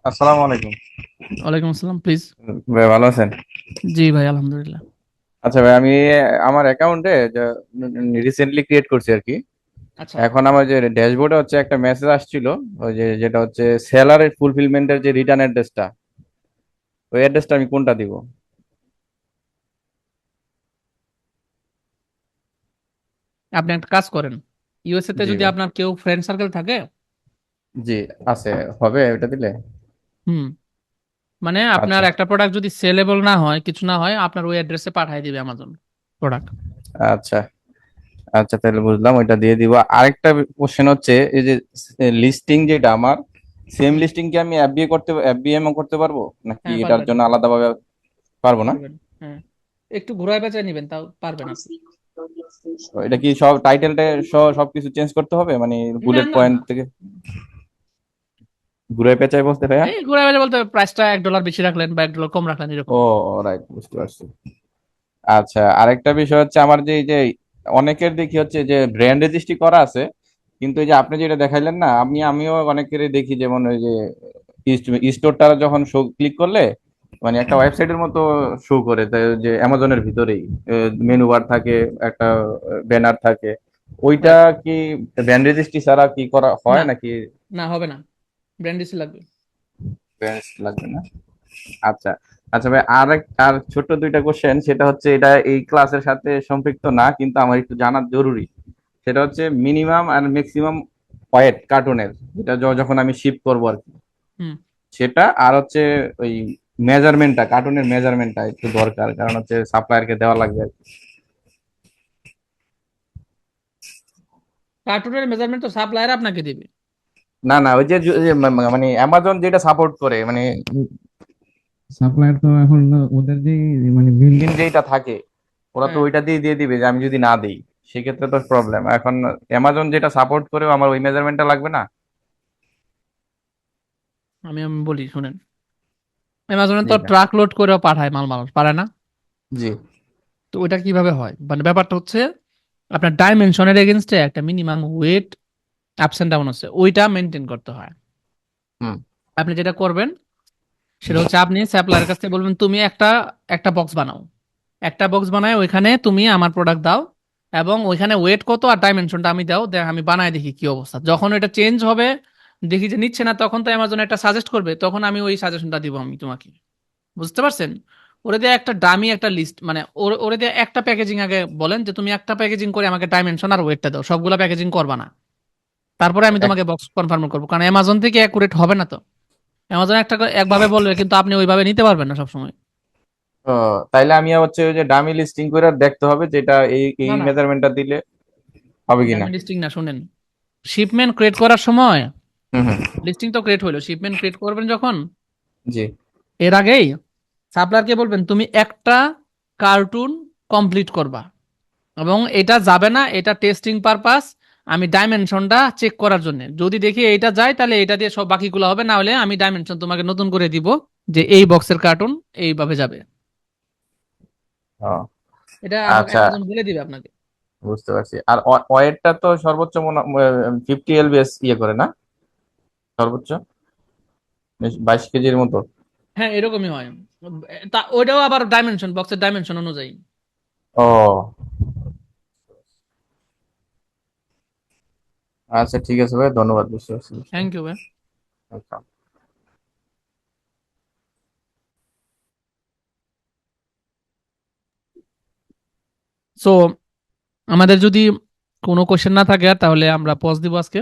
আসসালামু আলাইকুম। ওয়ালাইকুম আসসালাম, প্লিজ। ভাই ভালো আছেন? জি ভাই, আলহামদুলিল্লাহ। আচ্ছা ভাই, আমি আমার অ্যাকাউন্টে রিসেন্টলি ক্রিয়েট করছি আর কি। আচ্ছা, এখন আমার যে ড্যাশবোর্ডে হচ্ছে একটা মেসেজ আসছিল, ওই যে যেটা হচ্ছে সেলারের ফুলফিলমেন্টের যে রিটার্ন অ্যাড্রেসটা, ওই অ্যাড্রেসটা আমি কোনটা দিব? আপনি একটা কাজ করেন, ইউএসএ তে জি যদি ভাই। আপনার কেউ ফ্রেন্ড সার্কেল থাকে, জি, আছে। হবে এটা দিলে? হুম, মানে আপনার আচ্ছা একটা প্রোডাক্ট যদি সেলেবল না হয়, কিছু না হয়, আপনার ওই অ্যাড্রেসে পাঠিয়ে দিবে অ্যামাজন প্রোডাক্ট। আচ্ছা। আচ্ছা, তাহলে বুঝলাম, ওইটা দিয়ে দিব। আরেকটা কোশ্চেন হচ্ছে, এই যে লিস্টিং যেটা আমার, সেম হুম, লিস্টিং কি আমি এফবিএম ও করতে পারবো, নাকি হ্যাঁ এটার পারবেন, জন্য আলাদাভাবে? পারবো না? পারবেন। হ্যাঁ, একটু ঘুরায় পেঁচায় নিবেন, তাও পারবেন আপনি। তো এটা কি সব টাইটেলটা সহ সবকিছু চেঞ্জ করতে হবে, মানে না বুলেট না পয়েন্ট না, থেকে ঘুরে পেঁচাই বলতে ভাইয়া? এই ঘুরায় পেঁচায় বলতে প্রাইসটা $1 বেশি রাখলেন বা $1 কম রাখলেন, এরকম। ও, রাইট, বুঝতে পারছি। আচ্ছা, আরেকটা বিষয় হচ্ছে, আমার যে এই যে অনেকের দেখি হচ্ছে যে ব্র্যান্ড রেজিস্ট্রি করা আছে, কিন্তু এই যে আপনি যেটা দেখাইলেন না, আমিও অনেকেরই দেখি, যেমন ওই যে স্টোরটা যখন ক্লিক করলে মানে একটা ওয়েবসাইটের মতো শো করে, তাই যে অ্যামাজনের ভিতরেই মেনু বার থাকে, একটা ব্যানার থাকে, ওইটা রাইট। কি ব্র্যান্ড রেজিস্ট্রি ছাড়া কি করা হয় না, নাকি? না হবে না, ব্র্যান্ড ডিসি লাগবে। ব্র্যান্ড লাগবে না? আচ্ছা। আচ্ছা ভাই, আর ছোট্ট দুইটা কোশ্চেন, সেটা হচ্ছে এটা এই ক্লাসের সাথে সম্পৃক্ত না, কিন্তু আমার একটু জানা জরুরি। সেটা হচ্ছে মিনিমাম আর ম্যাক্সিমাম ওয়েট কার্টুনের, যেটা যখন আমি শিপ করবো আর কি, হুম। সেটা আর হচ্ছে ওই মেজারমেন্টটা, কার্টুনের মেজারমেন্টটা একটু দরকার, কারণ হচ্ছে সাপ্লায়ারকে দেওয়া লাগবে আর কি। কার্টুনের মেজারমেন্ট তো সাপ্লায়ার আপনাকে দিবে। না না, ওই যে মানে অ্যামাজন যেটা সাপোর্ট করে, মানে সাপ্লায়ার তো এখন ওদের যে মানে বিল্ড ইন যেটা থাকে, ওরা তো হ্যাঁ, ওইটা দিয়ে দিয়ে দিবে যে আমি যদি না দিই, সেক্ষেত্রে তো প্রবলেম। এখন অ্যামাজন যেটা সাপোর্ট করে, আমার ওই মেজারমেন্টটা লাগবে না? আমি আমি বলি শুনেন, অ্যামাজনে জি তো ভাই। ট্রাক লোড করেও পাঠায় মাল, মানুষ পারে না? জি। তো ওইটা কিভাবে হয়, মানে ব্যাপারটা হচ্ছে আপনার ডাইমেনশনের এগেনস্টে একটা minimum weight ups and down আছে, ওইটা মেনটেন করতে হয়। হুম। আপনি যেটা করবেন সেটা হচ্ছে আপনি সাপ্লায়ারের কাছ থেকে বলবেন তুমি একটা একটা বক্স বানাও, একটা বক্স বানায় ওইখানে তুমি আমার প্রোডাক্ট দাও, এবং ওইখানে ওয়েট কত আর ডাইমেনশনটা আমি দাও, দেখ আমি বানায় দেখি কি অবস্থা। যখন এটা চেঞ্জ হবে, দেখি যে নিচ্ছে না, তখন তো অ্যামাজন একটা সাজেস্ট করবে, তখন আমি ওই সাজেশনটা দিব আমি তোমাকে। বুঝতে পারছেন? ওরে দিয়ে একটা ডামি একটা লিস্ট, মানে ওরে দিয়ে একটা প্যাকেজিং আগে বলেন যে তুমি একটা প্যাকেজিং করে আমাকে ডাইমেনশন আর ওয়েটটা দাও, সবগুলা প্যাকেজিং করবা না। তারপরে আমি এক- তোমাকে বক্স কনফার্ম করবো, কারণ অ্যামাজন থেকে অ্যাকুরেট হবে না তো। অ্যামাজন একটা একভাবে বলবে, কিন্তু আপনি ওইভাবে নিতে পারবেন না সবসময়। ও, তাইলে আমি হচ্ছে ওই যে ডামি লিস্টিং করে দেখতে হবে যেটা এই না এই না, মেজারমেন্টটা দিলে হবে কিনা। ডামি লিস্টিং না, শুনেন, শিপমেন্ট ক্রিয়েট করার সময় হুম হুম। লিস্টিং তো ক্রিয়েট হইলো, শিপমেন্ট ক্রিয়েট করবেন যখন, জি। এর আগেই সাপ্লায়ারকে বলবেন তুমি একটা কার্টুন কমপ্লিট করবা, এবং এটা যাবে না, এটা টেস্টিং পারপাস, আমি ডাইমেনশনটা চেক করার জন্য, যদি দেখি এটা যায় তাহলে এটা দিয়ে সব বাকিগুলো হবে, না হলে আমি ডাইমেনশন তোমাকে নতুন করে দিব যে এই বক্সের কার্টুন এইভাবে যাবে। ও, এটা আমাকে আচ্ছা, অ্যামাজন বলে দিবে আপনাকে। বুঝতে পারছি। আর ওয়েটটা তো সর্বোচ্চ 50 lbs ইয়ে করে না, সর্বোচ্চ 22 কেজির মতো। হ্যাঁ, এরকমই হয়। তা ওইটাও আবার ডাইমেনশন, বক্সের ডাইমেনশন অনুযায়ী। ও, আচ্ছা ঠিক আছে ভাই, ধন্যবাদ, বুঝতে পারছি, বুঝতে থ্যাংক পারছি। ইউ ভাই। আচ্ছা। সো আমাদের যদি কোনো কোশ্চেন না থাকে আর, তাহলে আমরা পজ দিব আজকে।